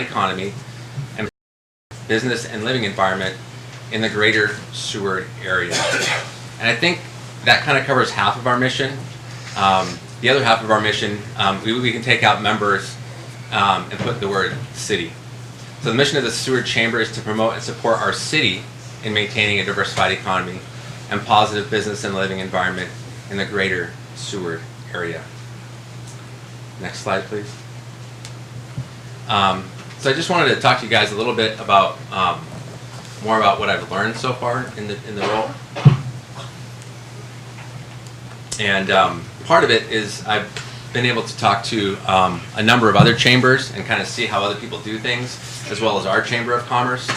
economy and business and living environment in the greater Seward area. And I think that kind of covers half of our mission. The other half of our mission, we can take out members and put the word city. So the mission of the Seward Chamber is to promote and support our city in maintaining a diversified economy and positive business and living environment in the greater Seward area. Next slide, please. So I just wanted to talk to you guys a little bit about more about what I've learned so far in the role. And part of it is I've been able to talk to a number of other chambers and kind of see how other people do things, as well as our Chamber of Commerce,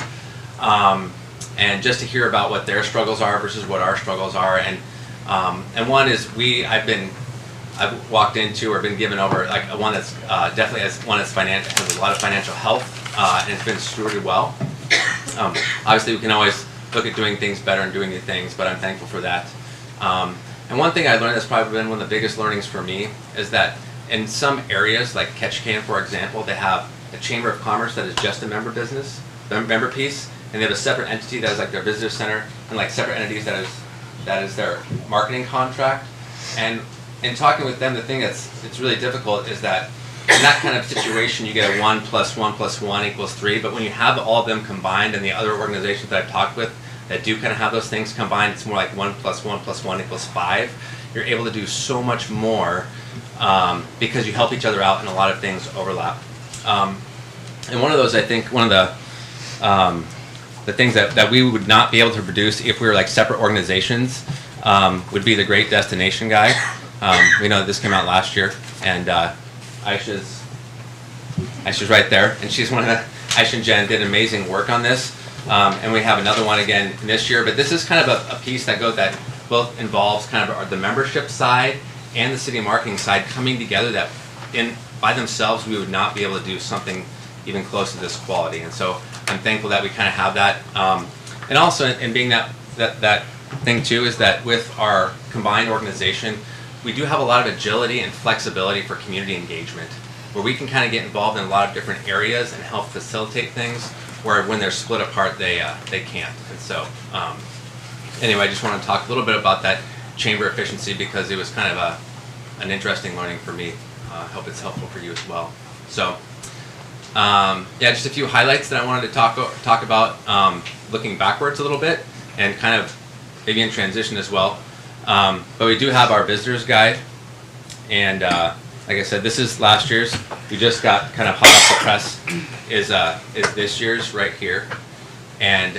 and just to hear about what their struggles are versus what our struggles are. And one is I've walked into or been given over like one that's definitely has a lot of financial health and it's been stewarded well. Obviously, we can always look at doing things better and doing new things, but I'm thankful for that. And one thing I learned that's probably been one of the biggest learnings for me is that in some areas, like Ketchikan, for example, they have a Chamber of Commerce that is just a member piece, and they have a separate entity that is like their visitor center, and like separate entities that is their marketing contract. And in talking with them, the thing it's really difficult is that in that kind of situation, you get a 1 + 1 + 1 = 3. But when you have all of them combined, and the other organizations that I've talked with that do kind of have those things combined, it's more like 1 + 1 + 1 = 5. You're able to do so much more because you help each other out, and a lot of things overlap. And one of those, I think, one of the things that we would not be able to produce if we were like separate organizations would be the Great Destination Guide. We know that this came out last year, and Aisha's right there, and she's one of the, Aisha and Jen did amazing work on this, and we have another one again this year, but this is kind of a piece that both involves kind of the membership side and the city marketing side coming together that by themselves we would not be able to do something even close to this quality. And so I'm thankful that we kind of have that, and also in being that thing too is that with our combined organization, we do have a lot of agility and flexibility for community engagement, where we can kind of get involved in a lot of different areas and help facilitate things, where when they're split apart, they can't. And so, anyway, I just want to talk a little bit about that chamber efficiency because it was kind of an interesting learning for me. I hope it's helpful for you as well. So, yeah, just a few highlights that I wanted to talk about, looking backwards a little bit, and kind of maybe in transition as well. But we do have our visitors guide, and like I said, this is last year's. We just got kind of hot off the press. Is this year's right here, and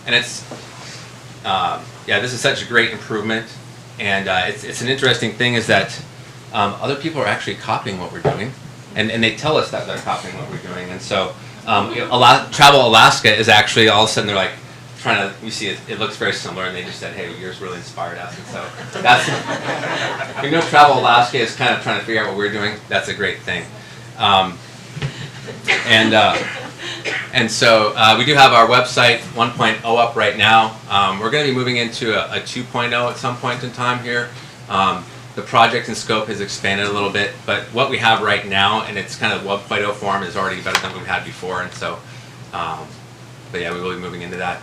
it's yeah, this is such a great improvement, and it's an interesting thing is that other people are actually copying what we're doing, and they tell us that they're copying what we're doing, and so Travel Alaska is actually all of a sudden they're like, you see it looks very similar, and they just said, hey, yours really inspired us. And so that's, Travel Alaska is kind of trying to figure out what we're doing. That's a great thing. And so we do have our website 1.0 up right now. We're going to be moving into a 2.0 at some point in time here. The project and scope has expanded a little bit, but what we have right now, and it's kind of 1.0 form, is already better than we've had before. And so, but yeah, we will be moving into that.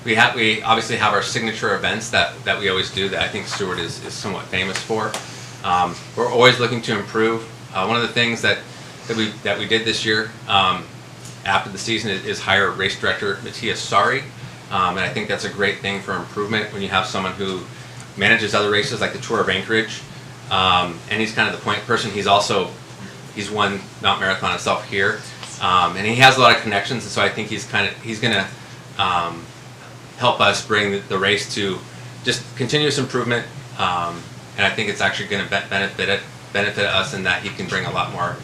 We obviously have our signature events that we always do that I think Seward is somewhat famous for. We're always looking to improve. One of the things that we did this year after the season is hire race director Matthias Sari, and I think that's a great thing for improvement when you have someone who manages other races like the Tour of Anchorage, and he's kind of the point person. He's won Mount Marathon himself here, and he has a lot of connections, and so I think he's going to help us bring the race to just continuous improvement, and I think it's actually going to benefit us in that he can bring a lot more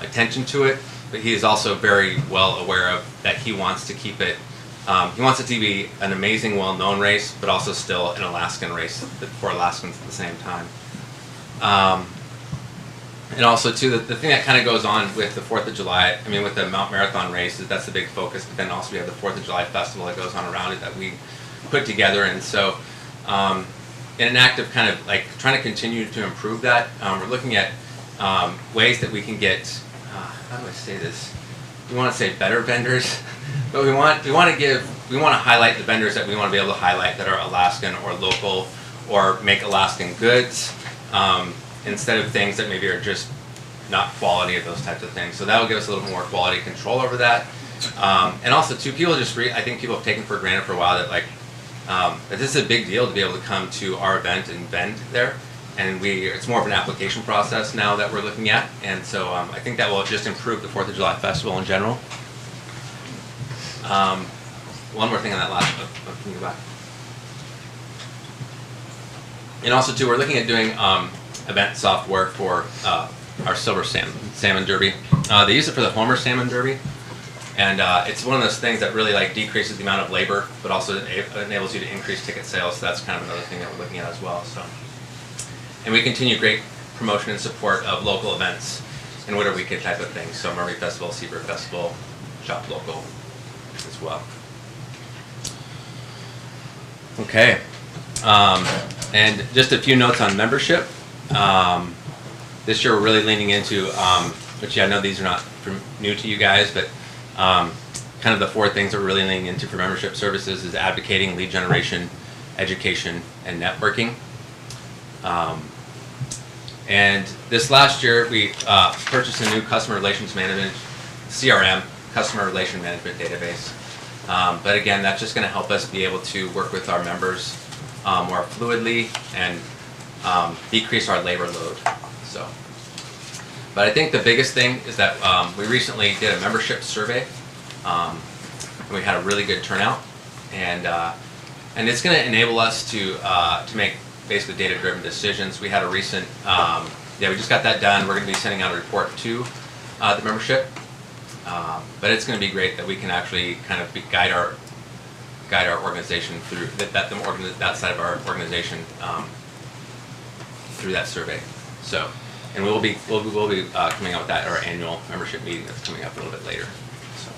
attention to it. But he is also very well aware of that he wants to keep it. He wants it to be an amazing, well-known race, but also still an Alaskan race for Alaskans at the same time. And also, too, the thing that kind of goes on with the 4th of July, I mean, with the Mount Marathon race, that's the big focus, but then also we have the 4th of July festival that goes on around it that we put together. And so, in an act of kind of like trying to continue to improve that, we're looking at ways that we can get how do I say this? We want to say better vendors, but we want to highlight the vendors that we want to be able to highlight that are Alaskan or local or make Alaskan goods, instead of things that maybe are just not quality of those types of things. So that will give us a little more quality control over that. And also too, people just I think people have taken for granted for a while that like, that this is a big deal to be able to come to our event and vend there. And it's more of an application process now that we're looking at. And so I think that will just improve the 4th of July Festival in general. One more thing on that last, can you go back? And also too, we're looking at doing event software for our Silver Salmon Derby. They use it for the Homer Salmon Derby. And it's one of those things that really like decreases the amount of labor, but also enables you to increase ticket sales. So that's kind of another thing that we're looking at as well. So, and we continue great promotion and support of local events and Winter Weekend type of things. So Murray Festival, Seabird Festival, Shop Local as well. Okay, and just a few notes on membership. This year we're really leaning into, which I know these are not new to you guys, but kind of the 4 things that we're really leaning into for membership services is advocating, lead generation, education, and networking. And this last year we purchased a new customer relations management, CRM, customer relation management database. But again, that's just going to help us be able to work with our members more fluidly and decrease our labor load. So, but I think the biggest thing is that we recently did a membership survey, and we had a really good turnout, and it's going to enable us to make basically data-driven decisions. We had a recent, we just got that done. We're going to be sending out a report to the membership, but it's going to be great that we can actually kind of guide our organization through that side of our organization through that survey. So, and we'll be coming out with that at our annual membership meeting that's coming up a little bit later. So,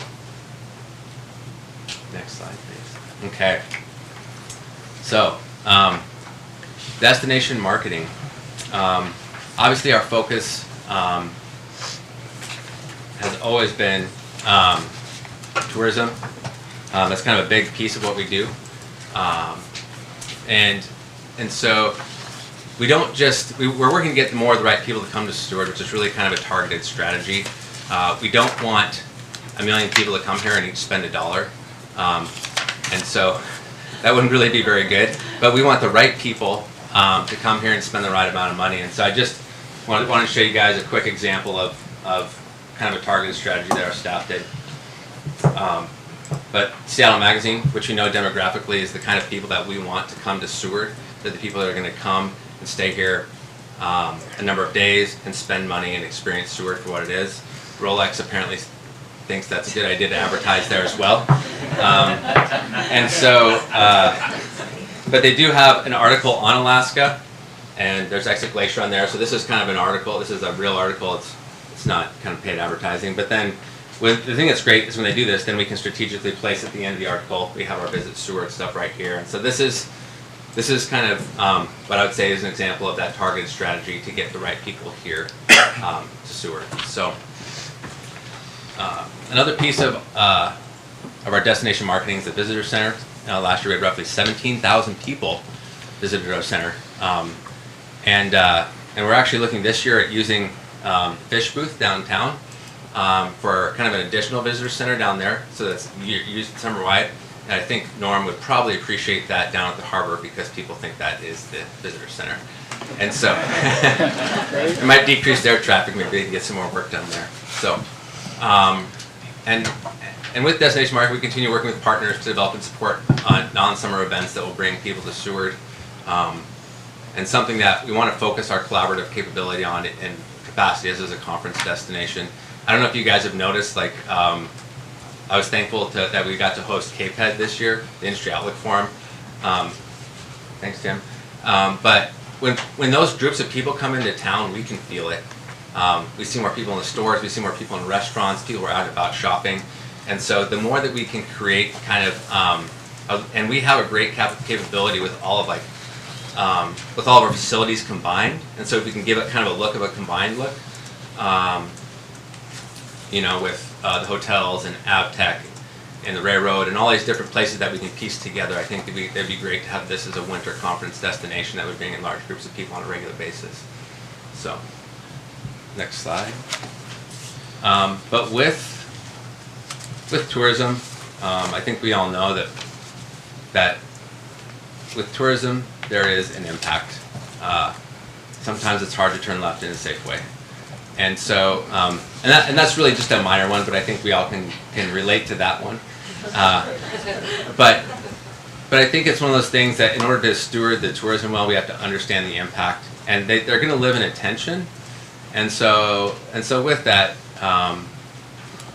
next slide, please. Okay. So, destination marketing. Obviously, our focus has always been tourism. That's kind of a big piece of what we do, and so we don't just we're working to get more of the right people to come to Seward, which is really kind of a targeted strategy. We don't want a million people to come here and each spend $1, and so that wouldn't really be very good. But we want the right people to come here and spend the right amount of money. And so I just want to show you guys a quick example of kind of a targeted strategy that our staff did. But Seattle Magazine, which you know demographically is the kind of people that we want to come to Seward. They're the people that are going to come and stay here a number of days and spend money and experience Seward for what it is. Rolex apparently thinks that's a good idea to advertise there as well. And so, but they do have an article on Alaska, and there's Exit Glacier on there. So this is kind of an article. This is a real article. It's not kind of paid advertising. But then the thing that's great is when they do this, then we can strategically place at the end of the article. We have our Visit Seward stuff right here. And so this is kind of what I would say is an example of that targeted strategy to get the right people here to Seward. So another piece of our destination marketing is the visitor center. Last year we had roughly 17,000 people visited our center, and we're actually looking this year at using Fish Booth downtown for kind of an additional visitor center down there, so that's used summer-wide. And I think Norm would probably appreciate that down at the harbor because people think that is the visitor center. And so it might decrease their traffic, maybe they can get some more work done there. So, and with Destination Market, we continue working with partners to develop and support non-summer events that will bring people to Seward. And something that we want to focus our collaborative capability on in capacity as a conference destination. I don't know if you guys have noticed, like, I was thankful that we got to host CAPED this year, the Industry Outlook Forum. Thanks, Tim. But when those groups of people come into town, we can feel it. We see more people in the stores, we see more people in restaurants, people are out and about shopping. And so the more that we can create kind of, and we have a great capability with all of with all of our facilities combined. And so if we can give it kind of a look of a combined look, you know, with the hotels and Avtech and the railroad and all these different places that we can piece together. I think it'd be great to have this as a winter conference destination that would bring in large groups of people on a regular basis. So, next slide. But with tourism, I think we all know that with tourism there is an impact. Sometimes it's hard to turn left in a safe way, and so and that's really just a minor one, but I think we all can relate to that one. But I think it's one of those things that in order to steward the tourism well, we have to understand the impact, and they're going to live in a tension, and so with that.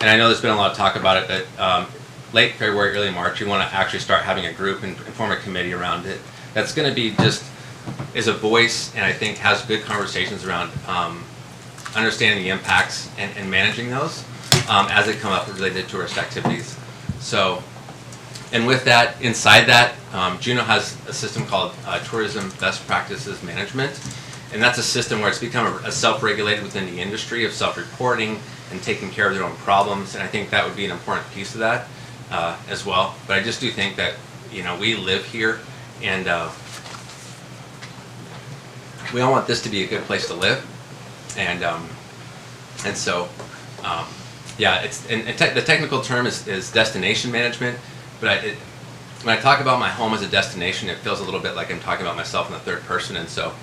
And I know there's been a lot of talk about it, but late February, early March, we want to actually start having a group and form a committee around it. That's going to be just is a voice, and I think has good conversations around understanding the impacts and managing those as they come up related to tourist activities. So, and with that, inside that, Juneau has a system called Tourism Best Practices Management, and that's a system where it's become a self-regulated within the industry of self-reporting and taking care of their own problems, and I think that would be an important piece of that as well. But I just do think that, you know, we live here, and we all want this to be a good place to live, and so yeah, it's the technical term is destination management, but when I talk about my home as a destination, it feels a little bit like I'm talking about myself in the third person, and so.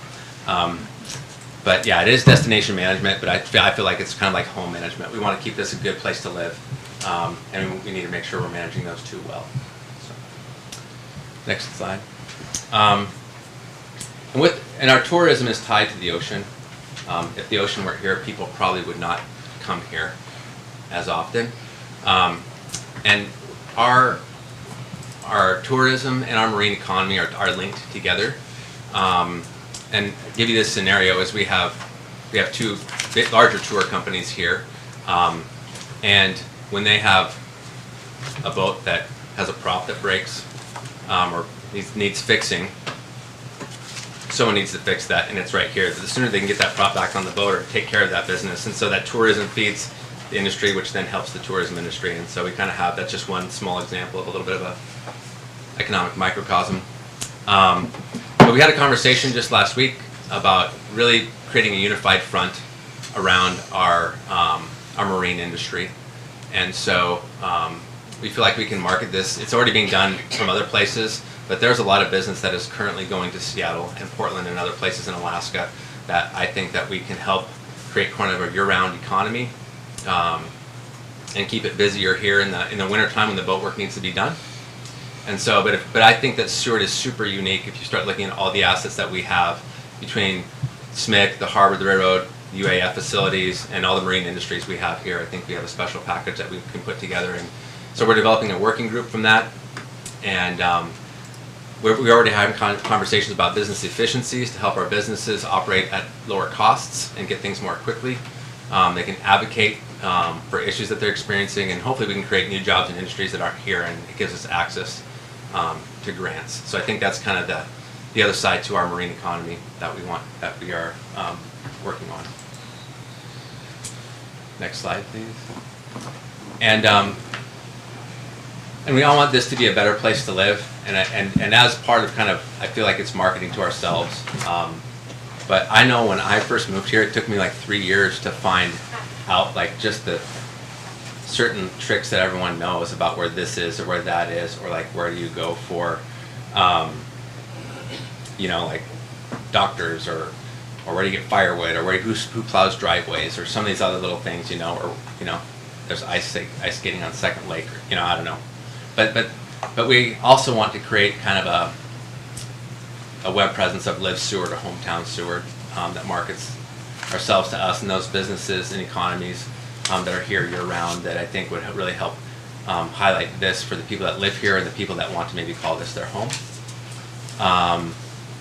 But yeah, it is destination management, but I feel like it's kind of like home management. We want to keep this a good place to live, and we need to make sure we're managing those two well. So, next slide. And our tourism is tied to the ocean. If the ocean weren't here, people probably would not come here as often. And our tourism and our marine economy are linked together. And give you this scenario is we have two larger tour companies here, and when they have a boat that has a prop that breaks or needs fixing, someone needs to fix that, and it's right here. The sooner they can get that prop back on the boat or take care of that business, and so that tourism feeds the industry, which then helps the tourism industry. And so we kind of have, that's just one small example of a little bit of a economic microcosm. But we had a conversation just last week about really creating a unified front around our marine industry, and so we feel like we can market this. It's already being done from other places, but there's a lot of business that is currently going to Seattle and Portland and other places in Alaska that I think that we can help create kind of a year-round economy and keep it busier here in the wintertime when the boat work needs to be done. And so, but I think that Seward is super unique if you start looking at all the assets that we have between SMIC, the harbor, the railroad, the UAF facilities, and all the marine industries we have here. I think we have a special package that we can put together, and so we're developing a working group from that. And we already have conversations about business efficiencies to help our businesses operate at lower costs and get things more quickly. They can advocate for issues that they're experiencing, and hopefully we can create new jobs in industries that aren't here, and it gives us access to grants. So I think that's kind of the other side to our marine economy that we are working on. Next slide, please. And we all want this to be a better place to live, and as part of kind of, I feel like it's marketing to ourselves. But I know when I first moved here, it took me like 3 years to find out like just the certain tricks that everyone knows about where this is or where that is, or like where do you go for, you know, like doctors, or where do you get firewood, or who plows driveways, or some of these other little things, you know, or you know, there's ice skating on Second Lake, or you know, I don't know, but we also want to create kind of a web presence of Live Seward or Hometown Seward that markets ourselves to us and those businesses and economies that are here year-round, that I think would really help highlight this for the people that live here and the people that want to maybe call this their home.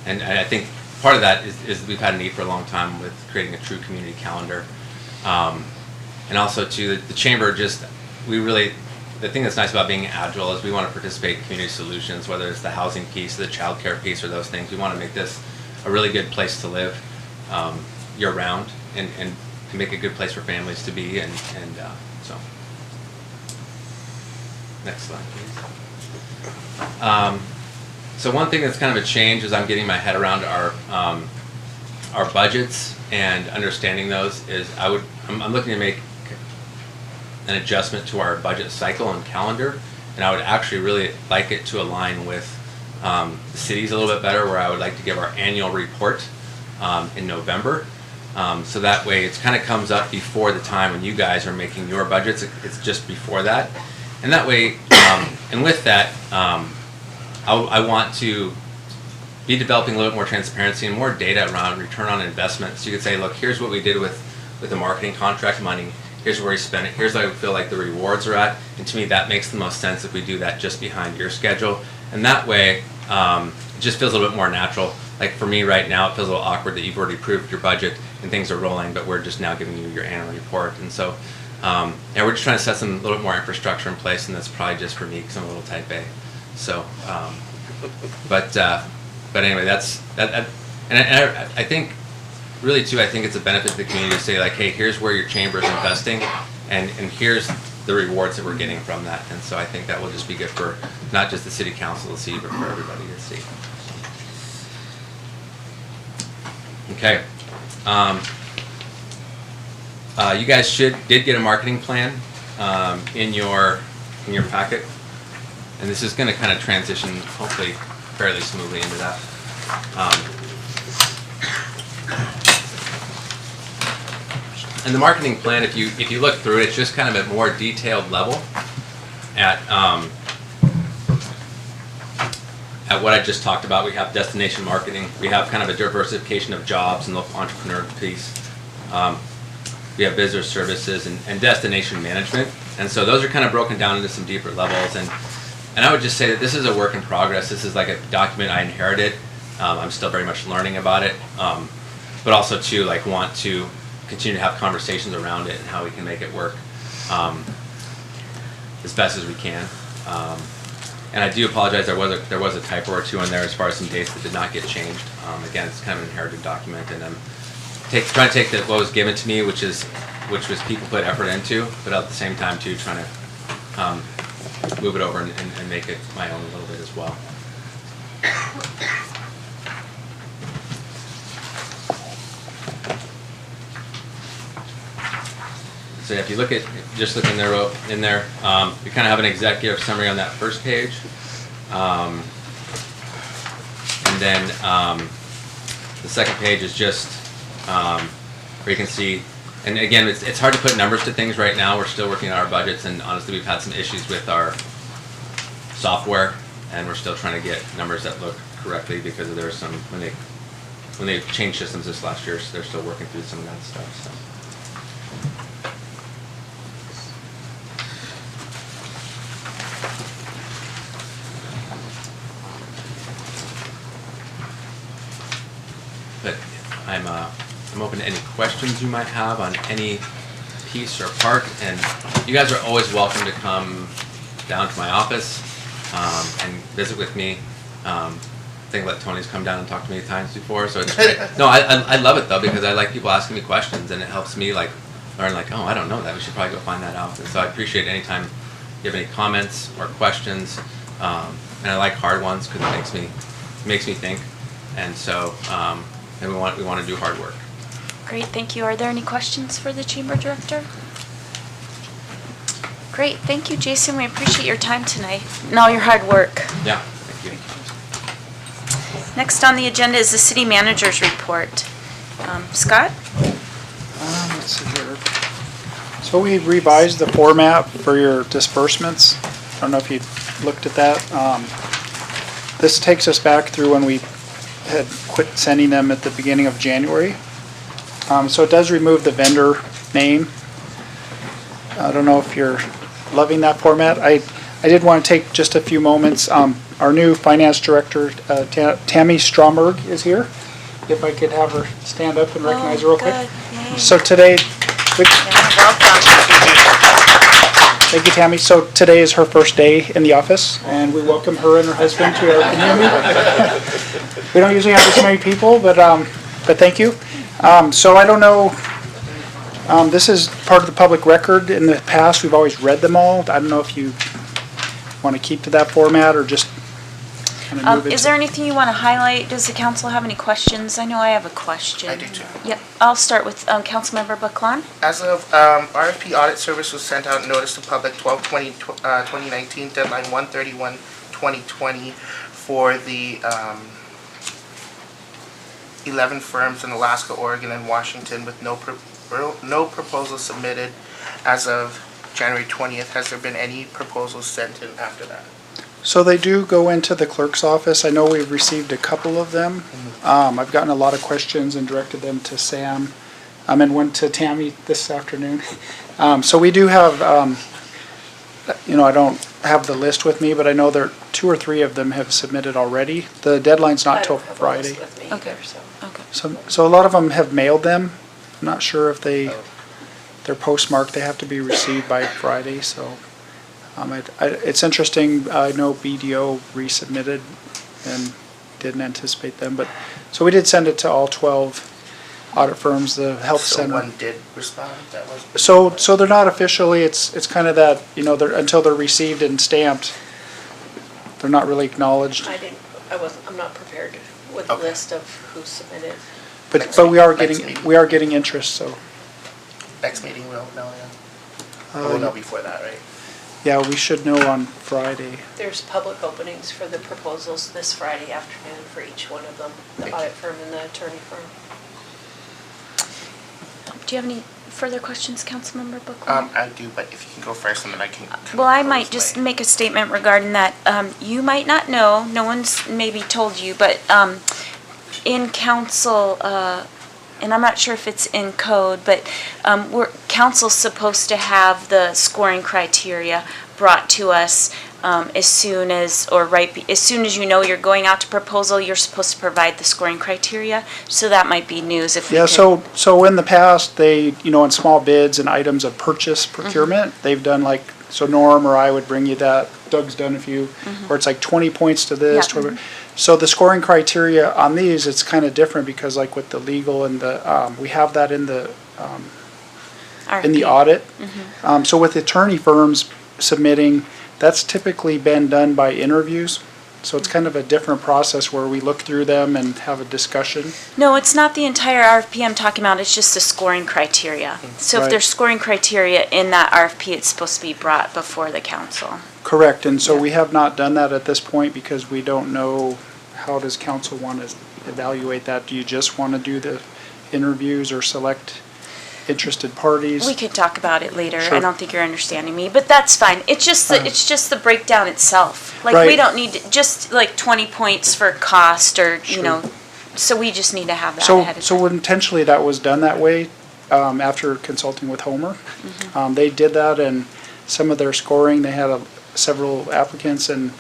And I think part of that is we've had a need for a long time with creating a true community calendar. And also to the chamber, the thing that's nice about being agile is we want to participate in community solutions, whether it's the housing piece, the child care piece, or those things. We want to make this a really good place to live year-round, and to make a good place for families to be, and Next slide, please. So one thing that's kind of a change is I'm getting my head around our budgets and understanding those is I'm looking to make an adjustment to our budget cycle and calendar, and I would actually really like it to align with the cities a little bit better, where I would like to give our annual report in November. So that way it kind of comes up before the time when you guys are making your budgets. It's just before that. And that way, and with that, I want to be developing a little bit more transparency and more data around return on investment. So you could say, look, here's what we did with the marketing contract money. Here's where we spent it. Here's where I feel like the rewards are at. And to me, that makes the most sense if we do that just behind your schedule. And that way, it just feels a little bit more natural. Like for me right now, it feels a little awkward that you've already approved your budget and things are rolling, but we're just now giving you your annual report. And so, yeah, we're just trying to set some a little bit more infrastructure in place, and that's probably just for me because I'm a little type A. So, but anyway, that's that. And I think, really too, I think it's a benefit to the community to say like, hey, here's where your chamber is investing, and here's the rewards that we're getting from that. And so I think that will just be good for not just the city council to see, but for everybody to see. Okay. You guys did get a marketing plan in your packet, and this is going to kind of transition hopefully fairly smoothly into that. And the marketing plan, if you look through it, it's just kind of at more detailed level at what I just talked about. We have destination marketing. We have kind of a diversification of jobs and local entrepreneur piece. We have visitor services and destination management. And so those are kind of broken down into some deeper levels. And I would just say that this is a work in progress. This is like a document I inherited. I'm still very much learning about it. But also too, like, want to continue to have conversations around it and how we can make it work as best as we can. And I do apologize, there was a typo or two in there as far as some dates that did not get changed. Again, it's kind of an inherited document, and I'm trying to take what was given to me, which was people put effort into, but at the same time too, trying to move it over and make it my own a little bit as well. So if you look at, just look in there, you kind of have an executive summary on that first page. And then the second page is just where you can see, and again, it's hard to put numbers to things right now. We're still working on our budgets, and honestly, we've had some issues with our software, and we're still trying to get numbers that look correctly because there are some, when they changed systems this last year, so they're still working through some of that stuff. So. But I'm open to any questions you might have on any piece or part, and you guys are always welcome to come down to my office and visit with me. I think let Tony's come down and talk to me times before, so it's great. No, I love it though, because I like people asking me questions, and it helps me like learn, like, oh, I don't know that, we should probably go find that out. And so I appreciate any time you have any comments or questions, and I like hard ones because it makes me think, and so and we want to do hard work. Great, thank you. Are there any questions for the Chamber Director? Great, thank you, Jason. We appreciate your time tonight and all your hard work. Yeah, thank you. Next on the agenda is the City Manager's Report. Scott? Let's see here. So we revised the format for your disbursements. I don't know if you looked at that. This takes us back through when we had quit sending them at the beginning of January. So it does remove the vendor name. I don't know if you're loving that format. I did want to take just a few moments. Our new finance director, Tammy Stromberg, is here. If I could have her stand up and recognize her real quick. Yay. So today, Welcome. thank you, Tammy. So today is her first day in the office, and we welcome her and her husband to our community. We don't usually have this many people, but thank you. So I don't know, this is part of the public record. In the past, we've always read them all. I don't know if you want to keep to that format or just kind of move into? Is there anything you want to highlight? Does the council have any questions? I know I have a question. I do too. Yep, I'll start with Councilmember Buckland. As of, RFP audit service was sent out notice to public 12/20/2019, deadline 1/31/2020 for the 11 firms in Alaska, Oregon, and Washington with no proposals submitted as of January 20th. Has there been any proposals sent in after that? So they do go into the clerk's office. I know we've received a couple of them. I've gotten a lot of questions and directed them to Sam, and one to Tammy this afternoon. So we do have, I don't have the list with me, but I know there, 2 or 3 of them have submitted already. The deadline's not till Friday. Okay. So a lot of them have mailed them. I'm not sure if they're postmarked. They have to be received by Friday, so. It's interesting, I know BDO resubmitted and didn't anticipate them, but, so we did send it to all 12 audit firms, the health So center. one did respond, that was. So they're not officially, it's kind of that, they're, until they're received and stamped, they're not really acknowledged. I'm not prepared with a Okay. list of who submitted. But Next we are meeting. getting interest, so. Next meeting we'll know, yeah. We'll know before that, right? Yeah, we should know on Friday. There's public openings for the proposals this Friday afternoon for each one of them, the audit firm and the attorney firm. Do you have any further questions, Councilmember Buckland? I do, but if you can go first and then I can. Well, I close might just my- make a statement regarding that. You might not know, no one's maybe told you, but in council, and I'm not sure if it's in code, but council's supposed to have the scoring criteria brought to us as soon as you know you're going out to proposal, you're supposed to provide the scoring criteria. So that might be news if we Yeah, could. so in the past, they, in small bids and items of purchase procurement, they've done so Norm or I would bring you that, Doug's done a few, where it's like 20 points to this. Yeah. 20 So the scoring criteria on these, it's kind of different because like with the legal and the, we have that in the RFP. audit. So with attorney firms submitting, that's typically been done by interviews. So it's kind of a different process where we look through them and have a discussion. No, it's not the entire RFP I'm talking about, it's just the scoring criteria. So if Right. there's scoring criteria in that RFP, it's supposed to be brought before the council. Correct, and so Yeah. we have not done that at this point because we don't know how does council want to evaluate that? Do you just want to do the interviews or select interested parties? We could talk about it later, I Sure. don't think you're understanding me, but that's fine. It's just the breakdown itself. Like, we Right. don't need, just like 20 points for cost or, Sure. so we just need to have that So, ahead of time. intentionally that was done that way, after consulting with Homer. Mm-hmm. They did that and some of their scoring, they had several applicants and,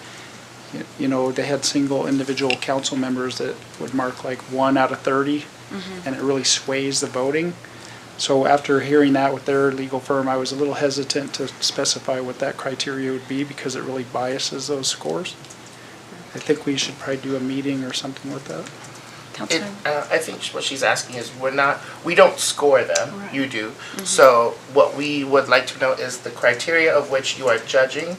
they had single individual council members that would mark like 1 out of 30, Mm-hmm. and it really sways the voting. So after hearing that with their legal firm, I was a little hesitant to specify what that criteria would be because it really biases those scores. I think we should probably do a meeting or something with that. Councilman? I think what she's asking is we don't score them, you do. So what we would like to know is the criteria of which you are judging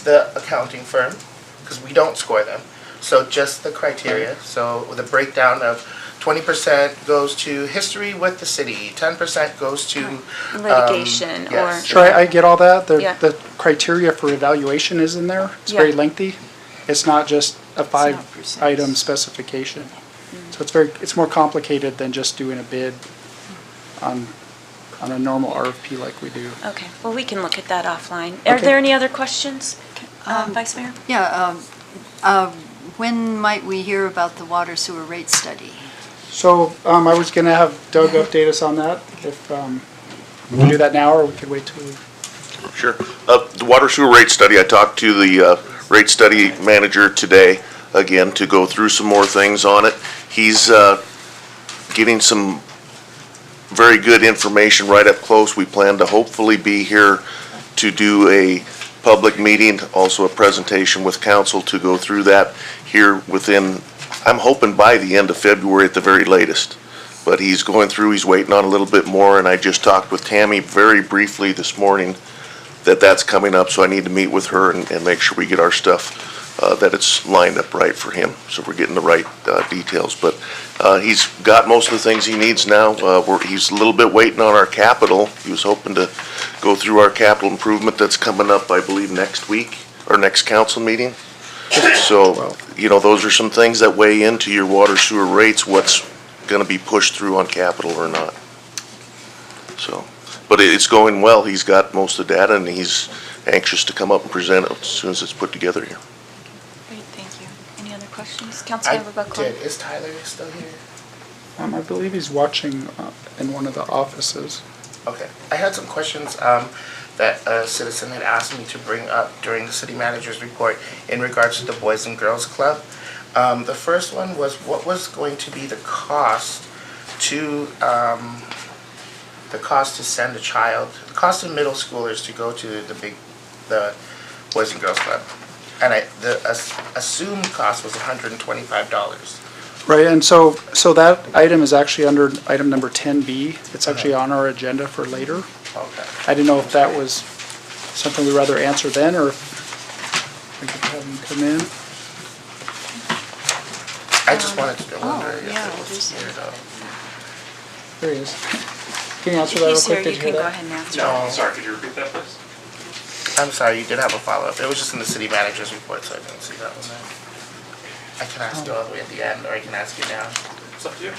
the accounting firm, because we don't score them. So just the criteria, so the breakdown of 20% goes to history with the city, 10% goes to. Litigation yes. or. Sure, I get all that. Yeah. The criteria for evaluation is in there. It's very Yeah. lengthy. It's not just a 5-item specification. So it's more complicated than just doing a bid on a normal RFP like we do. Okay, well, we can look at that offline. Are Okay. there any other questions, Vice Mayor? Yeah, when might we hear about the water sewer rate study? So, I was gonna have Doug update us on that, if, we can do that now, or we could wait till. Sure. The water sewer rate study, I talked to the rate study manager today, again, to go through some more things on it. He's getting some very good information right up close. We plan to hopefully be here to do a public meeting, also a presentation with council to go through that here within, I'm hoping by the end of February at the very latest. But he's going through, he's waiting on a little bit more, and I just talked with Tammy very briefly this morning that's coming up, so I need to meet with her and make sure we get our stuff, that it's lined up right for him, so we're getting the right details. But he's got most of the things he needs now. He's a little bit waiting on our capital. He was hoping to go through our capital improvement that's coming up, I believe, next week, or next council meeting. So, you know, those are some things that weigh into your water sewer rates, what's gonna be pushed through on capital or not. So, but it's going well. He's got most of the data, and he's anxious to come up and present it as soon as it's put together here. Great, thank you. Any other questions? Councilmember Buckland? Is Tyler still here? I believe he's watching in one of the offices. Okay. I had some questions that a citizen had asked me to bring up during the city manager's report in regards to the Boys and Girls Club. The first one was, what was going to be the cost to send a child, the cost of middle schoolers to go to the Boys and Girls Club? And the assumed cost was $125. Right, and so that item is actually under item number 10B. It's actually on our agenda for later. Okay. I didn't know if that was something we'd rather answer then, or if we could have him come in. I just wanted to wonder if yeah, it was here though. There he is. Can you answer that real He's here, quick? Did you you hear can go that? ahead and answer. No. Sorry, could you repeat that, please? I'm sorry, you did have a follow-up. It was just in the city manager's report, so I didn't see that one there. I can ask you all the way at the end, or I can ask you now. It's up to you.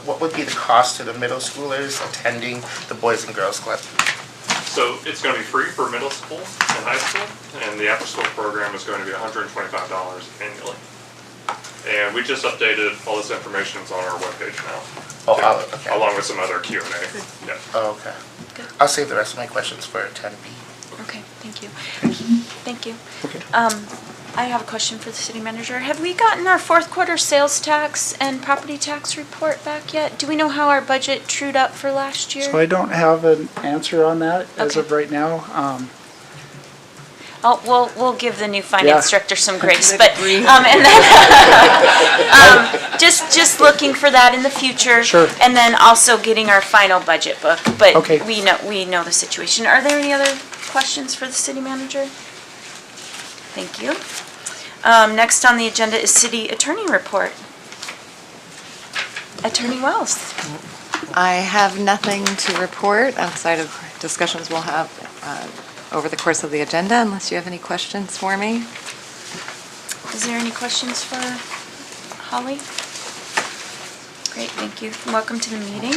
What would be the cost to the middle schoolers attending the Boys and Girls Club? So it's going to be free for middle school and high school, and the after-school program is going to be $125 annually. And we just updated all this information. It's on our webpage now. Oh, too, okay. Along with some other Q&A. Yeah. Oh, okay. Good. I'll save the rest of my questions for 10B. Okay, thank you. Thank you. Okay. I have a question for the city manager. Have we gotten our fourth quarter sales tax and property tax report back yet? Do we know how our budget trued up for last year? So I don't have an answer on that as Okay. of right now. Oh, we'll give the new Yeah. finance director some grace, but, and then, just looking for that in the future. Sure. And then also getting our final budget book, but Okay. we know the situation. Are there any other questions for the city manager? Thank you. Next on the agenda is city attorney report. Attorney Wells. I have nothing to report outside of discussions we'll have over the course of the agenda, unless you have any questions for me. Is there any questions for Holly? Great, thank you. Welcome to the meeting.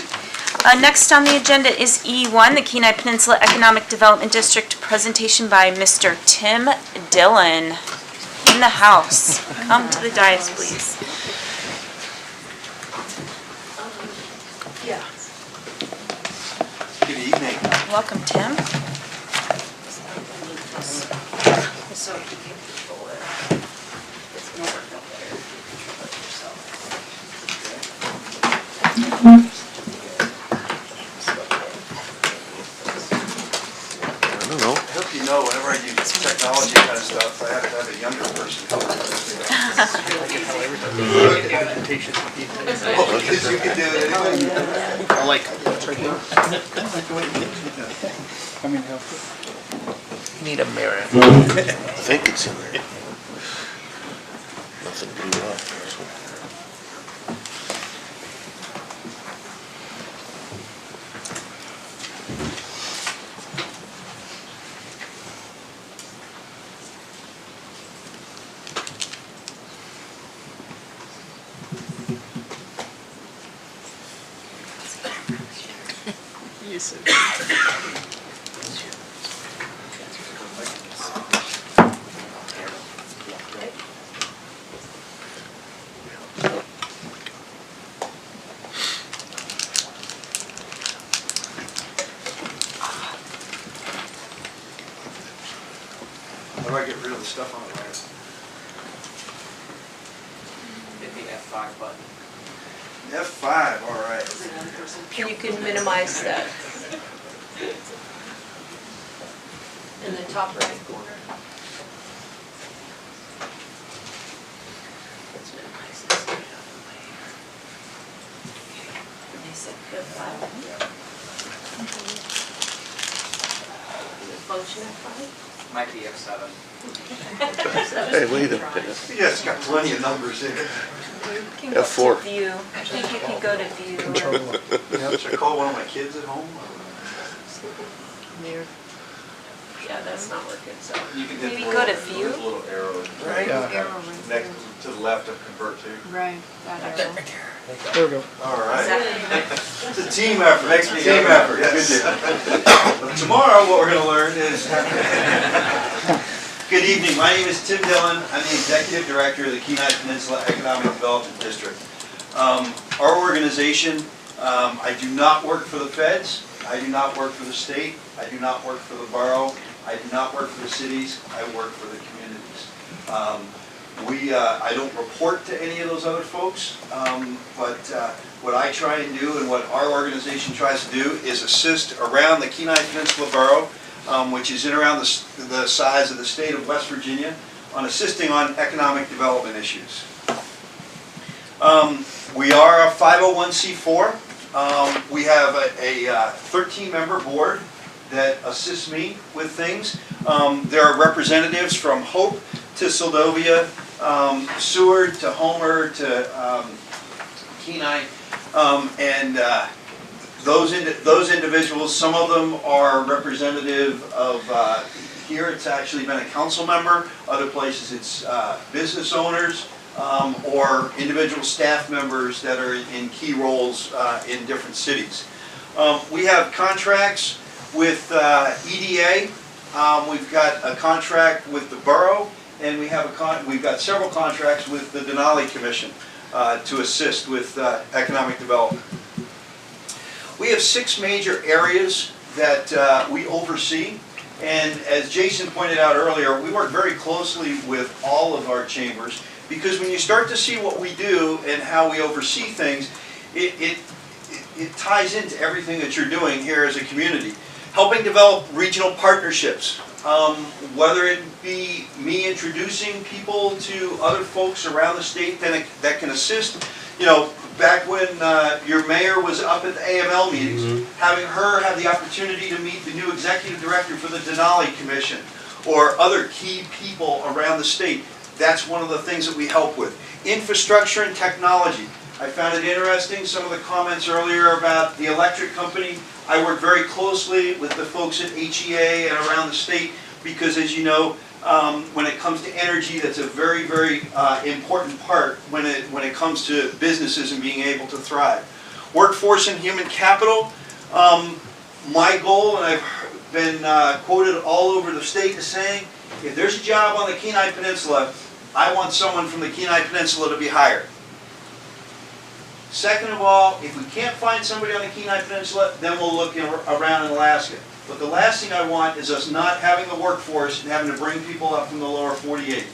Next on the agenda is E1, the Kenai Peninsula Economic Development District presentation by Mr. Tim Dillon in the house. Come to the dais, please. Good evening. Welcome, Tim. I don't know. I hope you know, whenever I do technology kind of stuff, I have to have a younger person. Oh, because you can do it anyway. I like it. I mean, help. Need a mirror. I think it's in there. Nothing blew up. How do I get rid of the stuff on the right? Hit the F5 button. F5, all right. You can minimize that. In the top right corner. Let's minimize this. They said F5. Motion at 5? Might be F7. Hey, wait a minute. You guys got plenty of numbers here. You can go F4. to view. I think you can go to view. Should I call one of my kids at home? Yeah, that's not working, so. You can hit Maybe the go to little- view? there's a little arrow. Yeah. Arrow right Next there. to the left of convert to. Right, that arrow. There we go. All right. It's a team effort. Makes me team effort. Yes. But tomorrow, what we're going to learn is. Good evening. My name is Tim Dillon. I'm the executive director of the Kenai Peninsula Economic Development District. Our organization, I do not work for the feds. I do not work for the state. I do not work for the borough. I do not work for the cities. I work for the communities. I don't report to any of those other folks, but what I try and do and what our organization tries to do is assist around the Kenai Peninsula Borough, which is in around the size of the state of West Virginia, on assisting on economic development issues. We are a 501c4. We have a 13-member board that assists me with things. There are representatives from Hope to Seldovia, Seward to Homer to Kenai, and those individuals, some of them are representative of, here it's actually been a council member, other places it's business owners, or individual staff members that are in key roles in different cities. We have contracts with EDA, we've got a contract with the borough, and we've got several contracts with the Denali Commission to assist with economic development. We have 6 major areas that we oversee, and as Jason pointed out earlier, we work very closely with all of our chambers, because when you start to see what we do and how we oversee things, it ties into everything that you're doing here as a community. Helping develop regional partnerships, whether it be me introducing people to other folks around the state that can assist. You know, back when your mayor was up at the AML meetings, having her have the opportunity to meet the new executive director for the Denali Commission, or other key people around the state, that's one of the things that we help with. Infrastructure and technology. I found it interesting, some of the comments earlier about the electric company. I work very closely with the folks at HEA and around the state because, as you know, when it comes to energy, that's a very, very important part when it comes to businesses and being able to thrive. Workforce and human capital. My goal, and I've been quoted all over the state as saying, if there's a job on the Kenai Peninsula, I want someone from the Kenai Peninsula to be hired. Second of all, if we can't find somebody on the Kenai Peninsula, then we'll look around in Alaska. But the last thing I want is us not having the workforce and having to bring people up from the lower 48.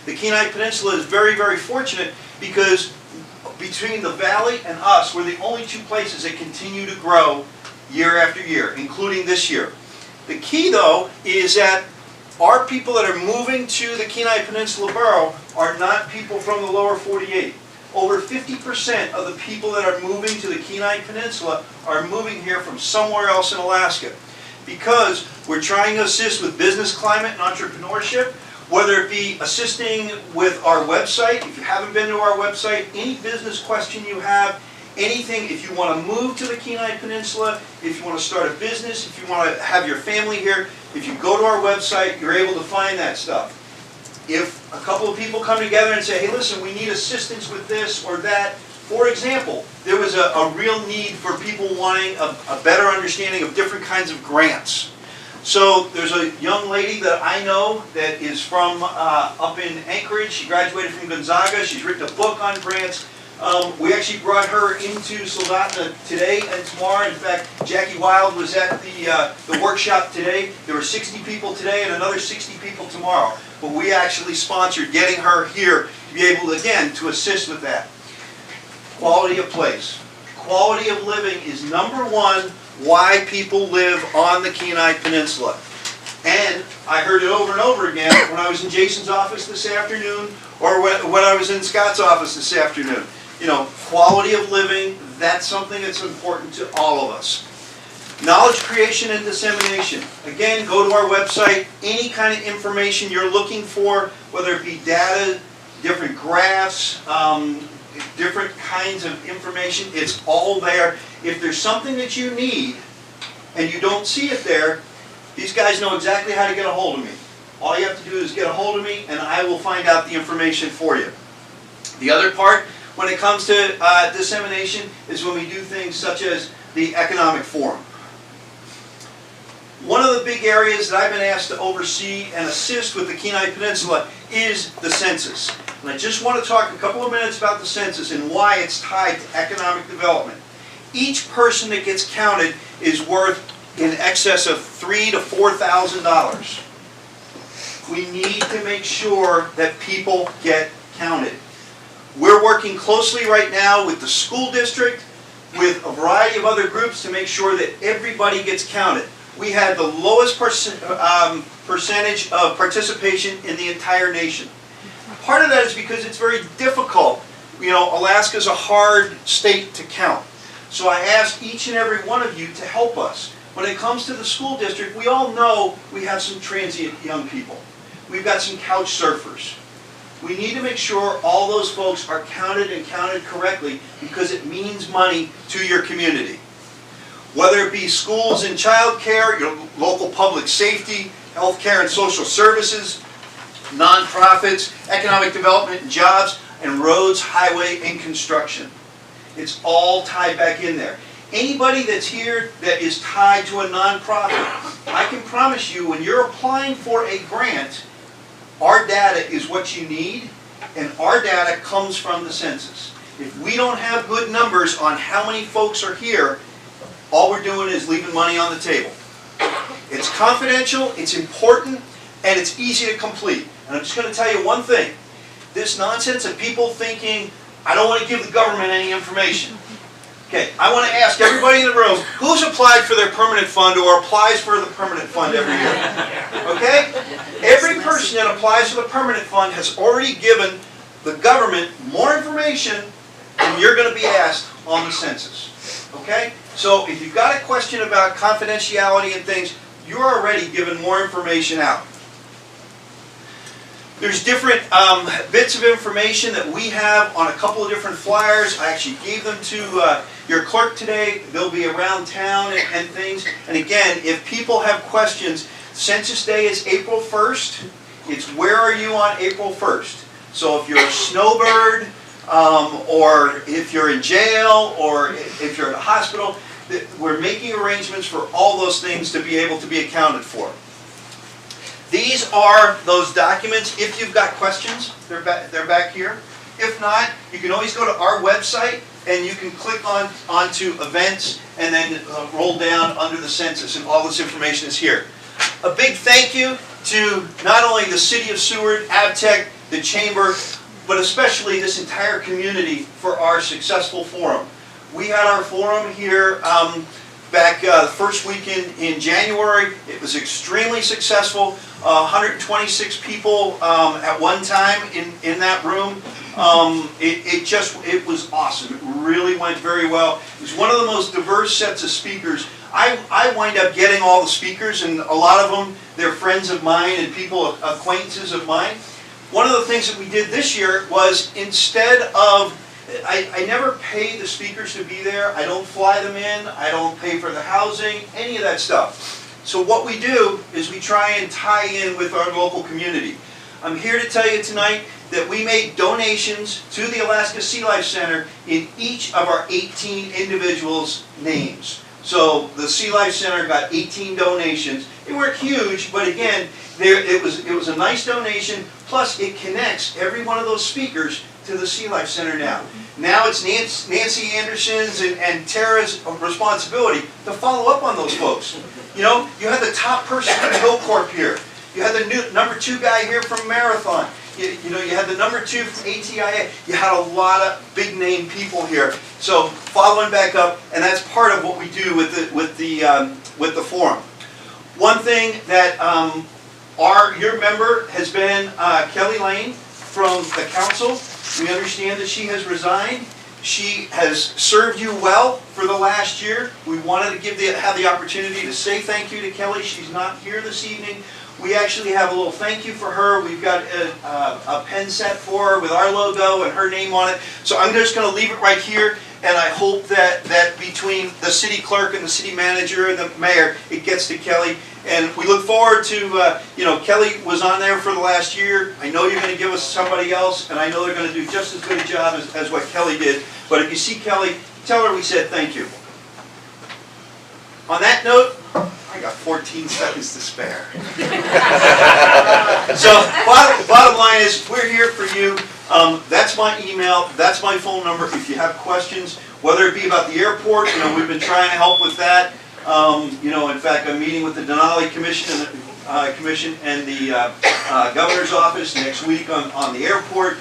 The Kenai Peninsula is very, very fortunate because between the valley and us, we're the only 2 places that continue to grow year after year, including this year. The key, though, is that our people that are moving to the Kenai Peninsula Borough are not people from the lower 48. Over 50% of the people that are moving to the Kenai Peninsula are moving here from somewhere else in Alaska. Because we're trying to assist with business climate and entrepreneurship, whether it be assisting with our website. If you haven't been to our website, any business question you have, anything, if you want to move to the Kenai Peninsula, if you want to start a business, if you want to have your family here, if you go to our website, you're able to find that stuff. If a couple of people come together and say, hey, listen, we need assistance with this or that. For example, there was a real need for people wanting a better understanding of different kinds of grants. So there's a young lady that I know that is from up in Anchorage. She graduated from Gonzaga. She's written a book on grants. We actually brought her into Soldotna today and tomorrow. In fact, Jackie Wild was at the workshop today. There were 60 people today and another 60 people tomorrow. But we actually sponsored getting her here to be able, again, to assist with that. Quality of place. Quality of living is #1 why people live on the Kenai Peninsula. And I heard it over and over again when I was in Jason's office this afternoon or when I was in Scott's office this afternoon. You know, quality of living, that's something that's important to all of us. Knowledge creation and dissemination. Again, go to our website. Any kind of information you're looking for, whether it be data, different graphs, different kinds of information, it's all there. If there's something that you need and you don't see it there, these guys know exactly how to get a hold of me. All you have to do is get a hold of me and I will find out the information for you. The other part, when it comes to dissemination, is when we do things such as the Economic Forum. One of the big areas that I've been asked to oversee and assist with the Kenai Peninsula is the census. And I just want to talk a couple of minutes about the census and why it's tied to economic development. Each person that gets counted is worth in excess of $3,000 to $4,000. We need to make sure that people get counted. We're working closely right now with the school district, with a variety of other groups to make sure that everybody gets counted. We had the lowest percentage of participation in the entire nation. Part of that is because it's very difficult. You know, Alaska's a hard state to count. So I ask each and every one of you to help us. When it comes to the school district, we all know we have some transient young people. We've got some couch surfers. We need to make sure all those folks are counted and counted correctly because it means money to your community. Whether it be schools and child care, your local public safety, health care and social services, nonprofits, economic development and jobs, and roads, highway, and construction. It's all tied back in there. Anybody that's here that is tied to a nonprofit, I can promise you when you're applying for a grant, our data is what you need, and our data comes from the census. If we don't have good numbers on how many folks are here, all we're doing is leaving money on the table. It's confidential, it's important, and it's easy to complete. And I'm just going to tell you one thing. This nonsense of people thinking, I don't want to give the government any information. Okay, I want to ask everybody in the room, who's applied for their permanent fund or applies for the permanent fund every year? Okay? Every person that applies for the permanent fund has already given the government more information than you're going to be asked on the census. Okay? So if you've got a question about confidentiality and things, you're already given more information out. There's different bits of information that we have on a couple of different flyers. I actually gave them to your clerk today. They'll be around town and things. And again, if people have questions, Census Day is April 1st. It's where are you on April 1st? So if you're a snowbird, or if you're in jail, or if you're in a hospital, we're making arrangements for all those things to be able to be accounted for. These are those documents. If you've got questions, they're back here. If not, you can always go to our website and you can click onto events and then roll down under the census, and all this information is here. A big thank you to not only the City of Seward, ABTEC, the Chamber, but especially this entire community for our successful forum. We had our forum here back the first weekend in January. It was extremely successful. 126 people at one time in that room. It was awesome. It really went very well. It was one of the most diverse sets of speakers. I wind up getting all the speakers, and a lot of them, they're friends of mine and people, acquaintances of mine. One of the things that we did this year was instead of, I never pay the speakers to be there. I don't fly them in. I don't pay for the housing, any of that stuff. So what we do is we try and tie in with our local community. I'm here to tell you tonight that we made donations to the Alaska Sea Life Center in each of our 18 individuals' names. So the Sea Life Center got 18 donations. They weren't huge, but again, it was a nice donation, plus it connects every one of those speakers to the Sea Life Center now. Now it's Nancy Anderson's and Tara's responsibility to follow up on those folks. You know, you had the top person from Hillcorp here. You had the #2 guy here from Marathon. You know, you had the #2 from ATIA. You had a lot of big name people here. So following back up, and that's part of what we do with the forum. One thing that your member has been Kelly Lane from the council. We understand that she has resigned. She has served you well for the last year. We wanted to have the opportunity to say thank you to Kelly. She's not here this evening. We actually have a little thank you for her. We've got a pen set for her with our logo and her name on it. So I'm just going to leave it right here, and I hope that between the city clerk and the city manager and the mayor, it gets to Kelly. And we look forward to, Kelly was on there for the last year. I know you're going to give us somebody else, and I know they're going to do just as good a job as what Kelly did. But if you see Kelly, tell her we said thank you. On that note, I got 14 seconds to spare. So, bottom line is, we're here for you. That's my email, that's my phone number. If you have questions, whether it be about the airport, we've been trying to help with that. In fact, I'm meeting with the Denali Commission and the Governor's Office next week on the airport.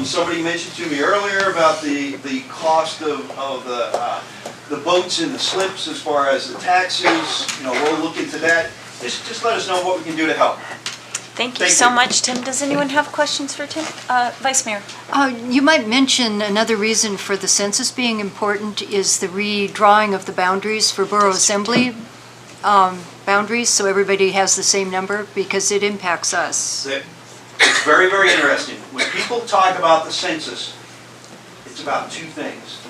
Somebody mentioned to me earlier about the cost of the boats and the slips as far as the taxes. We'll look into that. Just let us know what we can do to help. Thank you so much, Tim. Does anyone have questions for Tim? Vice Mayor? You might mention another reason for the census being important is the redrawing of the boundaries for borough assembly boundaries, so everybody has the same number, because it impacts us. It's very, very interesting. When people talk about the census, it's about two things.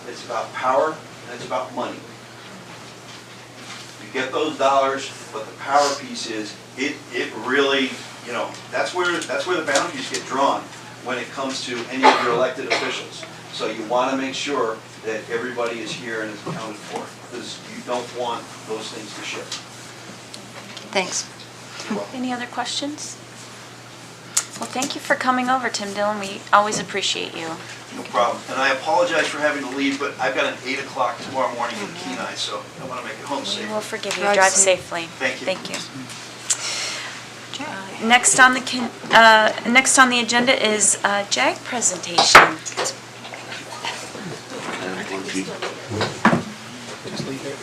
It's about power and it's about money. You get those dollars, but the power piece is, it really, that's where the boundaries get drawn when it comes to any of your elected officials. So you want to make sure that everybody is here and is accounted for, because you don't want those things to shift. Thanks. Any other questions? Well, thank you for coming over, Tim Dillon. We always appreciate you. No problem. And I apologize for having to leave, but I've got an 8 o'clock tomorrow morning in Kenai, so I want to make it home We safe. will forgive you. Drive Drive safe. safely. Thank you. Thank you. Next on the agenda is JAG presentation. Just leave it.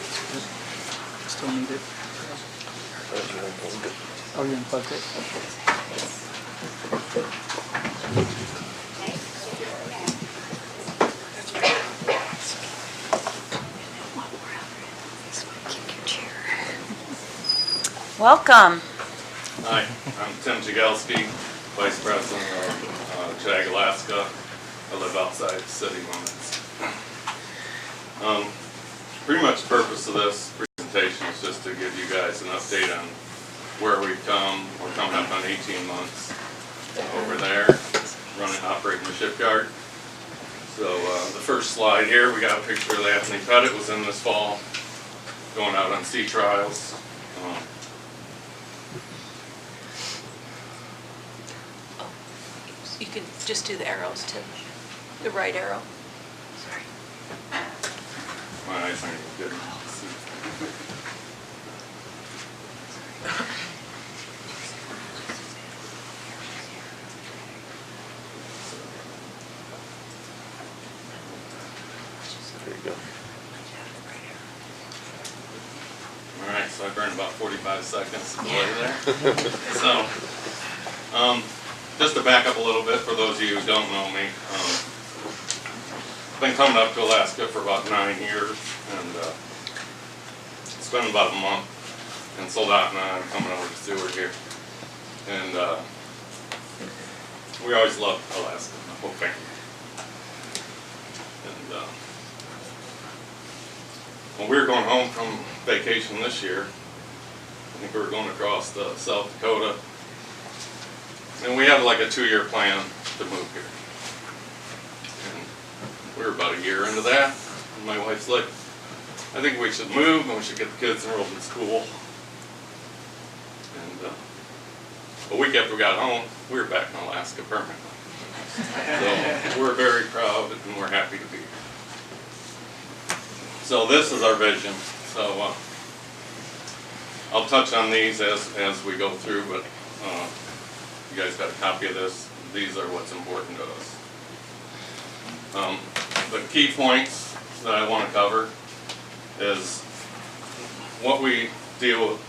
Still need it. Oh, you unplugged it? Welcome. Hi, I'm Tim Jagelski, Vice President of JAG Alaska. I live outside the city limits. Pretty much the purpose of this presentation is just to give you guys an update on where we've come. We're coming up on 18 months over there, operating the shipyard. So the first slide here, we got a picture of Anthony Pettit, was in this fall, going out on sea trials. You can just do the arrows, Tim. The right arrow. Sorry. My eyes aren't even good enough to see. There you go. All right, so I burned about 45 seconds to delay there. So, just to back up a little bit for those of you who don't know me, I've been coming up to Alaska for about 9 years, and spent about a month in Soldotna. I'm coming over to Seward here, and we always loved Alaska, my whole family. And when we were going home from vacation this year, I think we were going across South Dakota. And we had like a 2-year plan to move here. And we were about a year into that. And my wife's like, I think we should move and we should get the kids enrolled in school. And a week after we got home, we were back in Alaska permanently. So we're very proud and we're happy to be here. So this is our vision. So I'll touch on these as we go through, but you guys got a copy of this. These are what's important to us. The key points that I want to cover is what we deal with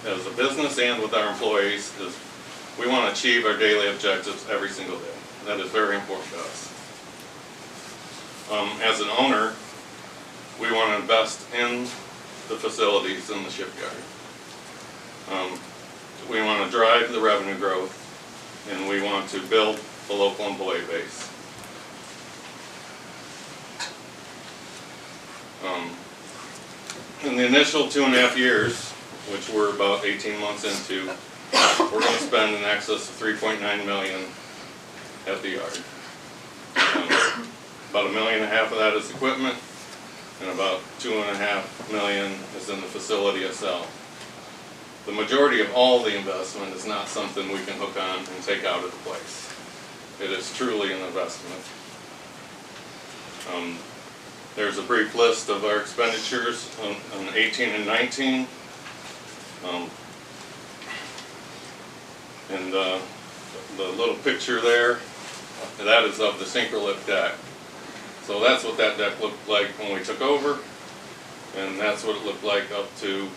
as a business and with our employees is we want to achieve our daily objectives every single day. That is very important to us. As an owner, we want to invest in the facilities in the shipyard. We want to drive the revenue growth, and we want to build the local employee base. In the initial 2.5 years, which we're about 18 months into, we're going to spend in excess of $3.9 million at the yard. About $1.5 million of that is equipment, and about $2.5 million is in the facility itself. The majority of all the investment is not something we can hook on and take out of the place. It is truly an investment. There's a brief list of our expenditures on 18 and 19. And the little picture there, that is of the Syncrolift deck. So that's what that deck looked like when we took over, and that's what it looked like up to,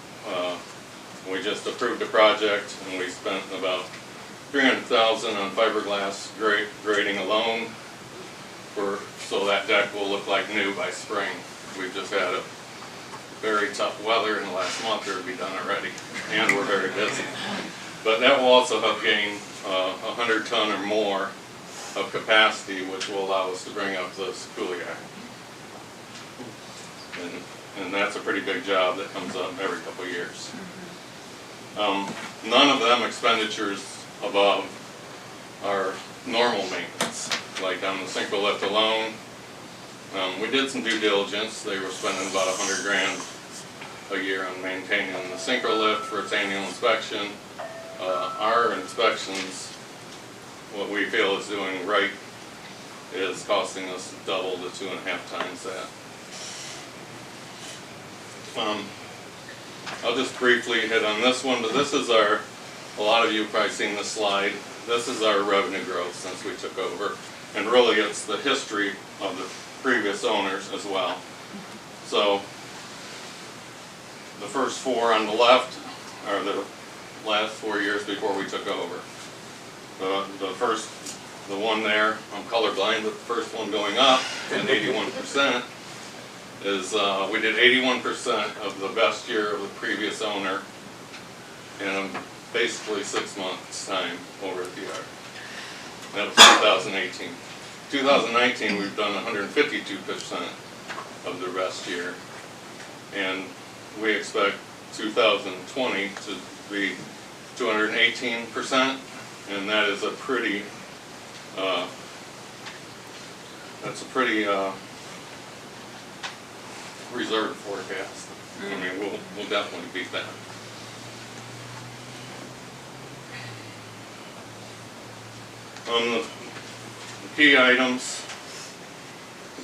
we just approved a project, and we spent about $300,000 on fiberglass grading alone, so that deck will look like new by spring. We've just had a very tough weather in the last month, or it'll be done already, and we're very busy. But that will also help gain 100 ton or more of capacity, which will allow us to bring up the Couliac. And that's a pretty big job that comes up every couple of years. None of them expenditures above our normal maintenance, like on the Syncrolift alone. We did some due diligence. They were spending about $100 grand a year on maintaining the Syncrolift for its annual inspection. Our inspections, what we feel is doing right, is costing us double to 2.5 times that. I'll just briefly hit on this one, but this is a lot of you have probably seen this slide. This is our revenue growth since we took over, and really it's the history of the previous owners as well. So the first 4 on the left are the last 4 years before we took over. The one there, I'm colorblind, but the first one going up at 81% is, we did 81% of the best year of the previous owner in basically 6 months' time over at the yard. That was 2018. 2019, we've done 152% of the best year. And we expect 2020 to be 218%, and that is a pretty, reserved forecast. I mean, we'll definitely beat that. The key items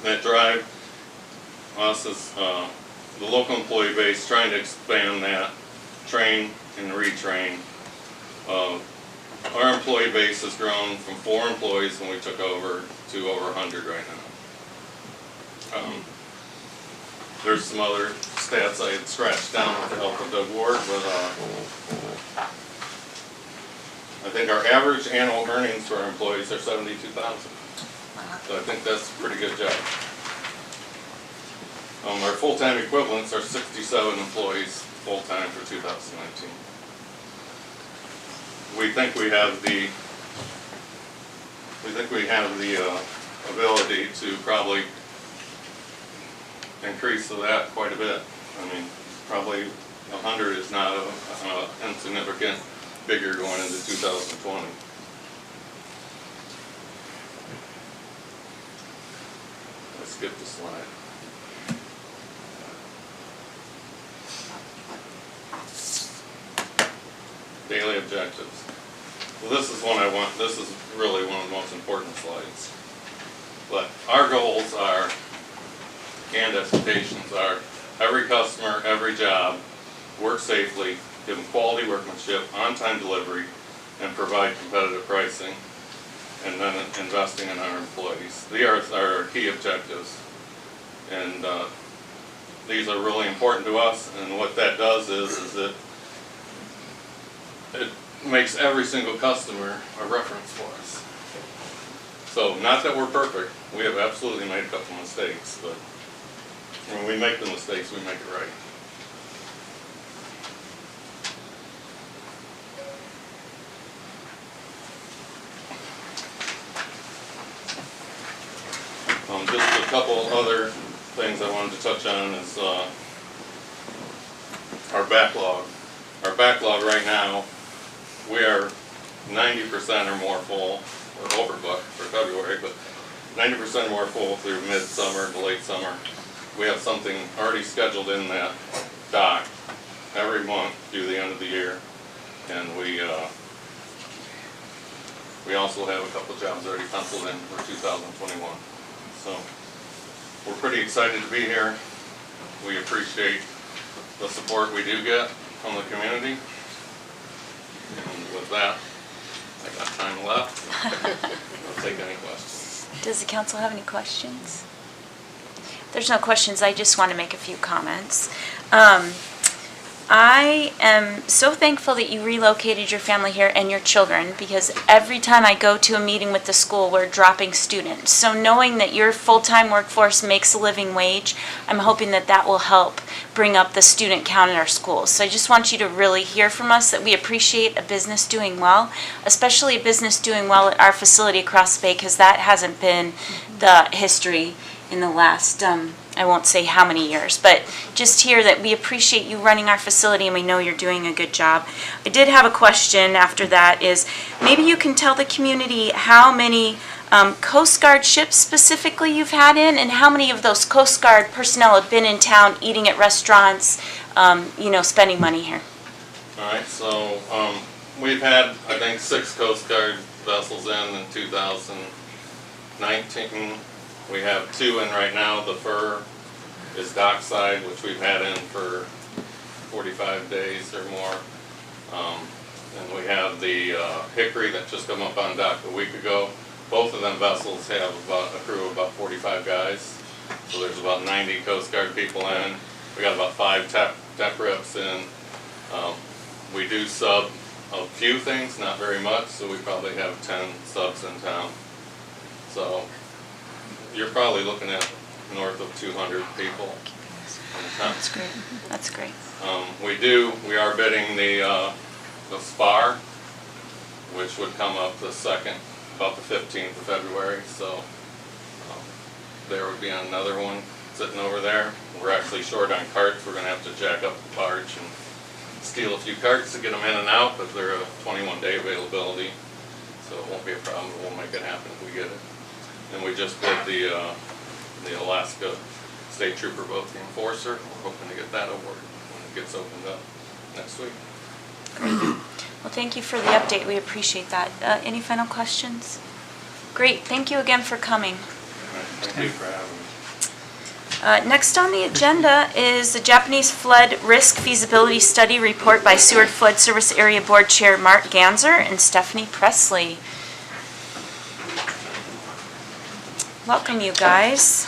that drive us is the local employee base, trying to expand that, train and retrain. Our employee base has grown from 4 employees when we took over to over 100 right now. There's some other stats I had scratched down with the help of Doug Ward, but I think our average annual earnings for our employees are $72,000. So I think that's a pretty good job. Our full-time equivalents are 67 employees full-time for 2019. We think we have the ability to probably increase that quite a bit. I mean, probably 100 is not an insignificant figure going into 2020. Let's skip the slide. Daily objectives. Well, this is one I want. This is really one of the most important slides. But our goals are, and expectations are, every customer, every job, work safely, give them quality workmanship, on-time delivery, and provide competitive pricing, and then investing in our employees. These are our key objectives, and these are really important to us. And what that does is it makes every single customer a reference for us. So, not that we're perfect, we have absolutely made a couple mistakes, but when we make the mistakes, we make it right. Just a couple other things I wanted to touch on is our backlog. Our backlog right now, we are 90% or more full, or overbooked for February, but 90% or more full through mid-summer to late summer. We have something already scheduled in that dock every month through the end of the year, and we also have a couple jobs already penciled in for 2021. So we're pretty excited to be here. We appreciate the support we do get from the community. And with that, I got time left. I'll take any questions. Does the council have any questions? There's no questions. I just want to make a few comments. I am so thankful that you relocated your family here and your children, because every time I go to a meeting with the school, we're dropping students. So knowing that your full-time workforce makes a living wage, I'm hoping that that will help bring up the student count in our schools. So I just want you to really hear from us that we appreciate a business doing well, especially a business doing well at our facility across the bay, because that hasn't been the history in the last, I won't say how many years, but just hear that we appreciate you running our facility and we know you're doing a good job. I did have a question after that is, maybe you can tell the community how many Coast Guard ships specifically you've had in, and how many of those Coast Guard personnel have been in town eating at restaurants, spending money here. All right, so we've had, I think, 6 Coast Guard vessels in 2019. We have 2 in right now. The Fur is dockside, which we've had in for 45 days or more. And we have the Hickory that just come up on dock a week ago. Both of them vessels have about a crew of about 45 guys. So there's about 90 Coast Guard people in. We got about 5 tech reps in. We do sub a few things, not very much, so we probably have 10 subs in town. So you're probably looking at north of 200 people in town. That's great. That's great. We are bidding the SPAR, which would come up the about the 15th of February, so there would be another one sitting over there. We're actually short on carts. We're going to have to jack up the barge and steal a few carts to get them in and out, but they're a 21-day availability, so it won't be a problem. We'll make it happen if we get it. And we just bid the Alaska State Trooper boat, the Enforcer. We're hoping to get that award when it gets opened up next week. Well, thank you for the update. We appreciate that. Any final questions? Great. Thank you again for coming. All right, thank you for having me. Next on the agenda is the Japanese Flood Risk Feasibility Study Report by Seward Flood Service Area Board Chair Mark Ganser and Stephanie Presley. Welcome, you guys.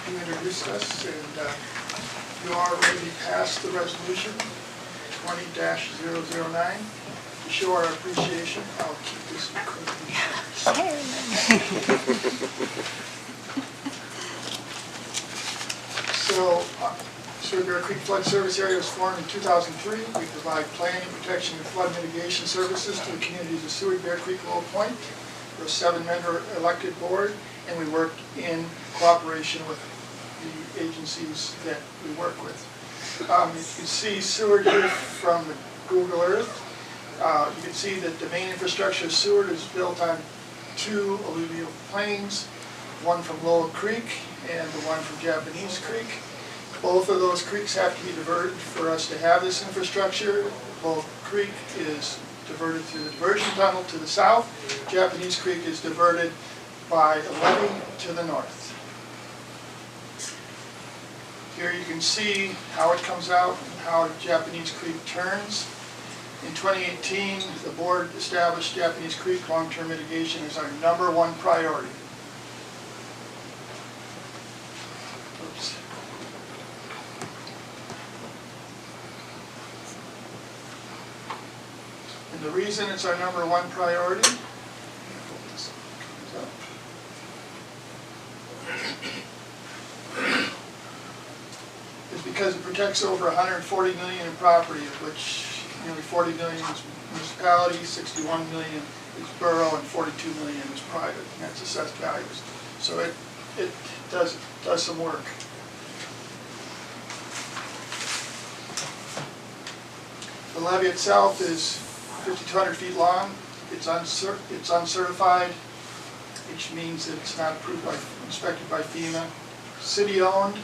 You introduced us, and you already passed the resolution 20-009. To show our appreciation, I'll keep this quickly. So, Seward Bear Creek Flood Service Area was formed in 2003. We provide planning, protection, and flood mitigation services to the communities of Seward Bear Creek, Low Point. We're a 7-member elected board, and we work in cooperation with the agencies that we work with. You can see Seward here from the Google Earth. You can see that the main infrastructure of Seward is built on 2 alluvial plains, one from Lowell Creek and the one from Japanese Creek. Both of those creeks have to be diverted for us to have this infrastructure. Lowell Creek is diverted through the diversion tunnel to the south. Japanese Creek is diverted by a levee to the north. Here you can see how it comes out and how Japanese Creek turns. In 2018, the board established Japanese Creek long-term mitigation as our #1 priority. Oops. And the reason it's our #1 priority, hope this comes up. Is because it protects over 140 million in property, of which nearly 40 million is municipality, 61 million is borough, and 42 million is private, and that's assessed values. So it does some work. The levee itself is 5,200 feet long. It's uncertified, which means that it's not approved by, inspected by FEMA. City-owned.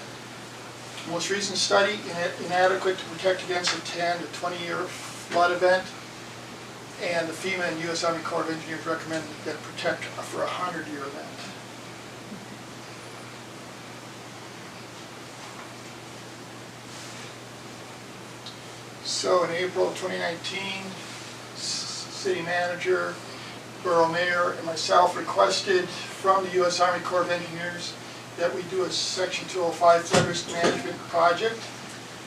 Most recent study, inadequate to protect against a 10 to 20-year flood event. And the FEMA and U.S. Army Corps of Engineers recommend that it protect for a 100-year event. So in April of 2019, city manager, borough mayor, and myself requested from the U.S. Army Corps of Engineers that we do a Section 205 flood risk management project.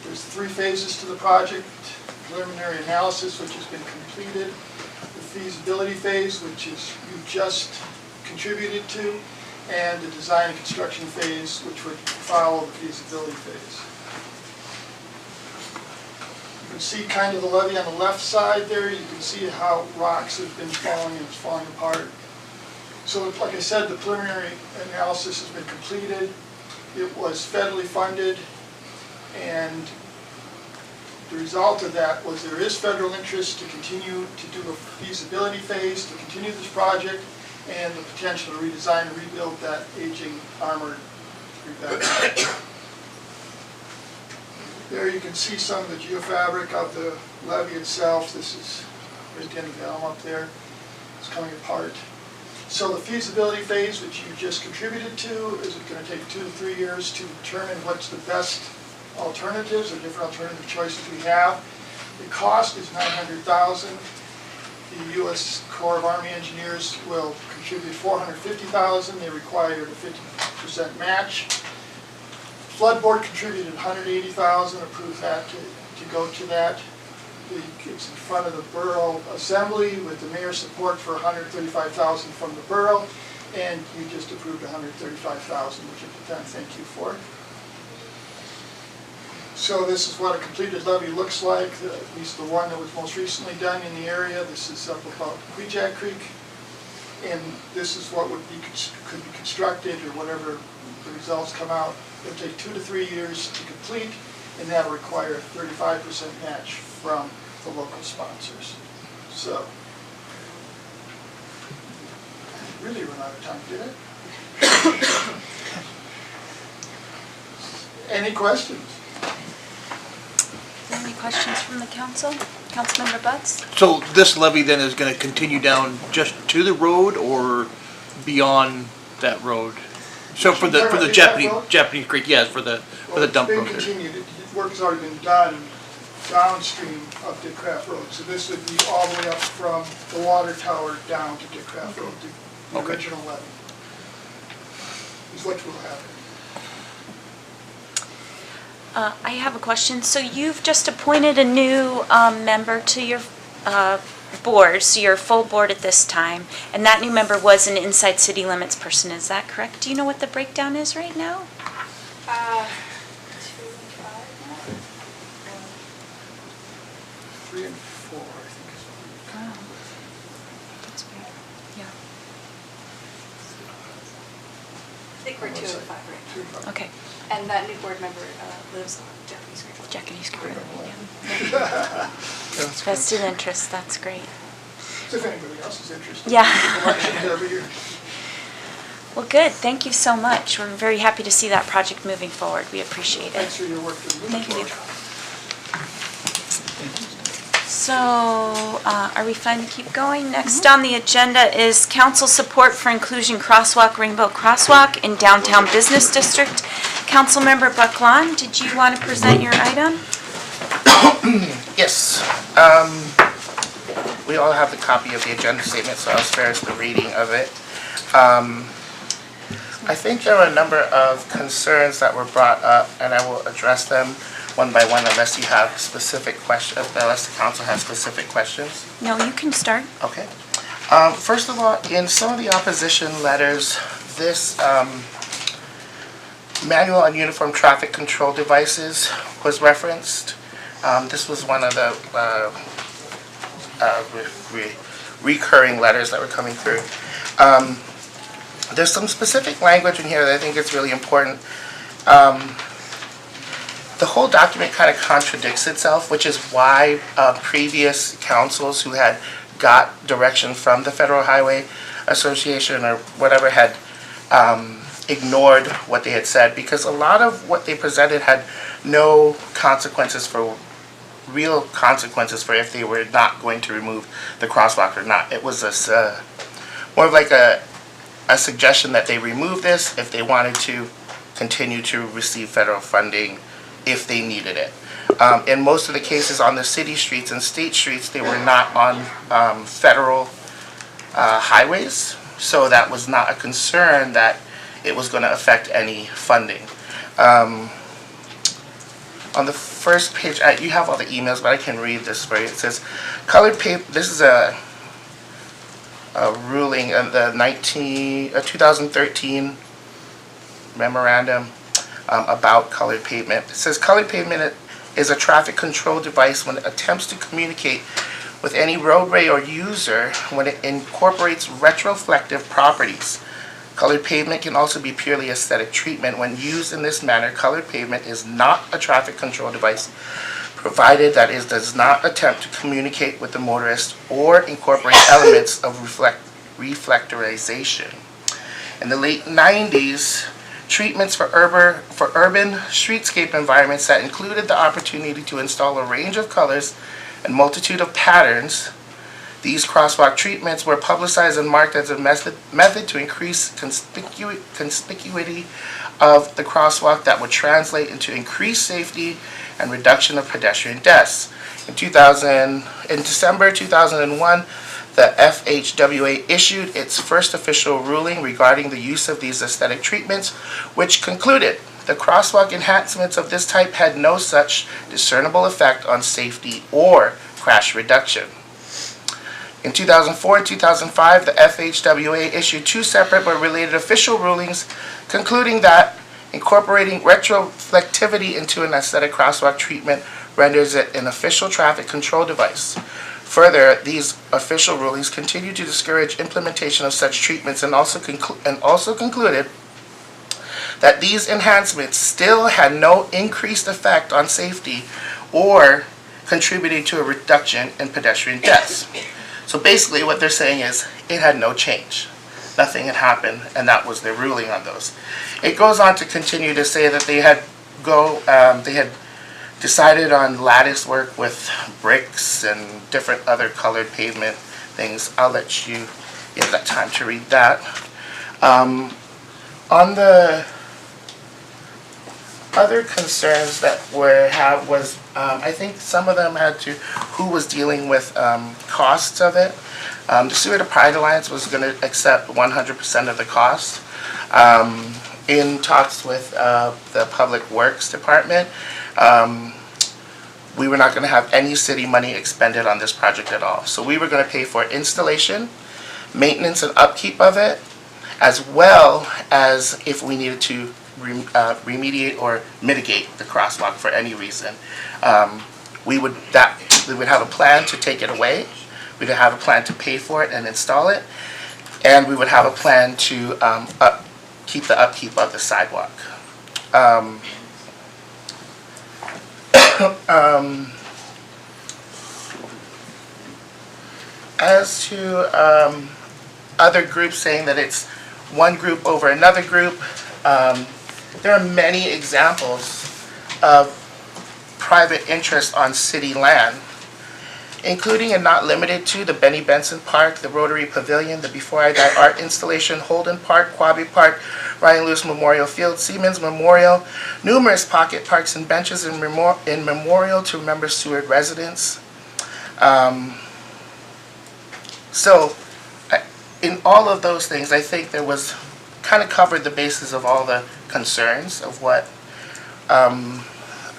There's 3 phases to the project: preliminary analysis, which has been completed, the feasibility phase, which is you just contributed to, and the design and construction phase, which would follow the feasibility phase. You can see kind of the levee on the left side there. You can see how rocks have been falling and it's falling apart. So like I said, the preliminary analysis has been completed. It was federally funded, and the result of that was there is federal interest to continue to do a feasibility phase, to continue this project, and the potential to redesign and rebuild that aging armored embankment. There you can see some of the geofabric of the levee itself. This is right at the end of the elm up there. It's coming apart. So the feasibility phase, which you just contributed to, is going to take 2 to 3 years to determine what's the best alternatives or different alternative choices we have. The cost is $900,000. The U.S. Corps of Army Engineers will contribute $450,000. They require a 50% match. Flood Board contributed $180,000, approved that to go to that. It's in front of the Borough Assembly with the mayor's support for $135,000 from the borough, and you just approved $135,000, which I thank you for. So this is what a completed levee looks like, at least the one that was most recently done in the area. This is up about Queejack Creek, and this is what could be constructed, or whatever the results come out. It'll take 2 to 3 years to complete, and that'll require a 35% match from the local sponsors. So, I really run out of time, did I? Any questions? Any questions from the council? Councilmember Butts? So this levee then is going to continue down just to the road or beyond that road? So for the Japanese Creek, yes, for the dump road It's there. been continued. Work has already been done downstream of Dick Craft Road. So this would be all the way up from the water tower down to Dick Craft Road, the original levee. Is what will happen. I have a question. So you've just appointed a new member to your board, so your full board at this time, and that new member was an inside city limits person. Is that correct? Do you know what the breakdown is right now? 2 and 5. 3 and 4, I think is what we've got. Oh, that's weird. Yeah. I think we're 2 and 5 right 2 and 5. now. Okay. And that new board member lives on Japanese Creek. Japanese Creek. Yeah. Vested interest. That's great. So if anybody else is interested. Yeah. Elections every year. Well, good. Thank you so much. We're very happy to see that project moving forward. We appreciate it. Thanks for your work. Thank you. So, are we fine to keep going? Next on the agenda is council support for inclusion crosswalk, Rainbow Crosswalk in downtown business district. Councilmember Buckland, did you want to present your item? Yes. we all have the copy of the agenda statement, so I'll spare us the reading of it. I think there were a number of concerns that were brought up, and I will address them one by one unless you have specific questions, unless the council has specific questions. No, you can start. Okay. First of all, in some of the opposition letters, this manual on uniform traffic control devices was referenced. This was one of the recurring letters that were coming through. There's some specific language in here that I think is really important. The whole document kind of contradicts itself, which is why previous councils who had got direction from the Federal Highway Association or whatever had ignored what they had said, because a lot of what they presented had no consequences for real consequences for if they were not going to remove the crosswalk or not. It was more of like a suggestion that they remove this if they wanted to continue to receive federal funding if they needed it. In most of the cases on the city streets and state streets, they were not on federal highways, so that was not a concern that it was going to affect any funding. On the first page, you have all the emails, but I can read this for you. It says, colored paper, this is a ruling of the 2013 memorandum about colored pavement. It says colored pavement is a traffic control device when it attempts to communicate with any roadway or user when it incorporates retroflective properties. Colored pavement can also be purely aesthetic treatment. When used in this manner, colored pavement is not a traffic control device, provided that it does not attempt to communicate with the motorist or incorporate elements of reflectorization. In the late 90s, treatments for urban streetscape environments that included the opportunity to install a range of colors and multitude of patterns. These crosswalk treatments were publicized and marked as a method to increase conspicuity of the crosswalk that would translate into increased safety and reduction of pedestrian deaths. In December 2001, the FHWA issued its first official ruling regarding the use of these aesthetic treatments, which concluded the crosswalk enhancements of this type had no such discernible effect on safety or crash reduction. In 2004 and 2005, the FHWA issued two separate but related official rulings concluding that incorporating retroflectivity into an aesthetic crosswalk treatment renders it an official traffic control device. Further, these official rulings continue to discourage implementation of such treatments and also concluded that these enhancements still had no increased effect on safety or contributed to a reduction in pedestrian deaths. So basically what they're saying is it had no change. Nothing had happened, and that was their ruling on those. It goes on to continue to say that they had decided on lattice work with bricks and different other colored pavement things. I'll let you have that time to read that. On the other concerns that I think some of them had to who was dealing with costs of it. The Sewer to Pride Alliance was going to accept 100% of the cost. In talks with the Public Works Department, we were not going to have any city money expended on this project at all. So we were going to pay for installation, maintenance and upkeep of it, as well as if we needed to remediate or mitigate the crosswalk for any reason. We would have a plan to take it away. We'd have a plan to pay for it and install it, and we would have a plan to keep the upkeep of the sidewalk. As to other groups saying that it's one group over another group, there are many examples of private interest on city land, including and not limited to the Benny Benson Park, the Rotary Pavilion, the Before I Die Art Installation, Holden Park, Quabbie Park, Ryan Lewis Memorial Field, Siemens Memorial, numerous pocket parks and benches in memorial to remember Seward residents. So, in all of those things, I think there was, kind of covered the basis of all the concerns of what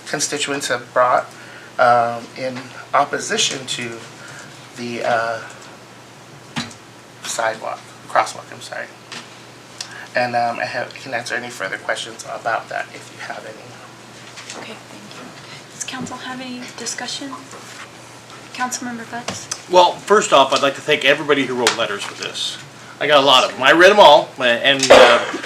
constituents have brought in opposition to the crosswalk, I'm sorry. And can answer any further questions about that if you have any. Okay, thank you. Does council have any discussion? Councilmember Butts? Well, first off, I'd like to thank everybody who wrote letters for this. I got a lot of them. I read them all, and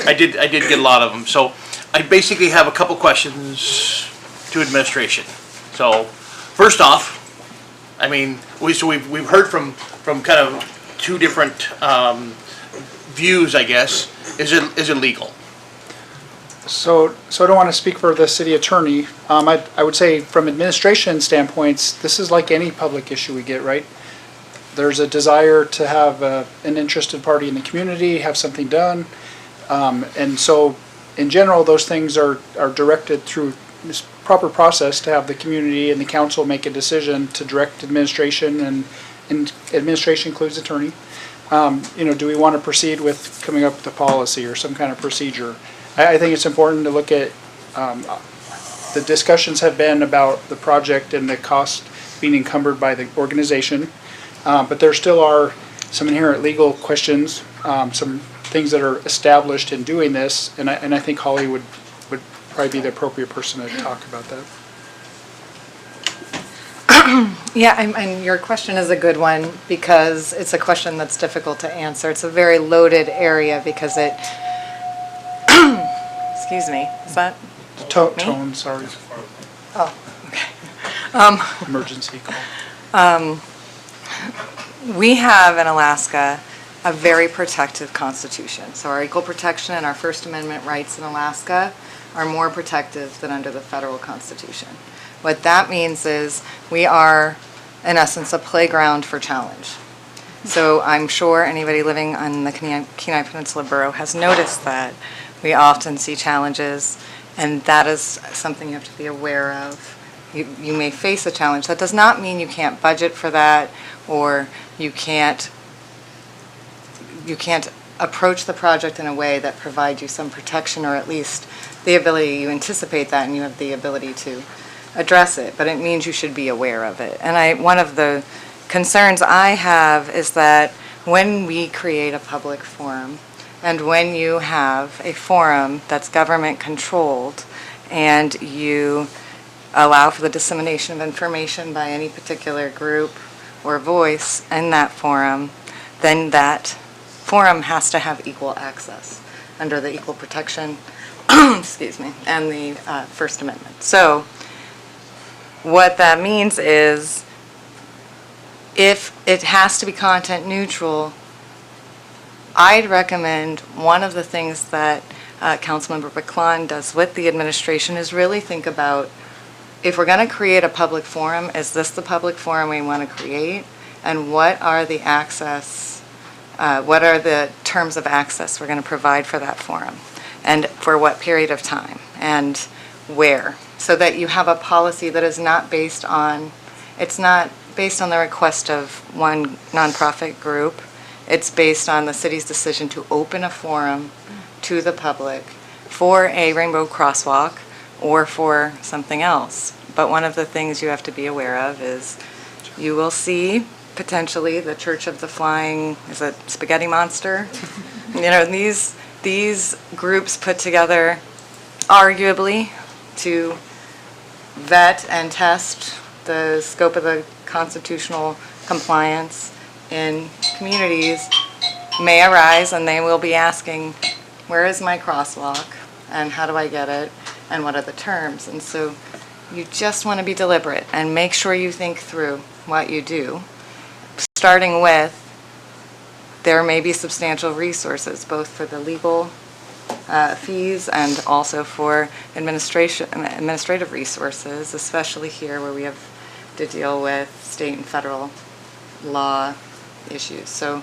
I did get a lot of them. So I basically have a couple questions to administration. So first off, I mean, we've heard from kind of two different views, I guess. Is it legal? So I don't want to speak for the city attorney. I would say from administration standpoints, this is like any public issue we get, right? There's a desire to have an interested party in the community, have something done. And so in general, those things are directed through this proper process to have the community and the council make a decision to direct administration, and administration includes attorney. Do we want to proceed with coming up with a policy or some kind of procedure? I think it's important to look at, the discussions have been about the project and the cost being encumbered by the organization. But there still are some inherent legal questions, some things that are established in doing this, and I think Holly would probably be the appropriate person to talk about that. Yeah, and your question is a good one because it's a question that's difficult to answer. It's a very loaded area because it, excuse me, is that? Tone, sorry. Oh, okay. Emergency call. We have in Alaska a very protective constitution. So our equal protection and our First Amendment rights in Alaska are more protective than under the federal constitution. What that means is we are, in essence, a playground for challenge. So I'm sure anybody living on the Kenai Peninsula Borough has noticed that we often see challenges, and that is something you have to be aware of. You may face a challenge. That does not mean you can't budget for that, or you can't approach the project in a way that provides you some protection, or at least the ability, you anticipate that and you have the ability to address it, but it means you should be aware of it. And one of the concerns I have is that when we create a public forum, and when you have a forum that's government controlled, and you allow for the dissemination of information by any particular group or voice in that forum, then that forum has to have equal access under the equal protection, excuse me, and the First Amendment. So what that means is if it has to be content neutral, I'd recommend one of the things that Councilmember Baclan does with the administration is really think about, if we're going to create a public forum, is this the public forum we want to create? And what are the what are the terms of access we're going to provide for that forum? And for what period of time? And where? So that you have a policy that is not based on, it's not based on the request of one nonprofit group. It's based on the city's decision to open a forum to the public for a rainbow crosswalk or for something else. But one of the things you have to be aware of is you will see potentially the Church of the Flying, is it Spaghetti Monster? These groups put together arguably to vet and test the scope of the constitutional compliance in communities may arise, and they will be asking, where is my crosswalk and how do I get it and what are the terms? And so you just want to be deliberate and make sure you think through what you do, starting with there may be substantial resources both for the legal fees and also for administrative resources, especially here where we have to deal with state and federal law issues. So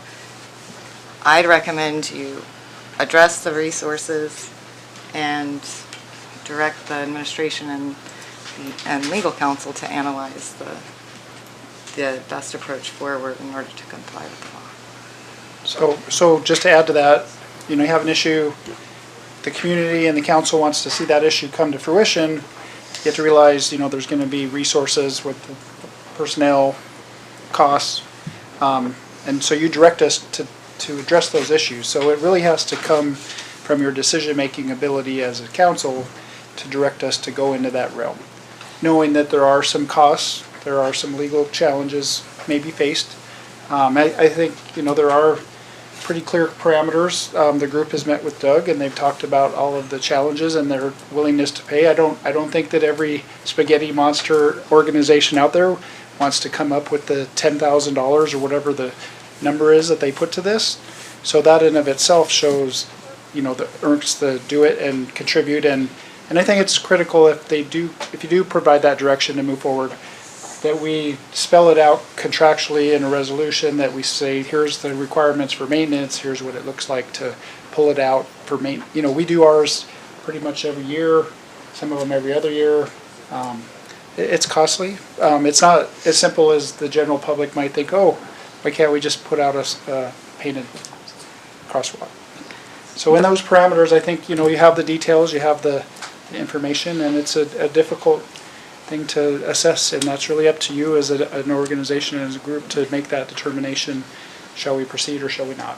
I'd recommend you address the resources and direct the administration and legal counsel to analyze the best approach forward in order to comply with the law. So just to add to that, you have an issue, the community and the council wants to see that issue come to fruition. You have to realize, there's gonna be resources with the personnel costs. And so you direct us to address those issues. So it really has to come from your decision-making ability as a council to direct us to go into that realm. Knowing that there are some costs, there are some legal challenges may be faced. I think, there are pretty clear parameters. The group has met with Doug and they've talked about all of the challenges and their willingness to pay. I don't think that every spaghetti monster organization out there wants to come up with the $10,000 or whatever the number is that they put to this. So that in of itself shows, the urges to do it and contribute. And I think it's critical if you do provide that direction to move forward, that we spell it out contractually in a resolution, that we say, here's the requirements for maintenance, here's what it looks like to pull it out for we do ours pretty much every year, some of them every other year. It's costly. It's not as simple as the general public might think, oh, why can't we just put out a painted crosswalk? So in those parameters, I think, you have the details, you have the information, and it's a difficult thing to assess, and that's really up to you as an organization and as a group to make that determination. Shall we proceed or shall we not?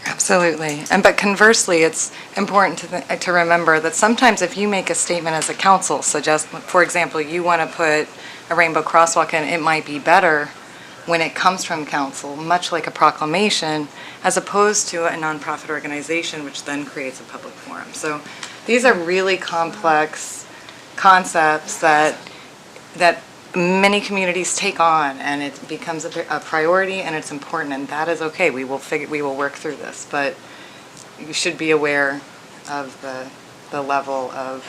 Absolutely. But conversely, it's important to remember that sometimes if you make a statement as a council, suggest, for example, you want to put a rainbow crosswalk in, it might be better when it comes from council, much like a proclamation, as opposed to a nonprofit organization, which then creates a public forum. So these are really complex concepts that many communities take on, and it becomes a priority, and it's important, and that is okay. We will work through this, but you should be aware of the level of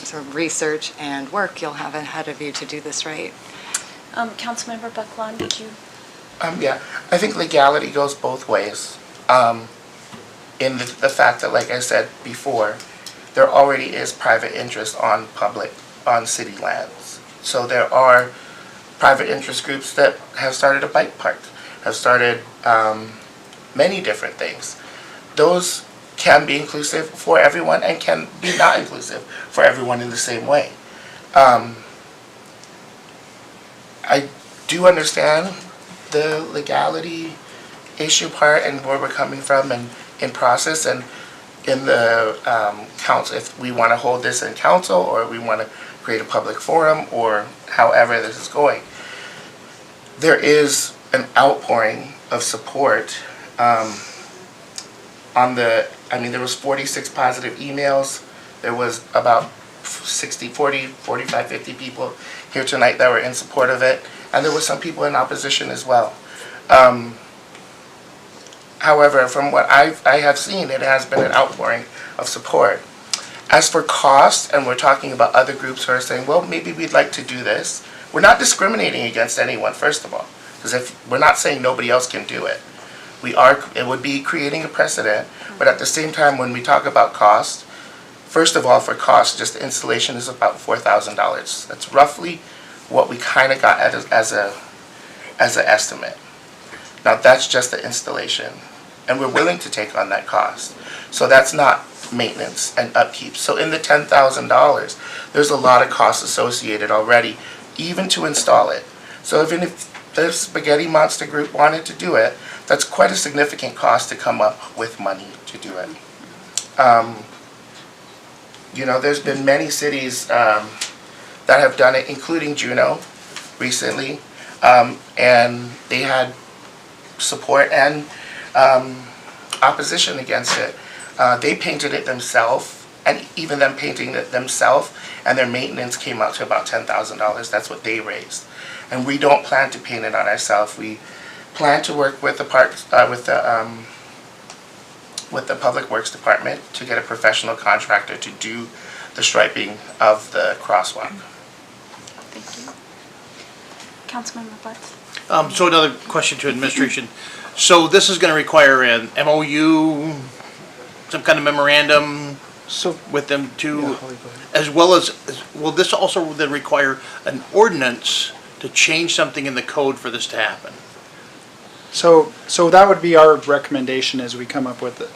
sort of research and work you'll have ahead of you to do this right. Councilmember Buckland, did you? Yeah, I think legality goes both ways. In the fact that, like I said before, there already is private interest on city lands. So there are private interest groups that have started a bike park, have started many different things. Those can be inclusive for everyone and can be not inclusive for everyone in the same way. I do understand the legality issue part and where we're coming from and in process and in the council, if we want to hold this in council or we want to create a public forum or however this is going. There is an outpouring of support there was 46 positive emails. There was about 45, 50 people here tonight that were in support of it. And there were some people in opposition as well. However, from what I have seen, it has been an outpouring of support. As for cost, and we're talking about other groups who are saying, well, maybe we'd like to do this. We're not discriminating against anyone, first of all, because if we're not saying nobody else can do it. It would be creating a precedent, but at the same time, when we talk about cost, first of all, for cost, just the installation is about $4,000. That's roughly what we kind of got as an estimate. Now, that's just the installation, and we're willing to take on that cost. So that's not maintenance and upkeep. So in the $10,000, there's a lot of costs associated already, even to install it. So even if the Spaghetti Monster group wanted to do it, that's quite a significant cost to come up with money to do it. There's been many cities that have done it, including Juneau recently, and they had support and opposition against it. They painted it themselves, and even them painting it themselves, and their maintenance came out to about $10,000. That's what they raised. And we don't plan to paint it on ourselves. We plan to work with the Public Works Department to get a professional contractor to do the striping of the crosswalk. Thank you. Councilmember Butts? So another question to administration. So this is going to require an MOU, some kind of memorandum with them too, as well as, will this also then require an ordinance to change something in the code for this to happen? So that would be our recommendation as we come up with, a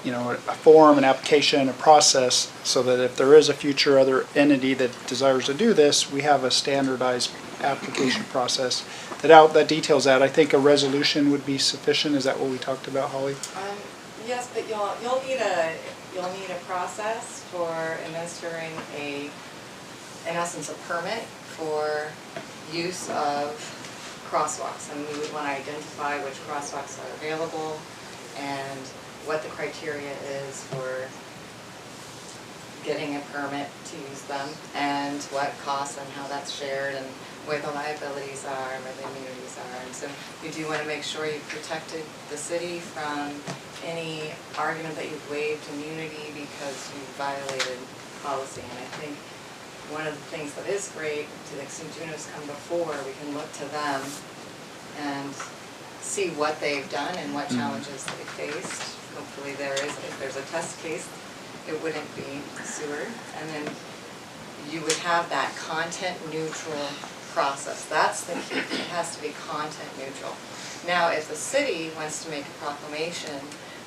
form, an application, a process, so that if there is a future other entity that desires to do this, we have a standardized application process that details that. I think a resolution would be sufficient. Is that what we talked about, Holly? Yes, but you'll need a process for administering in essence, a permit for use of crosswalks. And we would want to identify which crosswalks are available and what the criteria is for getting a permit to use them, and what costs and how that's shared, and where the liabilities are, where the immunities are. And so you do want to make sure you've protected the city from any argument that you've waived immunity because you've violated policy. And I think one of the things that is great, to the extent Juno's come before, we can look to them and see what they've done and what challenges they faced. Hopefully if there's a test case, it wouldn't be sewer. And then you would have that content neutral process. That's the key. It has to be content neutral. Now, if the city wants to make a proclamation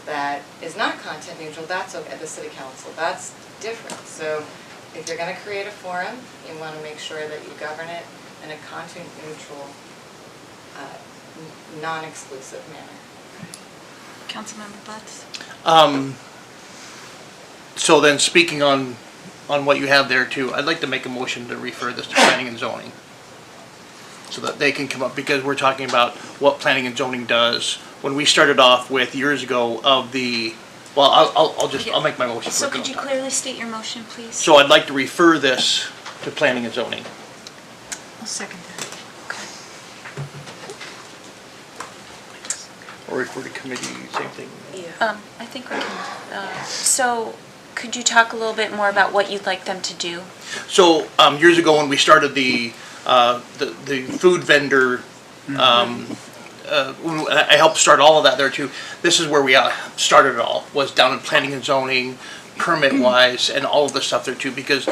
that is not content neutral, that's okay, the city council, that's different. So if you're going to create a forum, you want to make sure that you govern it in a content neutral, non-exclusive manner. Councilmember Butts? So then, speaking on what you have there too, I'd like to make a motion to refer this to planning and zoning, so that they can come up, because we're talking about what planning and zoning does. When we started off with years ago of the, well, I'll make my motion. So could you clearly state your motion, please? So I'd like to refer this to planning and zoning. I'll second that. Okay. Or refer to committee, same thing. I think we can, so could you talk a little bit more about what you'd like them to do? So years ago when we started the food vendor, I helped start all of that there too. This is where we started it all, was down in planning and zoning, permit wise, and all of the stuff there too, because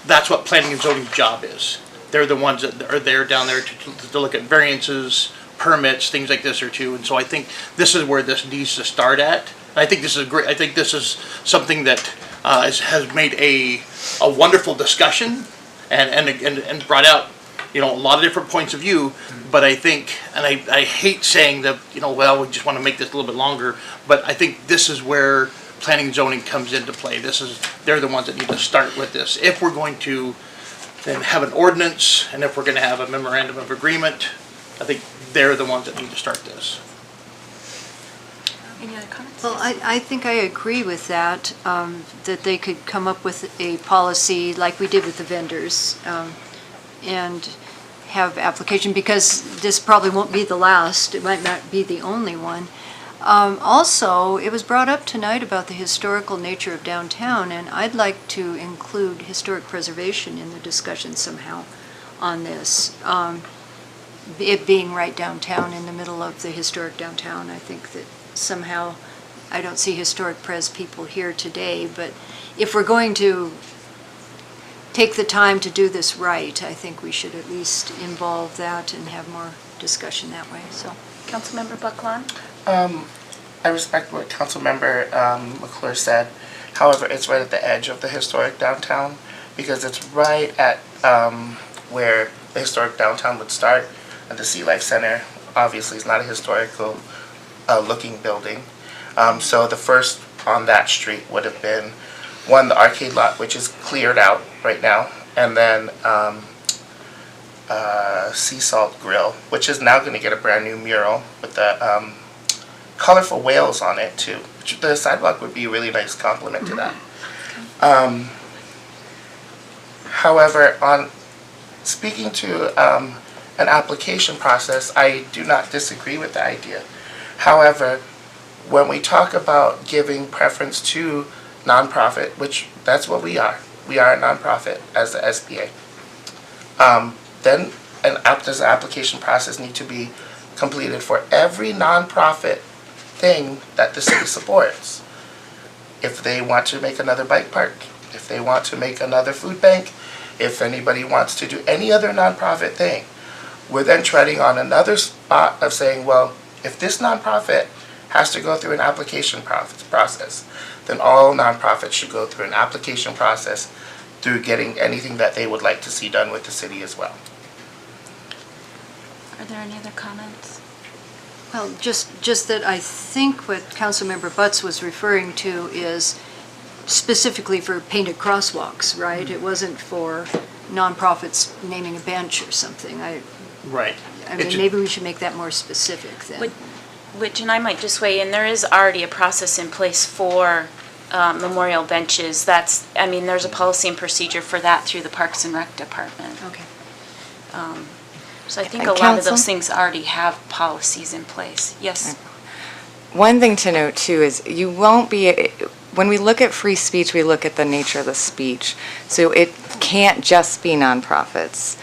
that's what planning and zoning's job is. They're the ones that are there down there to look at variances, permits, things like this or too. And so I think this is where this needs to start at. And I think this is great. I think this is something that has made a wonderful discussion and brought out, a lot of different points of view. But I think, and I hate saying that, well, we just want to make this a little bit longer, but I think this is where planning and zoning comes into play. They're the ones that need to start with this. If we're going to then have an ordinance, and if we're going to have a memorandum of agreement, I think they're the ones that need to start this. Any other comments? Well, I think I agree with that, that they could come up with a policy like we did with the vendors, and have application, because this probably won't be the last, it might not be the only one. Also, it was brought up tonight about the historical nature of downtown, and I'd like to include historic preservation in the discussion somehow on this. It being right downtown, in the middle of the historic downtown, I think that somehow, I don't see historic pres people here today, but if we're going to take the time to do this right, I think we should at least involve that and have more discussion that way, so. Councilmember Buckland? I respect what Councilmember McClure said. However, it's right at the edge of the historic downtown, because it's right at where the historic downtown would start. And the Sea Life Center obviously is not a historical looking building. So the first on that street would have been, one, the arcade lot, which is cleared out right now, and then Sea Salt Grill, which is now going to get a brand new mural with the colorful whales on it too. The sidewalk would be a really nice complement to that. However, on speaking to an application process, I do not disagree with the idea. However, when we talk about giving preference to nonprofit, which that's what we are a nonprofit as the SBA, then does the application process need to be completed for every nonprofit thing that the city supports? If they want to make another bike park, if they want to make another food bank, if anybody wants to do any other nonprofit thing, we're then treading on another spot of saying, well, If this nonprofit has to go through an application process, then all nonprofits should go through an application process through getting anything that they would like to see done with the city as well. Are there any other comments? Well, just that I think what Councilmember Butts was referring to is specifically for painted crosswalks, right? It wasn't for nonprofits naming a bench or something. Right. I mean, maybe we should make that more specific then. Which, and I might just weigh in, there is already a process in place for memorial benches. There's a policy and procedure for that through the Parks and Rec Department. Okay. So I think And a lot of council? those things already have policies in place. Yes? One thing to note too is you won't be, when we look at free speech, we look at the nature of the speech. So it can't just be nonprofits.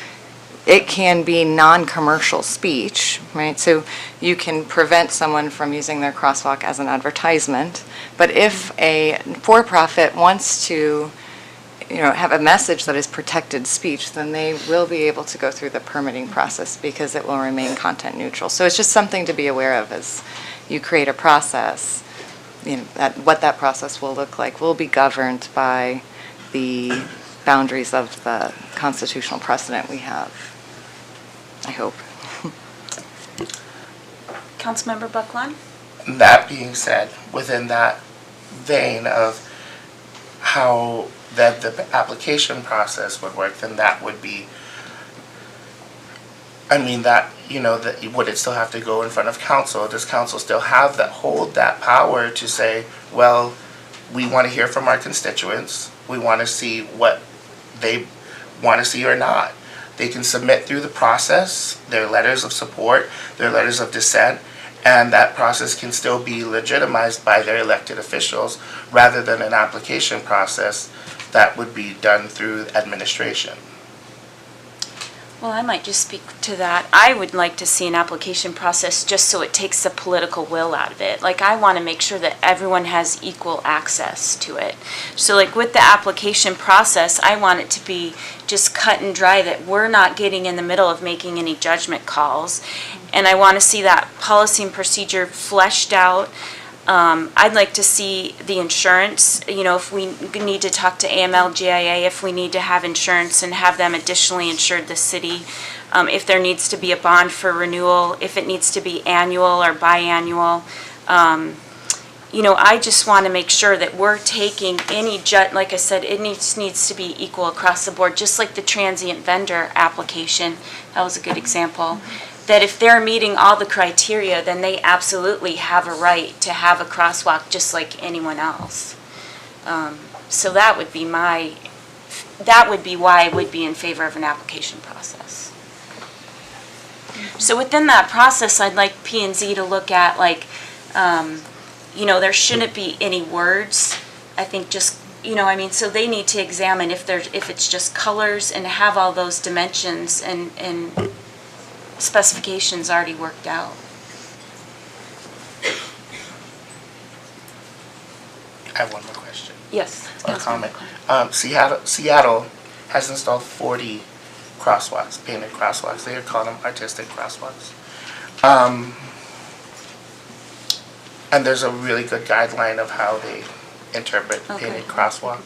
It can be non-commercial speech, right? So you can prevent someone from using their crosswalk as an advertisement. But if a for-profit wants to, have a message that is protected speech, then they will be able to go through the permitting process because it will remain content neutral. So it's just something to be aware of as you create a process. What that process will look like will be governed by the boundaries of the constitutional precedent we have, I hope. Councilmember Buckland? That being said, within that vein of how that the application process would work, then that would be, would it still have to go in front of council? Does council still hold that power to say, well, we want to hear from our constituents, we want to see what they want to see or not? They can submit through the process their letters of support, their letters of dissent, and that process can still be legitimized by their elected officials rather than an application process that would be done through administration. Well, I might just speak to that. I would like to see an application process just so it takes the political will out of it. Like, I want to make sure that everyone has equal access to it. So like with the application process, I want it to be just cut and dry, that we're not getting in the middle of making any judgment calls. And I want to see that policy and procedure fleshed out. I'd like to see the insurance, if we need to talk to AML-GIA, if we need to have insurance and have them additionally insured the city, if there needs to be a bond for renewal, if it needs to be annual or biannual. I just want to make sure that we're taking like I said, it needs to be equal across the board, just like the transient vendor application. That was a good example. That if they're meeting all the criteria, then they absolutely have a right to have a crosswalk just like anyone else. So that would be why I would be in favor of an application process. So within that process, I'd like P&Z to look at there shouldn't be any words. I think just, so they need to examine if it's just colors and have all those dimensions and specifications already worked out. I have one more question. Yes. Or comment. Seattle has installed 40 crosswalks, painted crosswalks. They call them artistic crosswalks. And there's a really good guideline of how they interpret painted crosswalk.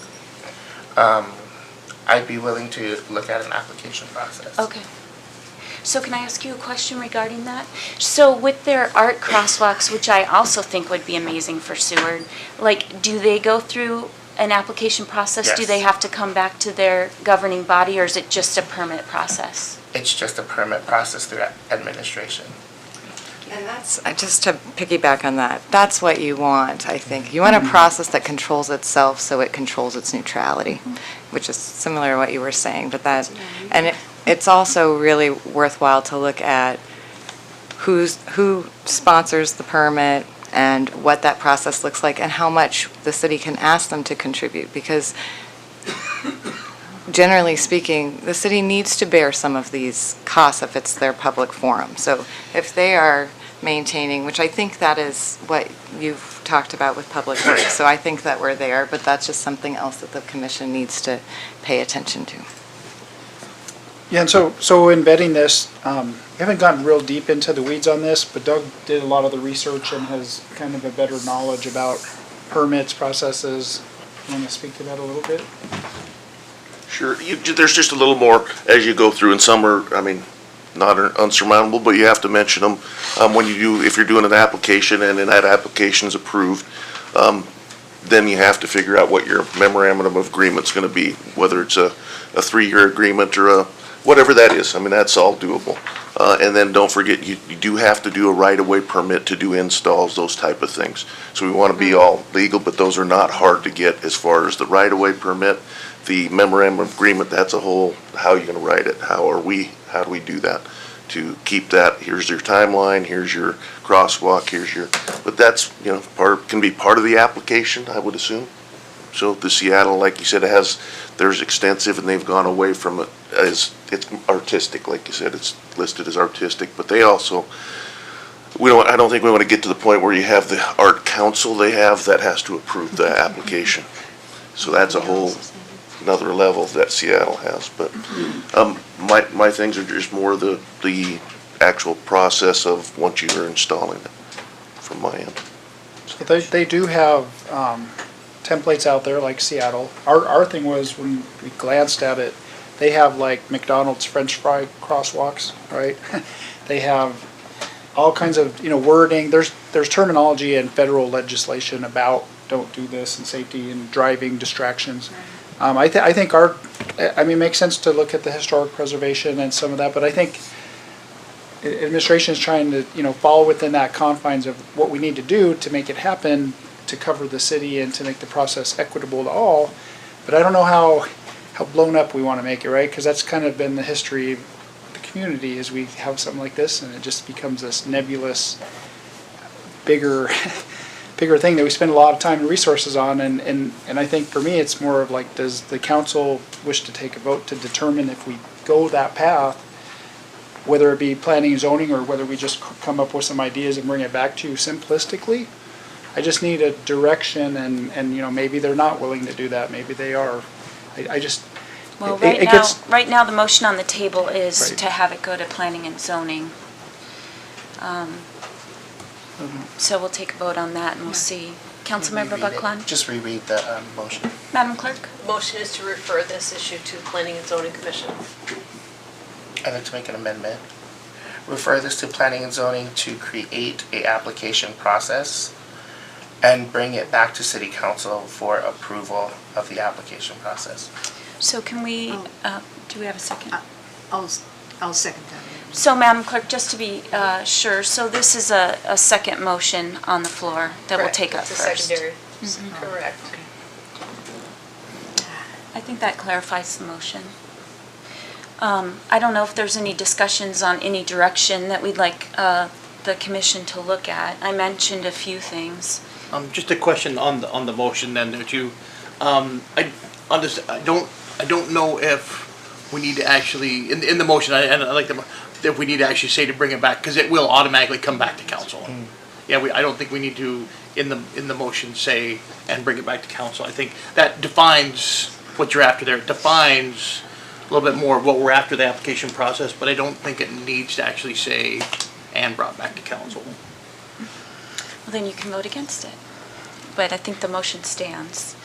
I'd be willing to look at an application process. Okay. So can I ask you a question regarding that? So with their art crosswalks, which I also think would be amazing for Seward, do they go through an application process? Yes. Do they have to come back to their governing body, or is it just a permit process? It's just a permit process through administration. And that's, just to piggyback on that, that's what you want, I think. You want a process that controls itself so it controls its neutrality, which is similar to what you were saying, it's also really worthwhile to look at who sponsors the permit and what that process looks like and how much the city can ask them to contribute, because generally speaking, the city needs to bear some of these costs if it's their public forum. So if they are maintaining, which I think that is what you've talked about with Public Works, so I think that we're there, but that's just something else that the commission needs to pay attention to. Yeah, and so in vetting this, we haven't gotten real deep into the weeds on this, but Doug did a lot of the research and has kind of a better knowledge about permits, processes. You want to speak to that a little bit? Sure, there's just a little more as you go through, and some are, I mean, not unsurmountable, but you have to mention them. When you do, if you're doing an application and then that application's approved, then you have to figure out what your memorandum of agreement's gonna be, whether it's a 3-year agreement or whatever that is. I mean, that's all doable. And then don't forget, you do have to do a right-of-way permit to do installs, those type of things. So we want to be all legal, but those are not hard to get as far as the right-of-way permit. The memorandum of agreement, that's a whole, how are you going to write it? How do we do that? To keep that, here's your timeline, here's your crosswalk, but that's, can be part of the application, I would assume. So the Seattle, like you said, there's extensive, and they've gone away from it as, it's artistic, like you said, it's listed as artistic, but they also, I don't think we want to get to the point where you have the art council they have that has to approve the application. So that's a whole another level that Seattle has, but, my things are just more the actual process of once you're installing it, from my end. So they do have, templates out there like Seattle. Our thing was, when we glanced at it, they have like McDonald's French fry crosswalks, right? They have all kinds of, wording. There's terminology in federal legislation about don't do this and safety and driving distractions. I think it makes sense to look at the historic preservation and some of that, but I think administration is trying to, fall within that confines of what we need to do to make it happen, to cover the city and to make the process equitable to all. But I don't know how blown up we want to make it, right? Because that's kind of been the history of the community, is we have something like this and it just becomes this nebulous, bigger thing that we spend a lot of time and resources on. And I think for me, it's more of like, does the council wish to take a vote to determine if we go that path, whether it be planning and zoning or whether we just come up with some ideas and bring it back to you simplistically? I just need a direction, and maybe they're not willing to do that. Maybe they are. Well, it gets. right now, the motion on the table is Right. to have it go to planning and zoning. So we'll take a vote on that and we'll see. Councilmember Reread it. Buckland? Just reread the motion. Madam Clerk? Motion is to refer this issue to Planning and Zoning Commission. I'd like to make an amendment. Refer this to planning and zoning to create a application process and bring it back to city council for approval of the application process. So can we, do we have a second? I'll second that. So Madam Clerk, just to be sure, so this is a second motion on the floor that we'll Correct. take up It's a first. secondary. Correct. I think that clarifies the motion. I don't know if there's any discussions on any direction that we'd like the commission to look at. I mentioned a few things. Just a question on the motion then, that you, I don't know if we need to actually, in the motion, I like if we need to actually say to bring it back, because it will automatically come back to council. Yeah, I don't think we need to, in the motion, say, and bring it back to council. I think that defines what you're after there. It defines a little bit more of what we're after the application process, but I don't think it needs to actually say, and brought back to council. Well, then you can vote against it. But I think the motion stands.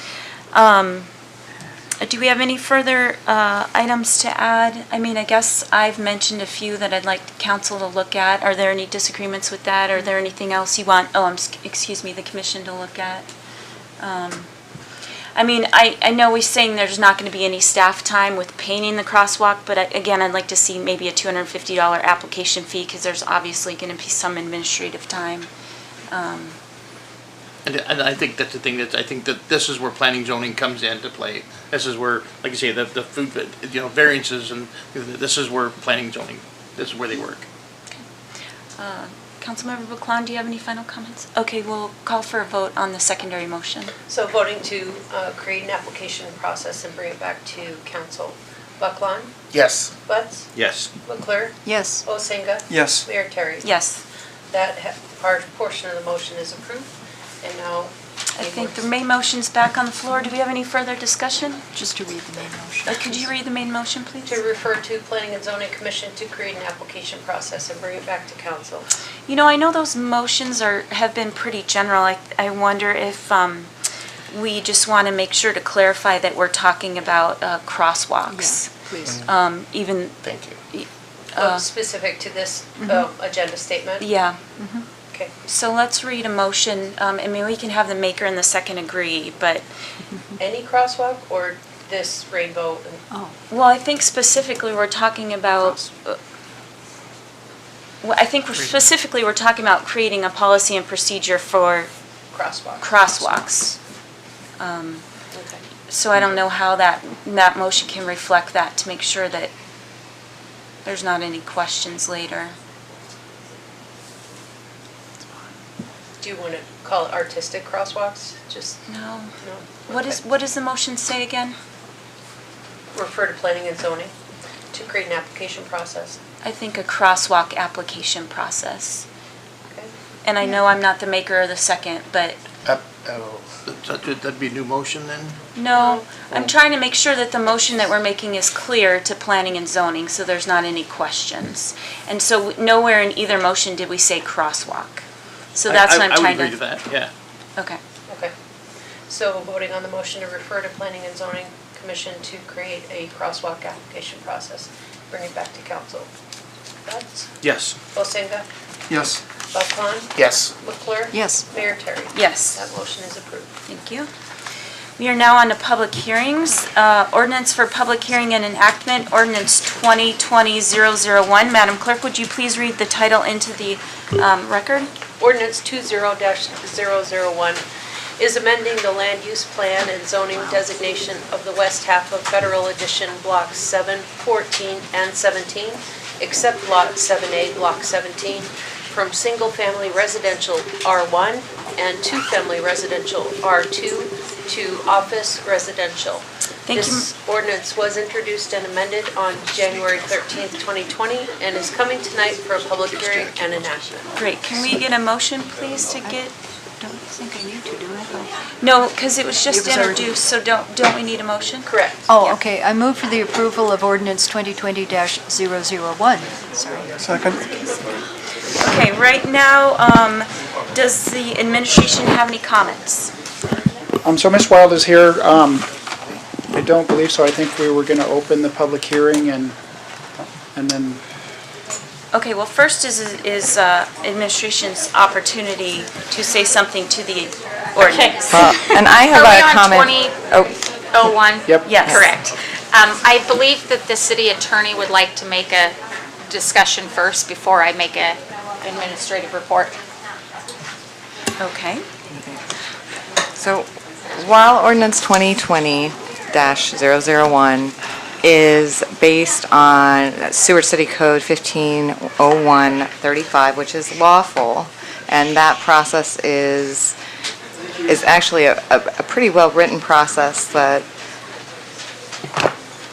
Do we have any further items to add? I mean, I guess I've mentioned a few that I'd like council to look at. Are there any disagreements with that? Are there anything else you want, the commission to look at? I mean, I know we're saying there's not going to be any staff time with painting the crosswalk, but again, I'd like to see maybe a $250 application fee, because there's obviously going to be some administrative time. And I think that's the thing, I think that this is where planning zoning comes into play. This is where, like you say, the food, variances, and this is where planning zoning, this is where they work. Councilmember Buckland, do you have any final comments? Okay, we'll call for a vote on the secondary motion. So voting to create an application process and bring it back to council. Buckland? Yes. Butts? Yes. Leclerc? Yes. Osenga? Yes. Mayor Terry? Yes. That portion of the motion is approved. And now I think the main motion's back on the floor. Do we have any further discussion? Just to read the main motion. Could you read the main motion, please? To refer to Planning and Zoning Commission to create an application process and bring it back to council. You know, I know those motions have been pretty general. I wonder if we just want to make sure to clarify that we're talking about crosswalks. Please. Even, Thank you. Specific to this agenda statement? yeah. Okay. So let's read a motion. I mean, we can have the maker and the second agree, but, Any crosswalk or this rainbow? well, I think specifically we're talking about, well, I think specifically we're talking about creating a policy and procedure for Crosswalk. crosswalks. Okay. So I don't know how that motion can reflect that to make sure that there's not any questions later. Do you want to call it artistic crosswalks? Just, No. no? What does the motion say again? Refer to planning and zoning to create an application process. I think a crosswalk application process. Okay. And I know I'm not the maker or the second, but Oh, That'd be a new motion then? no, I'm trying to make sure that the motion that we're making is clear to planning and zoning, so there's not any questions. And so nowhere in either motion did we say crosswalk. So that's what I'm trying to. I would agree to that, yeah. Okay. Okay. So voting on the motion to refer to planning and zoning commission to create a crosswalk application process, bring it back to council. Thoughts? Yes. Bosenga? Yes. Buckland? yes. Leclerc? Yes. Mayor Terry? Yes. That motion is approved. Thank you. We are now on to public hearings. Ordinance for public hearing and enactment, ordinance 2020-001. Madam Clerk, would you please read the title into the record? Ordinance 20-001 is amending the land use plan and zoning designation of the west half of Federal Edition Blocks 7, 14, and 17, except Lot 7A, Block 17, from single-family residential R1 and two-family residential R2 to office residential. Thank you. This ordinance was introduced and amended on January 13th, 2020, and is coming tonight for a public hearing and enactment. Great. Can we get a motion, please, to get? Don't think I need to do it. No, because it was just It was already- introduced, so don't we need a motion? Correct. Oh, okay. I move for the approval of ordinance 2020-001. Sorry. Second? Okay, right now, does the administration have any comments? So Ms. Wild is here. I don't believe so. I think we were going to open the public hearing and then, Okay, well, first is administration's opportunity to say something to the ordinance. And I have Are we a on comment. 2001? Yep. Yes. Correct. I believe that the city attorney would like to make a discussion first before I make a administrative report. Okay. So while ordinance 2020-001 is based on Seward City Code 150135, which is lawful, and that process is actually a pretty well-written process that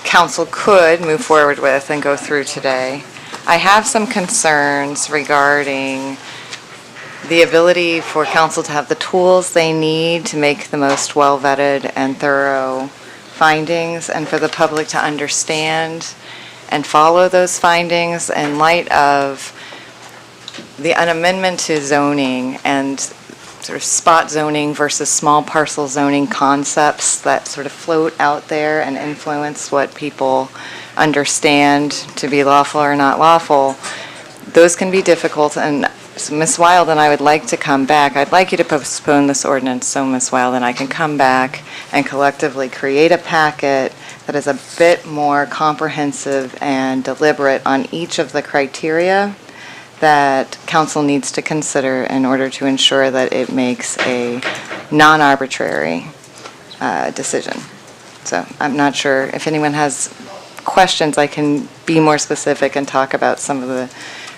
council could move forward with and go through today. I have some concerns regarding the ability for council to have the tools they need to make the most well-vetted and thorough findings, and for the public to understand and follow those findings in light of an amendment to zoning and sort of spot zoning versus small parcel zoning concepts that sort of float out there and influence what people understand to be lawful or not lawful. Those can be difficult, and so Ms. Wild and I would like to come back. I'd like you to postpone this ordinance so Ms. Wild and I can come back and collectively create a packet that is a bit more comprehensive and deliberate on each of the criteria that council needs to consider in order to ensure that it makes a non-arbitrary decision. So I'm not sure if anyone has questions. I can be more specific and talk about some of the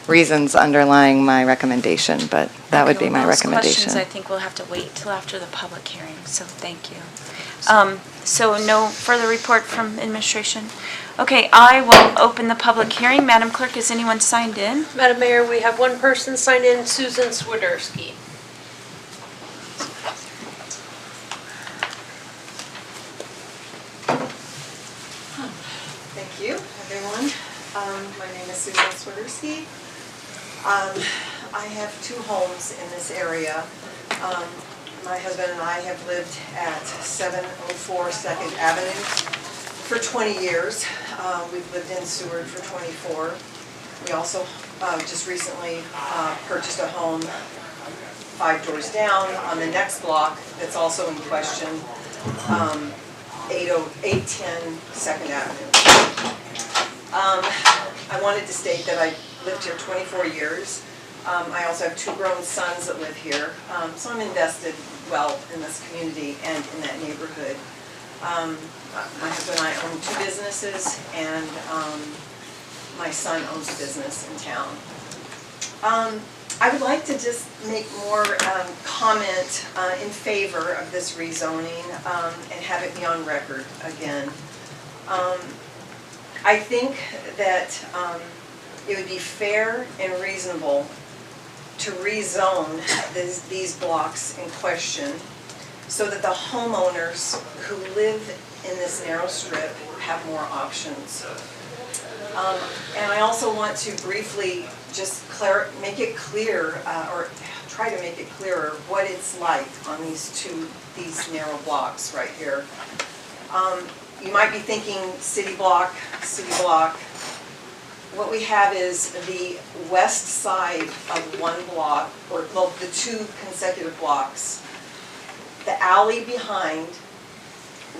reasons underlying my recommendation, but that would be my Those recommendation. questions, I think we'll have to wait till after the public hearing, so thank you. So no further report from administration? Okay, I will open the public hearing. Madam Clerk, is anyone signed in? Madam Mayor, we have one person signed in, Susan Swiderski. Thank you, everyone. My name is Susan Swiderski. I have 2 homes in this area. My husband and I have lived at 704 2nd Avenue for 20 years. We've lived in Seward for 24. We also just recently purchased a home 5 doors down on the next block that's also in question, 810 2nd Avenue. I wanted to state that I lived here 24 years. I also have 2 grown sons that live here, so I'm invested well in this community and in that neighborhood. My husband and I own 2 businesses, and my son owns a business in town. I would like to just make more comment in favor of this rezoning and have it be on record again. I think that it would be fair and reasonable to rezone these blocks in question so that the homeowners who live in this narrow strip have more options. And I also want to briefly just make it clear, or try to make it clearer what it's like on these narrow blocks right here. You might be thinking city block. What we have is the west side of one block, or well, the 2 consecutive blocks. The alley behind,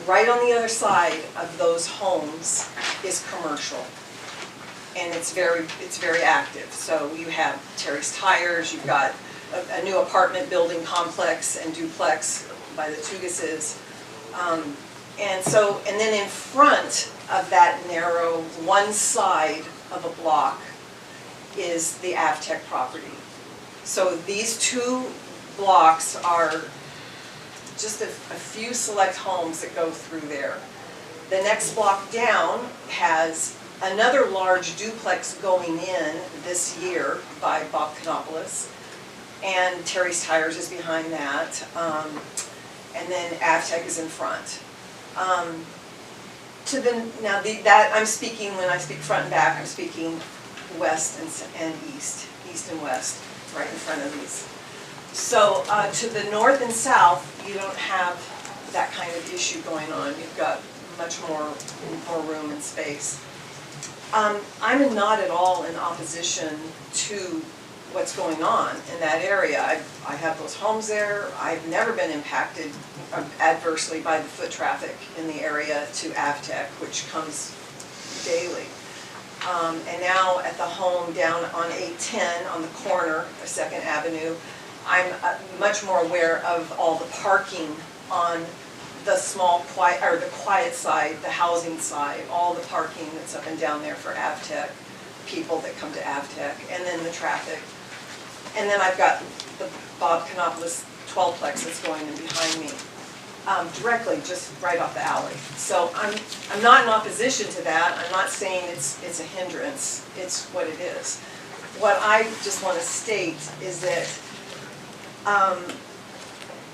right on the other side of those homes, is commercial. And it's very active. So you have Terry's Tires, you've got a new apartment building complex and duplex by the Tugases. And then in front of that narrow one side of a block is the Avtech property. So these 2 blocks are just a few select homes that go through there. The next block down has another large duplex going in this year by Bob Kanopoulos, and Terry's Tires is behind that, and then Avtech is in front. That I'm speaking, when I speak front and back, I'm speaking west and east and west, right in front of these. So to the north and south, you don't have that kind of issue going on. You've got much more room and space. I'm not at all in opposition to what's going on in that area. I have those homes there. I've never been impacted adversely by the foot traffic in the area to Avtech, which comes daily. And now at the home down on 810 on the corner of 2nd Avenue, I'm much more aware of all the parking on the quiet side, the housing side, all the parking that's up and down there for Avtech, people that come to Avtech, and then the traffic. And then I've got the Bob Kanopoulos 12-plex that's going in behind me, directly just right off the alley. So I'm not in opposition to that. I'm not saying it's a hindrance. It's what it is. What I just want to state is that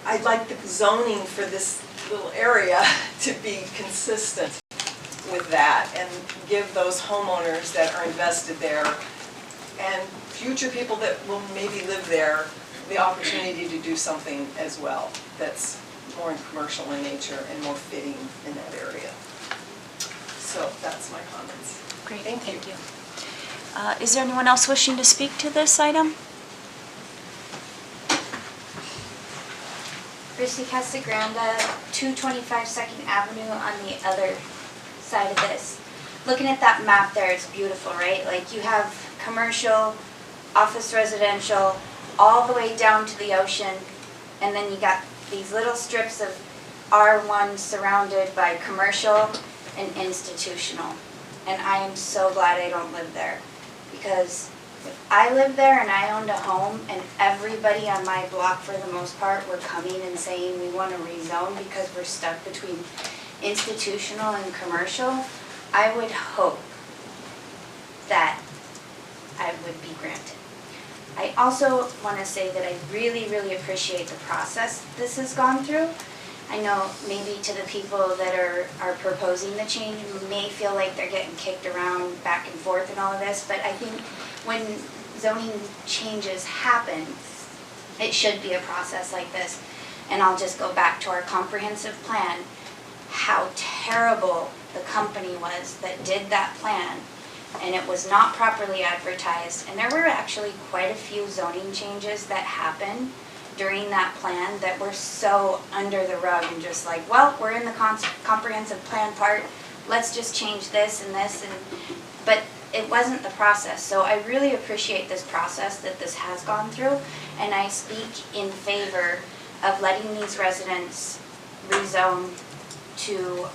I'd like the zoning for this little area to be consistent with that and give those homeowners that are invested there and future people that will maybe live there the opportunity to do something as well that's more commercial in nature and more fitting in that area. So that's my comments. Great, thank you. Is there anyone else wishing to speak to this item? Christy Casagranda, 225 2nd Avenue on the other side of this. Looking at that map there, it's beautiful, right? Like you have commercial, office residential, all the way down to the ocean, and then you got these little strips of R1 surrounded by commercial and institutional. And I am so glad I don't live there, because if I lived there and I owned a home and everybody on my block for the most part were coming and saying we want to rezone because we're stuck between institutional and commercial, I would hope that I would be granted. I also want to say that I really, really appreciate the process this has gone through, I know maybe to the people that are proposing the change may feel like they're getting kicked around back and forth and all of this, but I think when zoning changes happen, it should be a process like this. And I'll just go back to our comprehensive plan, how terrible the company was that did that plan, and it was not properly advertised. And there were actually quite a few zoning changes that happened during that plan that were so under the rug and just like, well, we're in the comprehensive plan part, let's just change this and this, but it wasn't the process. So I really appreciate this process that this has gone through, and I speak in favor of letting these residents rezone to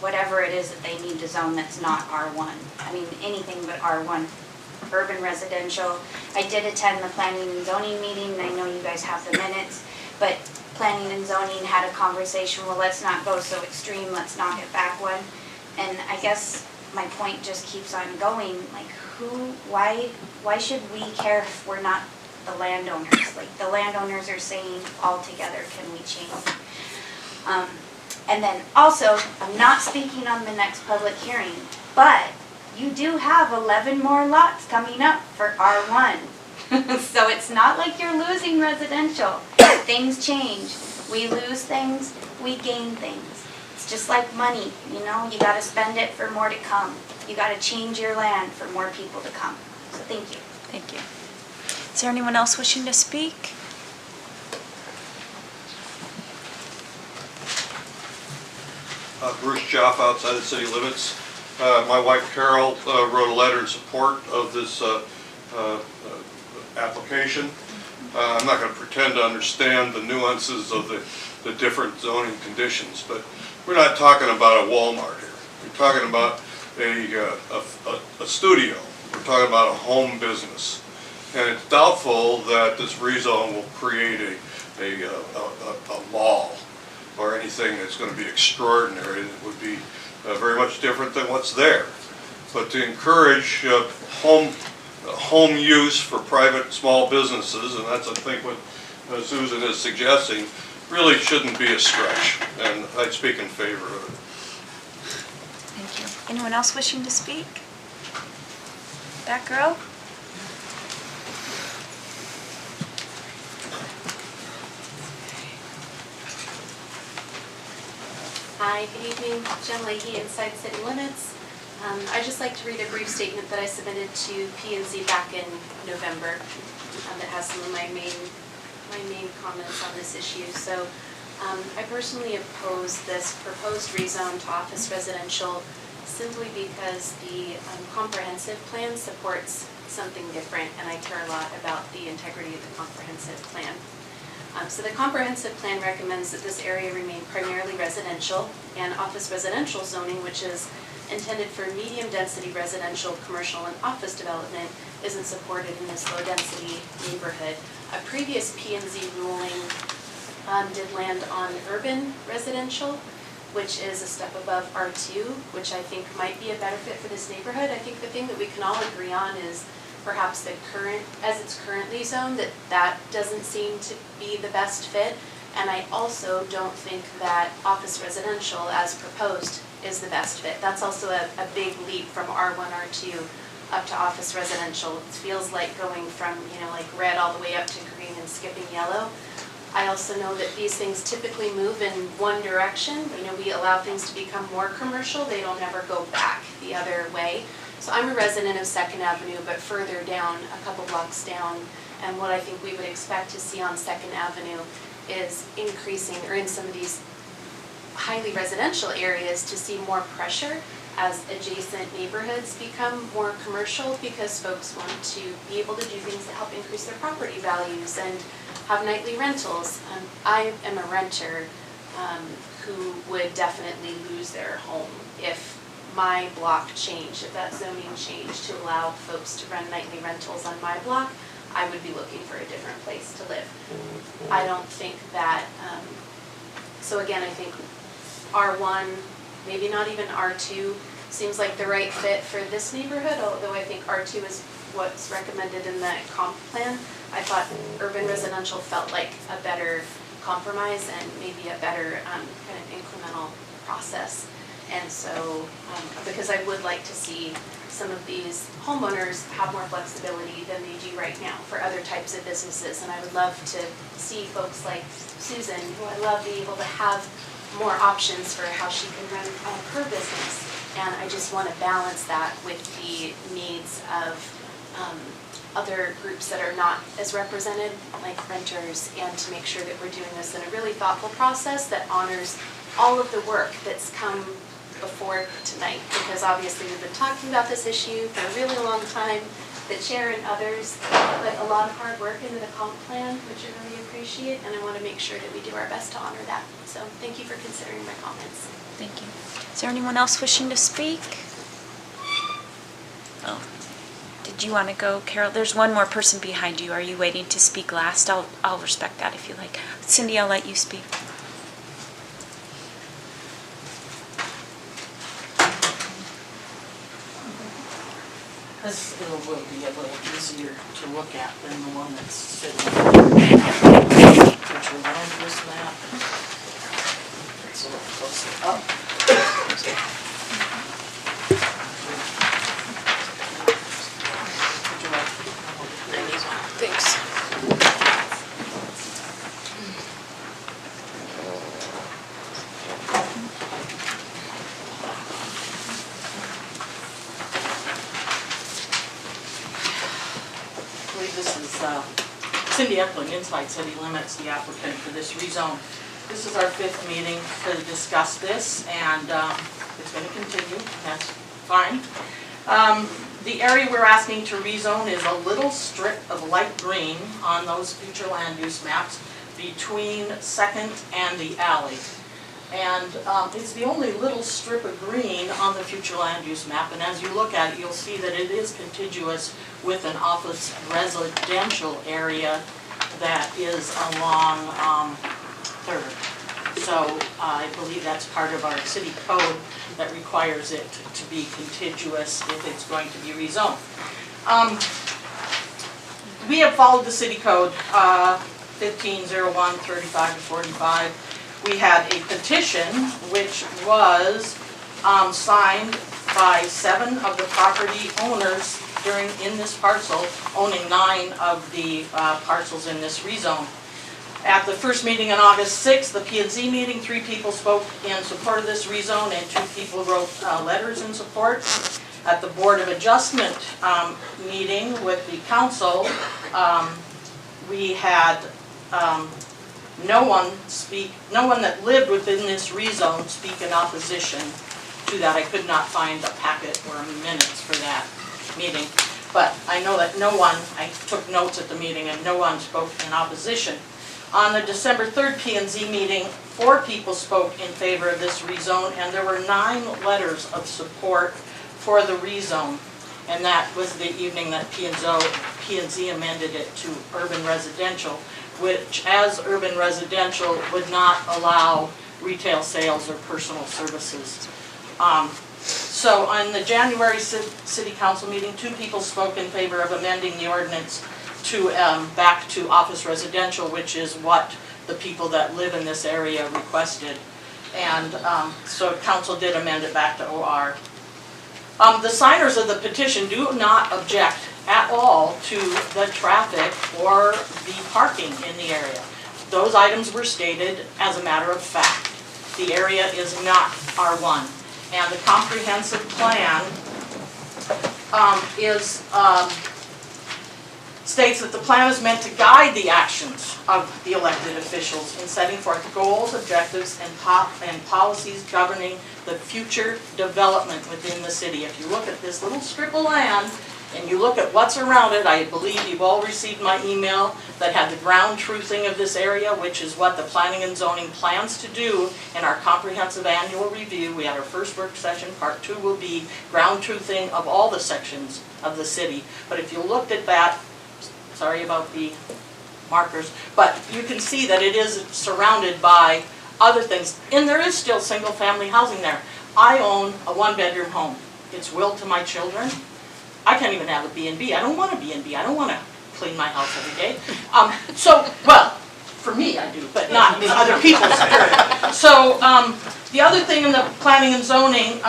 whatever it is that they need to zone that's not R1. I mean, anything but R1. Urban residential. I did attend the planning and zoning meeting, and I know you guys have the minutes, but planning and zoning had a conversation, well, let's not go so extreme, let's knock it back one. And I guess my point just keeps on going, like why should we care if we're not the landowners? Like the landowners are saying all together, can we change? And then also, I'm not speaking on the next public hearing, but you do have 11 more lots coming up for R1. So it's not like you're losing residential. Things change. We lose things, we gain things. It's just like money, you know, you gotta spend it for more to come. You gotta change your land for more people to come. So thank you. Thank you. Is there anyone else wishing to speak? Bruce Joff, outside the city limits. My wife Carol wrote a letter in support of this application. I'm not going to pretend to understand the nuances of the different zoning conditions, but we're not talking about a Walmart here. We're talking about a studio. We're talking about a home business. And it's doubtful that this rezone will create a mall or anything that's going to be extraordinary. It would be very much different than what's there. But to encourage home use for private small businesses, and that's I think what Susan is suggesting, really shouldn't be a stretch, and I'd speak in favor of it. Thank you. Anyone else wishing to speak? Back row? Hi, good evening. Jen Leahy, Inside City Limits. I'd just like to read a brief statement that I submitted to P&Z back in November that has some of my main comments on this issue. So I personally oppose this proposed rezone to office residential simply because the comprehensive plan supports something different, and I care a lot about the integrity of the comprehensive plan. So the comprehensive plan recommends that this area remain primarily residential, and office residential zoning, which is intended for medium density residential, commercial, and office development, isn't supported in this low density neighborhood. A previous P&Z ruling did land on urban residential, which is a step above R2, which I think might be a better fit for this neighborhood. I think the thing that we can all agree on is perhaps the current, as it's currently zoned, that doesn't seem to be the best fit. And I also don't think that office residential as proposed is the best fit. That's also a big leap from R1, R2 up to office residential. It feels like going from, like red all the way up to green and skipping yellow. I also know that these things typically move in one direction. We allow things to become more commercial. They don't ever go back the other way. So I'm a resident of 2nd Avenue, but further down, a couple blocks down, and what I think we would expect to see on 2nd Avenue is increasing, or in some of these highly residential areas, to see more pressure as adjacent neighborhoods become more commercial, because folks want to be able to do things that help increase their property values and have nightly rentals. I am a renter who would definitely lose their home if my block changed, if that zoning changed to allow folks to run nightly rentals on my block. I would be looking for a different place to live. I don't think that, so again, I think R1, maybe not even R2, seems like the right fit for this neighborhood, although I think R2 is what's recommended in the comp plan. I thought urban residential felt like a better compromise and maybe a better kind of incremental process. And so, because I would like to see some of these homeowners have more flexibility than they do right now for other types of businesses. And I would love to see folks like Susan, who I love, be able to have more options for how she can run her business. And I just want to balance that with the needs of other groups that are not as represented, like renters, and to make sure that we're doing this in a really thoughtful process that honors all of the work that's come before tonight. Because obviously we've been talking about this issue for a really long time, the chair and others put a lot of hard work into the comp plan, which I really appreciate, and I want to make sure that we do our best to honor that. So thank you for considering my comments. Thank you. Is there anyone else wishing to speak? Oh, did you want to go, Carol? There's one more person behind you. Are you waiting to speak last? I'll respect that if you like. Cindy, I'll let you speak. This will be a little easier to look at than the one that's sitting there. Put your land use map. It's a little closer up. Thanks. This is Cindy Epling, Inside City Limits, the applicant for this rezone. This is our 5th meeting to discuss this, and it's going to continue. That's fine. The area we're asking to rezone is a little strip of light green on those future land use maps between 2nd and the alley. And it's the only little strip of green on the future land use map, and as you look at it, you'll see that it is contiguous with an office residential area that is along 3rd. So I believe that's part of our city code that requires it to be contiguous if it's going to be rezoned. We have followed the city code 1501 35 to 45. We had a petition which was signed by 7 of the property owners in this parcel, owning 9 of the parcels in this rezone. At the first meeting on August 6th, the P&Z meeting, 3 people spoke in support of this rezone and 2 people wrote letters in support. At the Board of Adjustment meeting with the council, we had no one that lived within this rezone speak in opposition to that. I could not find a packet or minutes for that meeting, but I know that I took notes at the meeting and no one spoke in opposition. On the December 3rd P&Z meeting, 4 people spoke in favor of this rezone, and there were 9 letters of support for the rezone, and that was the evening that P&Z amended it to urban residential, which as urban residential would not allow retail sales or personal services. So on the January City Council meeting, 2 people spoke in favor of amending the ordinance to back to office residential, which is what the people that live in this area requested. And so council did amend it back to OR. The signers of the petition do not object at all to the traffic or the parking in the area. Those items were stated as a matter of fact. The area is not R1. And the comprehensive plan states that the plan is meant to guide the actions of the elected officials in setting forth goals, objectives, and policies governing the future development within the city. If you look at this little strip of land and you look at what's around it, I believe you've all received my email that had the ground truthing of this area, which is what the planning and zoning plans to do in our comprehensive annual review. We had our first work session. Part 2 will be ground truthing of all the sections of the city. But if you looked at that, sorry about the markers, but you can see that it is surrounded by other things. And there is still single-family housing there. I own a 1-bedroom home. It's willed to my children. I can't even have a B&B. I don't want a B&B. I don't want to clean my house every day. For me, I do, but not other people's security. So, the other thing in the planning and zoning,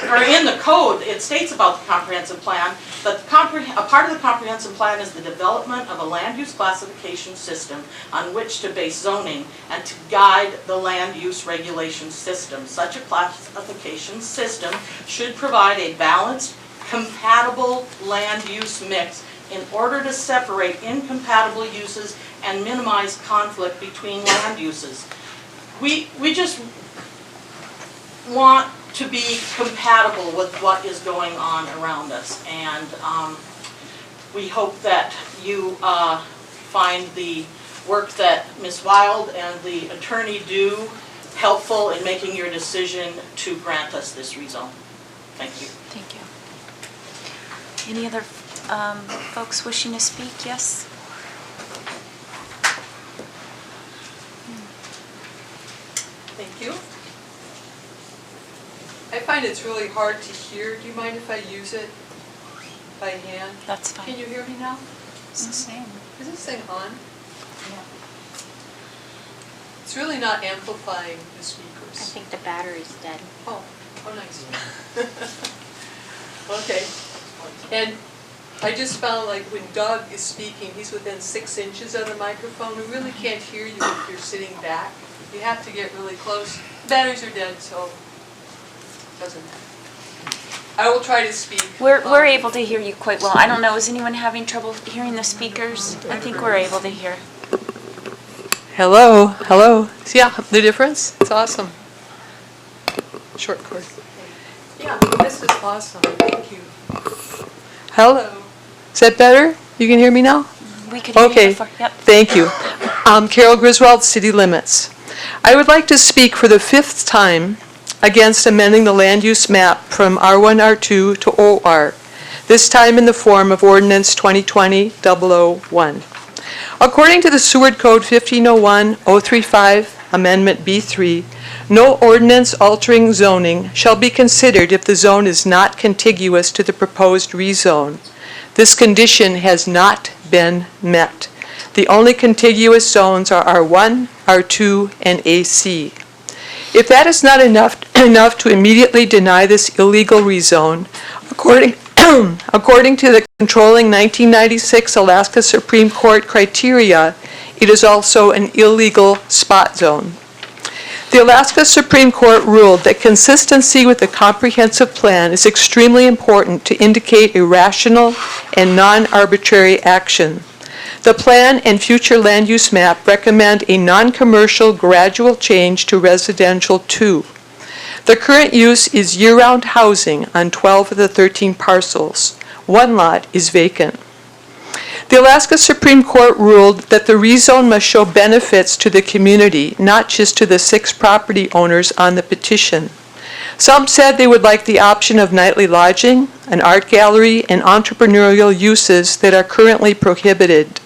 or in the code, it states about the comprehensive plan, that a part of the comprehensive plan is the development of a land use classification system on which to base zoning and to guide the land use regulation system. Such a classification system should provide a balanced, compatible land use mix in order to separate incompatible uses and minimize conflict between land uses. We just want to be compatible with what is going on around us, and we hope that you find the work that Ms. Wild and the attorney do helpful in making your decision to grant us this rezone. Thank you. Thank you. Any other folks wishing to speak? Yes? Thank you. I find it's really hard to hear. Do you mind if I use it by hand? That's fine. Can you hear me now? It's the same. Is this thing on? Yeah. It's really not amplifying the speakers. I think the battery's dead. Oh nice. Okay. And I just found like when Doug is speaking, he's within 6 inches of the microphone. We really can't hear you if you're sitting back. You have to get really close. Batteries are dead, so it doesn't matter. I will try to speak. We're able to hear you quite well. I don't know, is anyone having trouble hearing the speakers? I think we're able to hear. Hello, hello. Yeah, the difference? It's awesome. Short cord. Yeah, this is awesome. Thank you. Hello. Is that better? You can hear me now? We could hear you before. Yep. Thank you. Carol Griswold, City Limits. I would like to speak for the 5th time against amending the land use map from R1, R2 to OR, this time in the form of Ordinance 2020-001. According to the Seward Code 1501-035, Amendment B3, no ordinance altering zoning shall be considered if the zone is not contiguous to the proposed rezone. This condition has not been met. The only contiguous zones are R1, R2, and AC. If that is not enough to immediately deny this illegal rezone, according to the controlling 1996 Alaska Supreme Court criteria, it is also an illegal spot zone. The Alaska Supreme Court ruled that consistency with the comprehensive plan is extremely important to indicate a rational and non-arbitrary action. The plan and future land use map recommend a non-commercial gradual change to residential 2. The current use is year-round housing on 12 of the 13 parcels. 1 lot is vacant. The Alaska Supreme Court ruled that the rezone must show benefits to the community, not just to the 6 property owners on the petition. Some said they would like the option of nightly lodging, an art gallery, and entrepreneurial uses that are currently prohibited.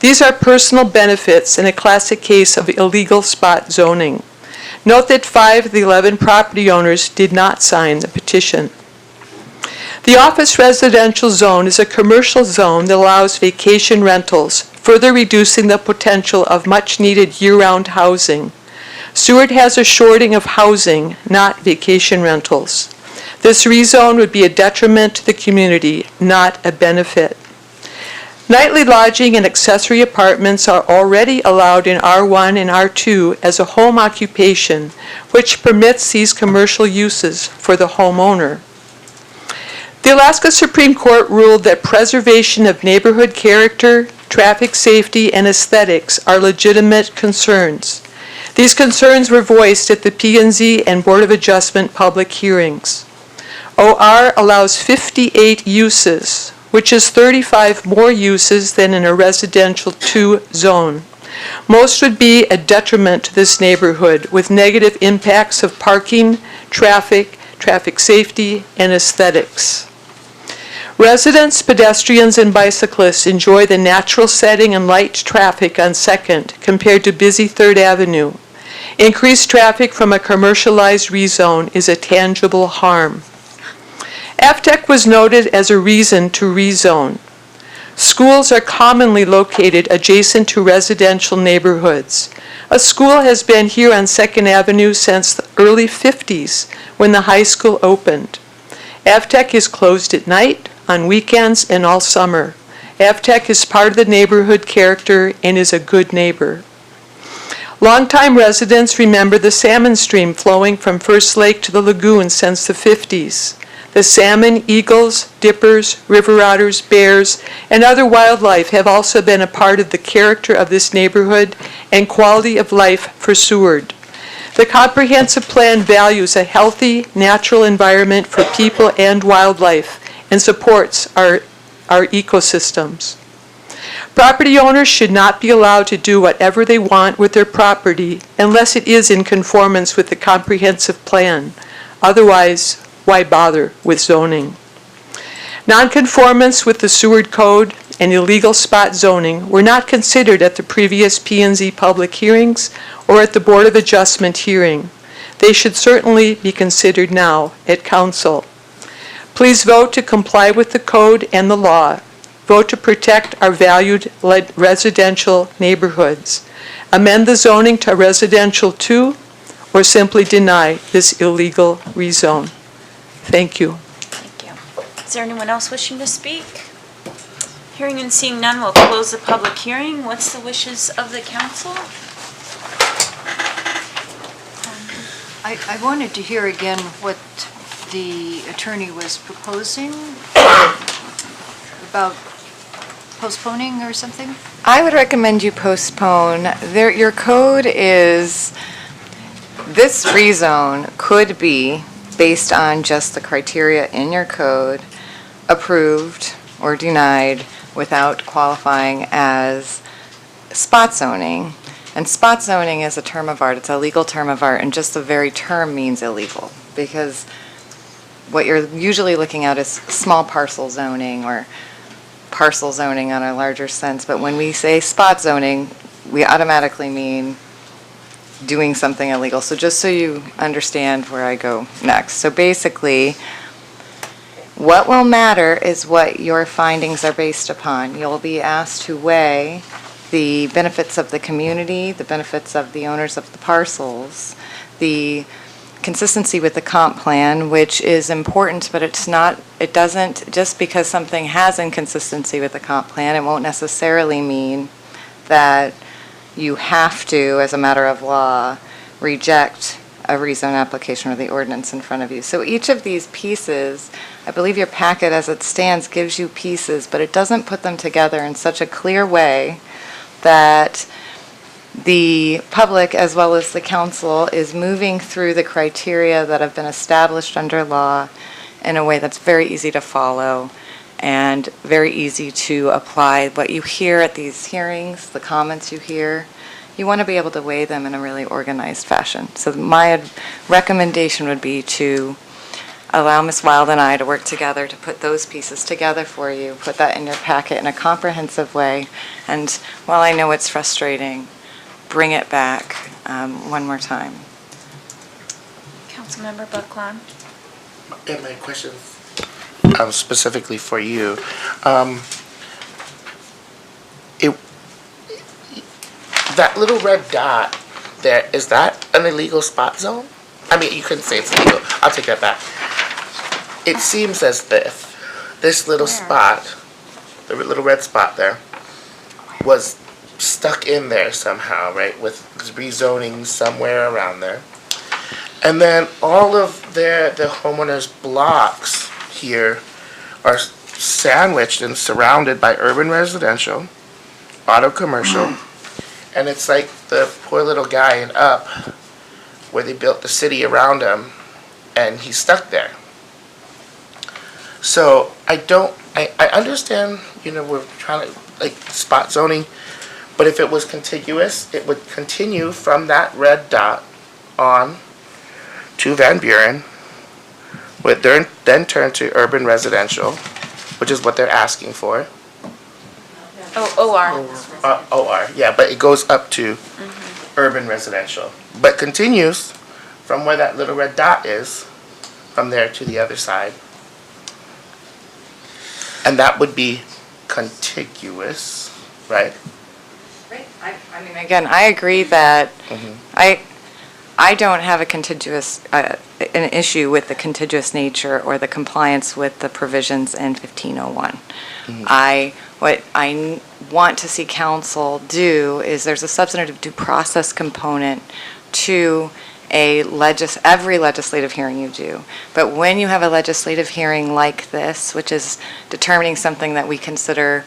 These are personal benefits in a classic case of illegal spot zoning. Note that 5 of the 11 property owners did not sign the petition. The office residential zone is a commercial zone that allows vacation rentals, further reducing the potential of much-needed year-round housing. Seward has a shortage of housing, not vacation rentals. This rezone would be a detriment to the community, not a benefit. Nightly lodging and accessory apartments are already allowed in R1 and R2 as a home occupation, which permits these commercial uses for the homeowner. The Alaska Supreme Court ruled that preservation of neighborhood character, traffic safety, and aesthetics are legitimate concerns. These concerns were voiced at the P&Z and Board of Adjustment public hearings. OR allows 58 uses, which is 35 more uses than in a residential 2 zone. Most would be a detriment to this neighborhood with negative impacts of parking, traffic safety, and aesthetics. Residents, pedestrians, and bicyclists enjoy the natural setting and light traffic on 2nd compared to busy 3rd Avenue. Increased traffic from a commercialized rezone is a tangible harm. AFTEC was noted as a reason to rezone. Schools are commonly located adjacent to residential neighborhoods. A school has been here on 2nd Avenue since the early 50s when the high school opened. Avtech is closed at night, on weekends, and all summer. Avtech is part of the neighborhood character and is a good neighbor. Longtime residents remember the salmon stream flowing from First Lake to the lagoon since the 50s. The salmon, eagles, dippers, river otters, bears, and other wildlife have also been a part of the character of this neighborhood and quality of life for Seward. The comprehensive plan values a healthy, natural environment for people and wildlife and supports our ecosystems. Property owners should not be allowed to do whatever they want with their property unless it is in conformance with the comprehensive plan. Otherwise, why bother with zoning? Nonconformance with the Seward Code and illegal spot zoning were not considered at the previous P&Z public hearings or at the Board of Adjustment hearing. They should certainly be considered now at Council. Please vote to comply with the code and the law. Vote to protect our valued residential neighborhoods. Amend the zoning to residential 2 or simply deny this illegal rezone. Thank you. Thank you. Is there anyone else wishing to speak? Hearing and seeing none, we'll close the public hearing. What's the wishes of the council? I wanted to hear again what the attorney was proposing about postponing or something? I would recommend you postpone. Your code is, this rezone could be based on just the criteria in your code, approved or denied without qualifying as spot zoning. And spot zoning is a term of art, it's a legal term of art, and just the very term means illegal, because what you're usually looking at is small parcel zoning or parcel zoning on a larger sense, but when we say spot zoning, we automatically mean doing something illegal. So just so you understand where I go next. So basically, what will matter is what your findings are based upon. You'll be asked to weigh the benefits of the community, the benefits of the owners of the parcels, the consistency with the comp plan, which is important, but it doesn't, just because something has inconsistency with the comp plan, it won't necessarily mean that you have to, as a matter of law, reject a rezone application or the ordinance in front of you. So each of these pieces, I believe your packet as it stands gives you pieces, but it doesn't put them together in such a clear way that the public as well as the council is moving through the criteria that have been established under law in a way that's very easy to follow and very easy to apply. What you hear at these hearings, the comments you hear, you want to be able to weigh them in a really organized fashion. So my recommendation would be to allow Ms. Wild and I to work together to put those pieces together for you, put that in your packet in a comprehensive way, and while I know it's frustrating, bring it back one more time. Councilmember Buckland. And my question specifically for you, that little red dot there, is that an illegal spot zone? I mean, you couldn't say it's illegal. I'll take that back. It seems as if this little spot, the little red spot there, was stuck in there somehow, right, with rezoning somewhere around there. And then all of the homeowners' blocks here are sandwiched and surrounded by urban residential, auto commercial, and it's like the poor little guy in Up, where they built the city around him, and he's stuck there. So I understand, we're trying to, spot zoning, but if it was contiguous, it would continue from that red dot on to Van Buren, would then turn to urban residential, which is what they're asking for. OR. OR, yeah, but it goes up to urban residential, but continues from where that little red dot is, from there to the other side. And that would be contiguous, right? Right. I mean, again, I agree that I don't have a contiguous, an issue with the contiguous nature or the compliance with the provisions in 1501. What I want to see council do is there's a substantive due process component to every legislative hearing you do. But when you have a legislative hearing like this, which is determining something that we consider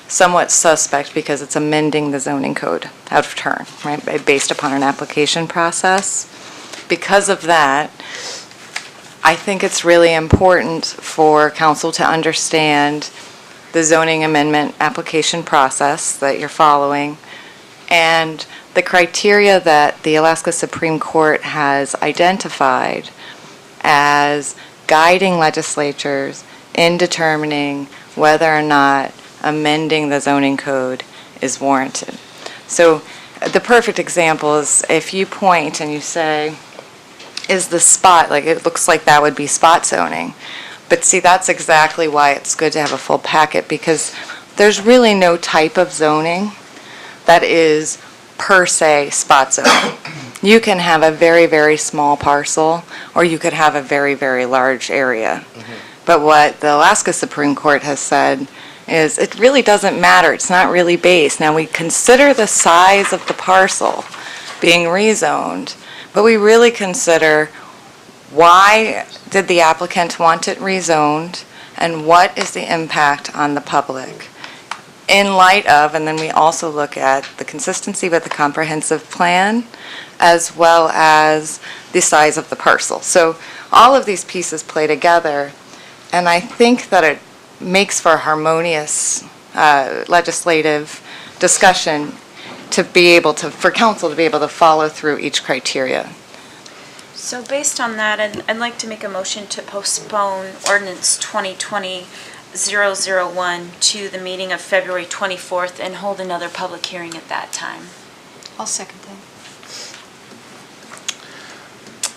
somewhat suspect because it's amending the zoning code out of turn, right, based upon an application process. Because of that, I think it's really important for council to understand the zoning amendment application process that you're following and the criteria that the Alaska Supreme Court has identified as guiding legislatures in determining whether or not amending the zoning code is warranted. So the perfect example is if you point and you say, is the spot, like it looks like that would be spot zoning. But see, that's exactly why it's good to have a full packet, because there's really no type of zoning that is per se spot zoning. You can have a very, very small parcel, or you could have a very, very large area. But what the Alaska Supreme Court has said is it really doesn't matter. It's not really based. Now, we consider the size of the parcel being rezoned, but we really consider why did the applicant want it rezoned and what is the impact on the public in light of, and then we also look at the consistency with the comprehensive plan as well as the size of the parcel. So all of these pieces play together, and I think that it makes for a harmonious legislative discussion to be able to, for council to be able to follow through each criteria. So based on that, I'd like to make a motion to postpone ordinance 2020-001 to the meeting of February 24th and hold another public hearing at that time. I'll second that.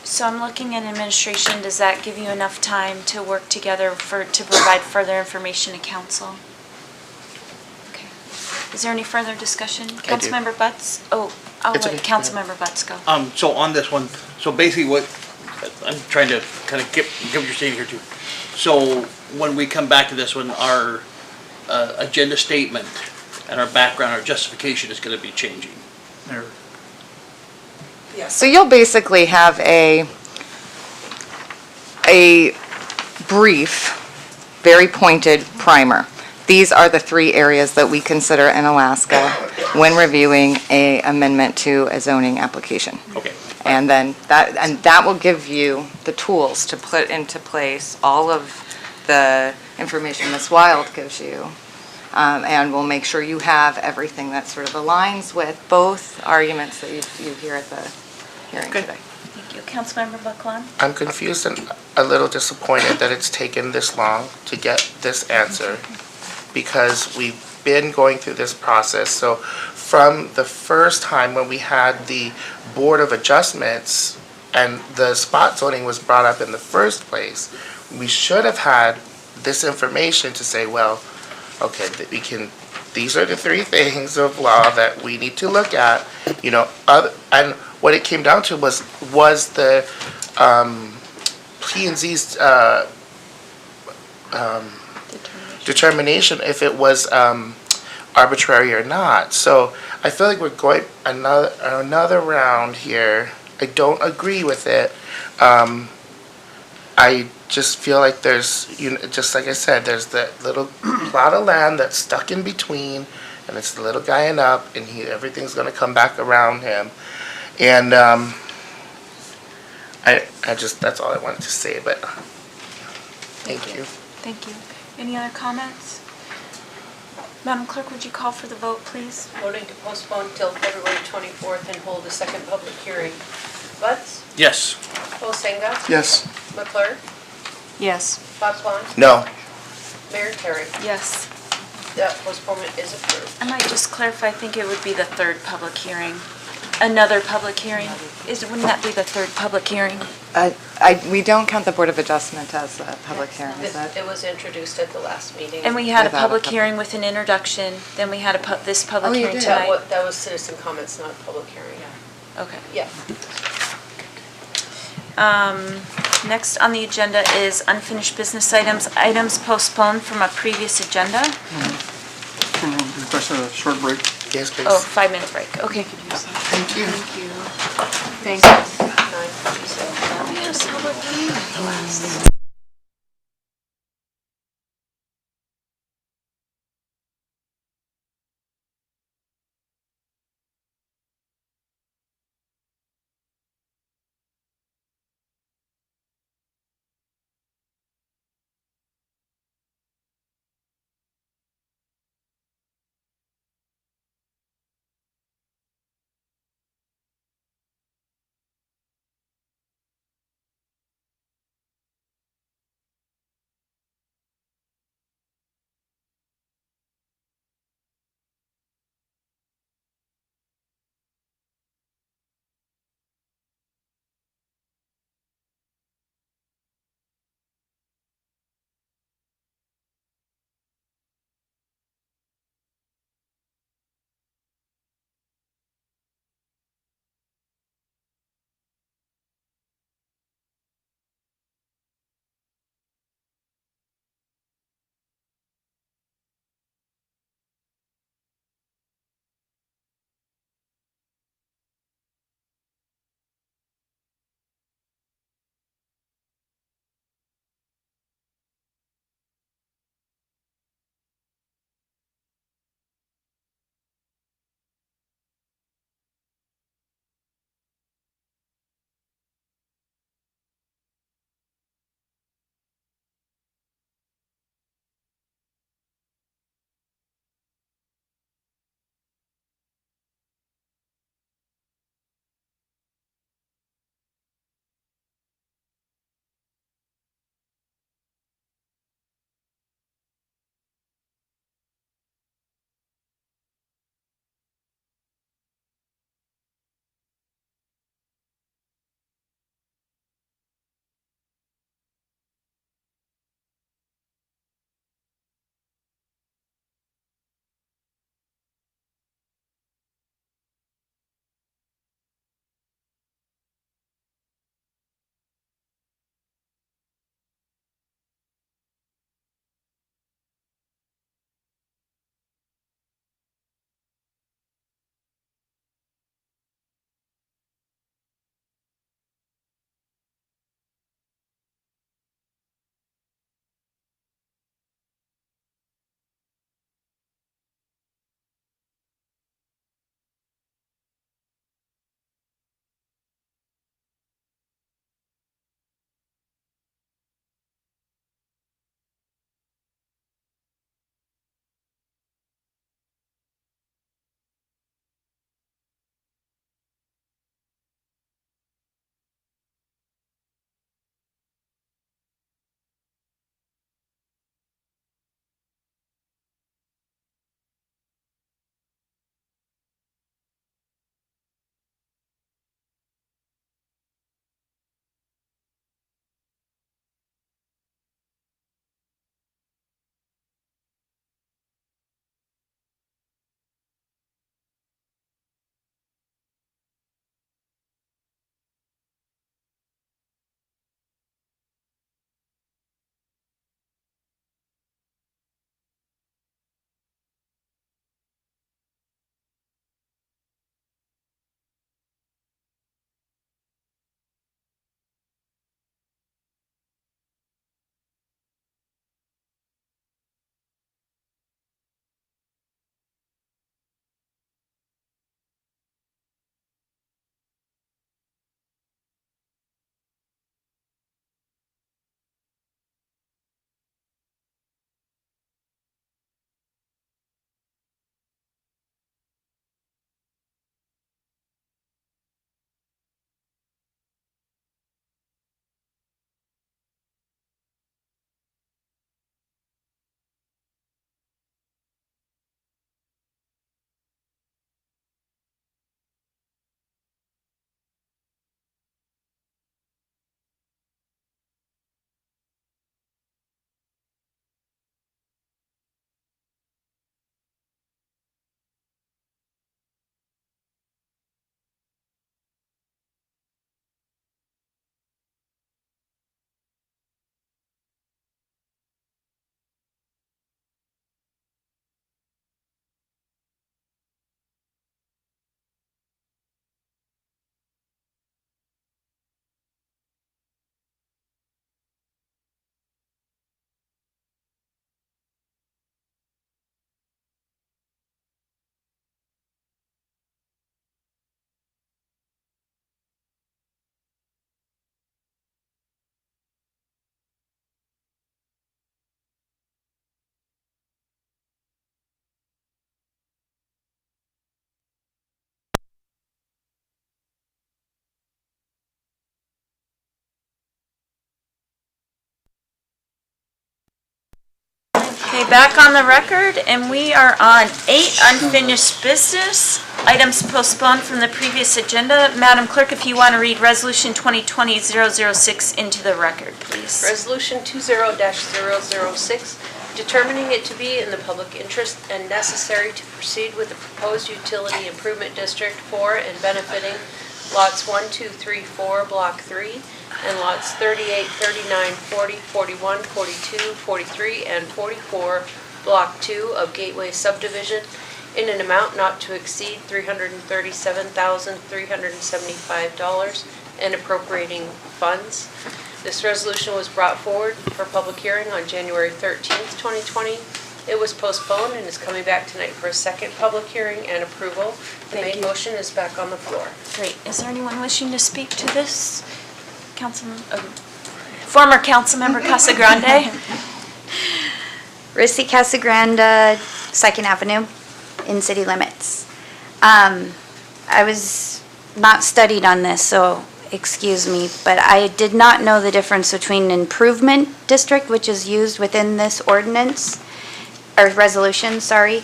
So I'm looking at administration. Does that give you enough time to work together to provide further information to council? Okay. Is there any further discussion? Councilmember Butts? Oh, I'll let Councilmember Butts go. So on this one, so basically what, I'm trying to kind of get what you're saying here too. So when we come back to this one, our agenda statement and our background, our justification is going to be changing. So you'll basically have a brief, very pointed primer. These are the 3 areas that we consider in Alaska when reviewing a amendment to a zoning application. Okay. And then that will give you the tools to put into place all of the information Ms. Wild gives you. And we'll make sure you have everything that sort of aligns with both arguments that you hear at the hearing today. Thank you. Councilmember Buckland? I'm confused and a little disappointed that it's taken this long to get this answer, because we've been going through this process. So from the first time when we had the Board of Adjustments and the spot zoning was brought up in the first place, we should have had this information to say, well, okay, these are the 3 things of law that we need to look at, and what it came down to was the P&Z's determination if it was arbitrary or not. So I feel like we're going another round here. I don't agree with it. I just feel like there's, just like I said, there's that little plot of land that's stuck in between, and it's the little guy and up, and everything's going to come back around him. And that's all I wanted to say, but thank you. Thank you. Any other comments? Madam Clerk, would you call for the vote, please? Voting to postpone till February 24th and hold a second public hearing. Butts? Yes. Bosenga? Yes. McClure? Yes. Buckland? No. Mayor Terry? Yes. That postponement is approved. I might just clarify, I think it would be the 3rd public hearing. Another public hearing? Wouldn't that be the third public hearing? We don't count the Board of Adjustment as a public hearing, is that? It was introduced at the last meeting. And we had a Without a public public- hearing with an introduction, then we had this Oh, public you hearing did? tonight. That was citizen comments, not public hearing. Okay. Yeah. Next on the agenda is unfinished business items, items postponed from a previous agenda. Can you request a short break? Yes, please. Oh, 5 minute break, okay. Thank you. Thank you. 9:57. Yes, public hearing at the last. Okay, back on the record, and we are on 8 unfinished business, items postponed from the previous agenda. Madam Clerk, if you want to read Resolution 2020-006 into the record, please. Resolution 20-006, determining it to be in the public interest and necessary to proceed with the proposed utility improvement district for and benefiting lots 1, 2, 3, 4, Block 3, and lots 38, 39, 40, 41, 42, 43, and 44, Block 2 of Gateway subdivision in an amount not to exceed $337,375 and appropriating funds. This resolution was brought forward for public hearing on January 13th, 2020. It was postponed and is coming back tonight for a second public hearing and approval. The main motion is back on the floor. Great. Is there anyone wishing to speak to this? Former Councilmember Casagrande? Rissy Casagrande, 2nd Avenue, in city limits. I was not studied on this, so excuse me, but I did not know the difference between improvement district, which is used within this ordinance, or resolution, sorry,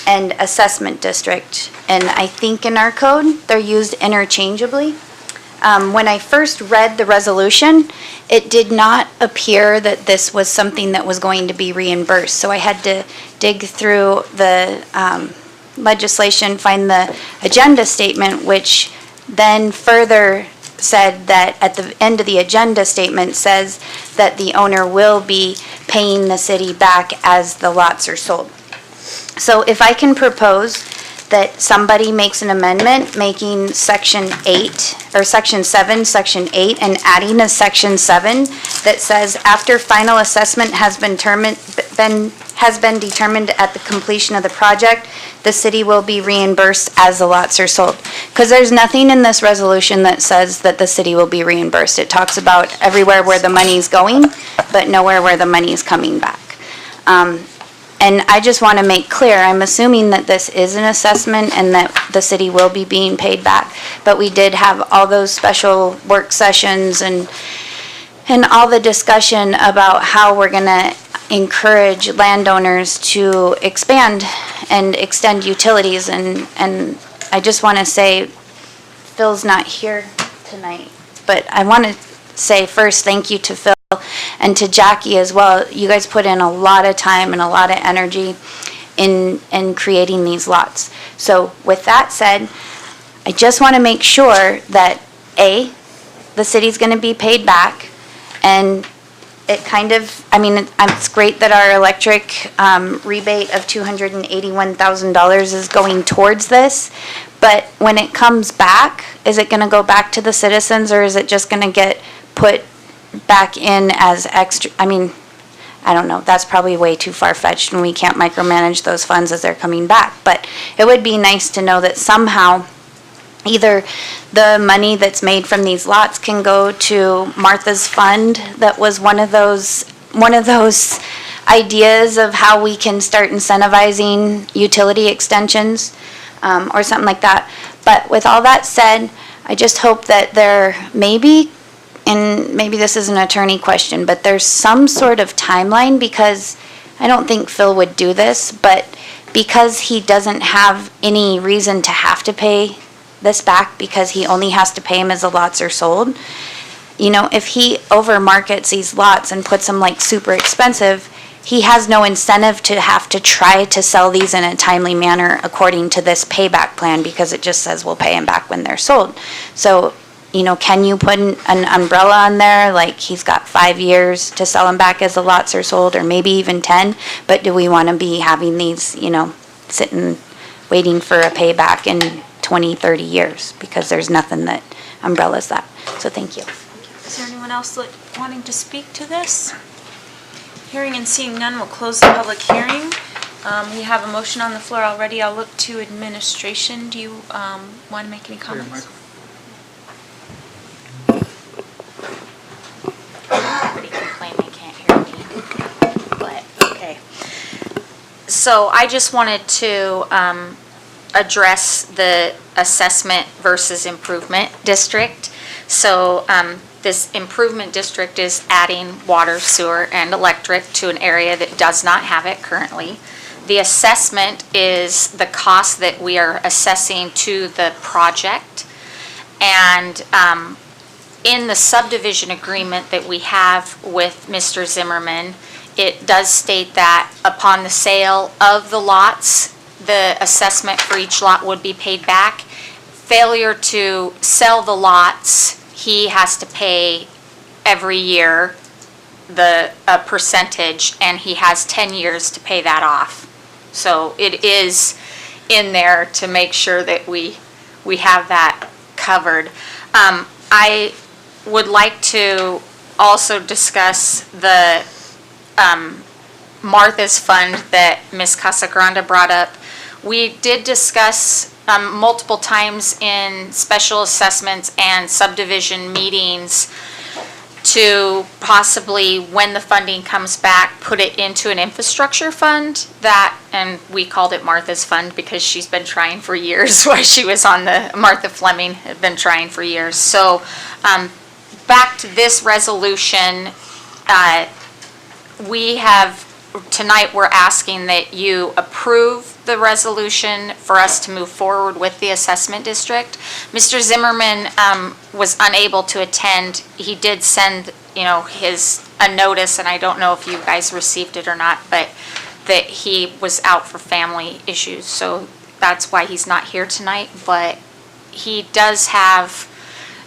and assessment district. And I think in our code, they're used interchangeably. When I first read the resolution, it did not appear that this was something that was going to be reimbursed. So I had to dig through the legislation, find the agenda statement, which then further said that at the end of the agenda statement says that the owner will be paying the city back as the lots are sold. So if I can propose that somebody makes an amendment making section 8, or section 7, section 8, and adding a section 7 that says after final assessment has been determined at the completion of the project, the city will be reimbursed as the lots are sold. Because there's nothing in this resolution that says that the city will be reimbursed. It talks about everywhere where the money's going, but nowhere where the money's coming back. And I just want to make clear, I'm assuming that this is an assessment and that the city will be being paid back. But we did have all those special work sessions and all the discussion about how we're going to encourage landowners to expand and extend utilities. And I just want to say, Phil's not here tonight, but I want to say first thank you to Phil and to Jackie as well. You guys put in a lot of time and a lot of energy in creating these lots. So with that said, I just want to make sure that A, the city's going to be paid back, and it kind of, I mean, it's great that our electric rebate of $281,000 is going towards this, but when it comes back, is it going to go back to the citizens, or is it just going to get put back in as extra? I mean, I don't know, that's probably way too far-fetched, and we can't micromanage those funds as they're coming back, but it would be nice to know that somehow either the money that's made from these lots can go to Martha's Fund. That was one of those ideas of how we can start incentivizing utility extensions, or something like that. But with all that said, I just hope that there maybe, and maybe this is an attorney question, but there's some sort of timeline, because I don't think Phil would do this, but because he doesn't have any reason to have to pay this back, because he only has to pay them as the lots are sold. You know, if he over markets these lots and puts them like super expensive, he has no incentive to have to try to sell these in a timely manner according to this payback plan, because it just says we'll pay him back when they're sold. So, you know, can you put an umbrella on there, like he's got 5 years to sell them back as the lots are sold, or maybe even 10, but do we want to be having these, you know, sitting, waiting for a payback in 20, 30 years, because there's nothing that umbrellas that. So thank you. Is there anyone else wanting to speak to this? Hearing and seeing none, we'll close the public hearing. We have a motion on the floor already. I'll look to administration. Do you want to make any comments? Somebody complained they can't hear me, but, okay. So I just wanted to address the assessment versus improvement district. So this improvement district is adding water, sewer, and electric to an area that does not have it currently. The assessment is the cost that we are assessing to the project. And in the subdivision agreement that we have with Mr. Zimmerman, it does state that upon the sale of the lots, the assessment for each lot would be paid back. Failure to sell the lots, he has to pay every year a percentage, and he has 10 years to pay that off. So it is in there to make sure that we have that covered. I would like to also discuss the Martha's Fund that Ms. Casagrande brought up. We did discuss multiple times in special assessments and subdivision meetings to possibly, when the funding comes back, put it into an infrastructure fund that, and we called it Martha's Fund because she's been trying for years while she was on the, Martha Fleming had been trying for years. So back to this resolution, we have, tonight we're asking that you approve the resolution for us to move forward with the assessment district. Mr. Zimmerman was unable to attend. He did send, a notice, and I don't know if you guys received it or not, but that he was out for family issues. So that's why he's not here tonight. But he does have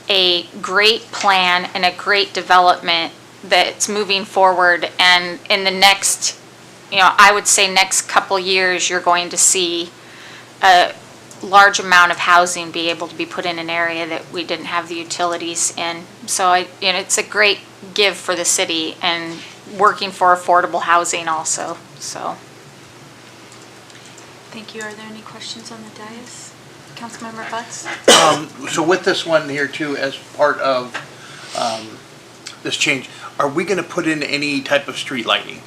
a great plan and a great development that's moving forward. And in the next, I would say next couple years, you're going to see a large amount of housing be able to be put in an area that we didn't have the utilities in. So it's a great give for the city and working for affordable housing also, so. Thank you. Are there any questions on the dais? Councilmember Butts? So with this one here too, as part of this change, are we gonna put in any type of street lighting?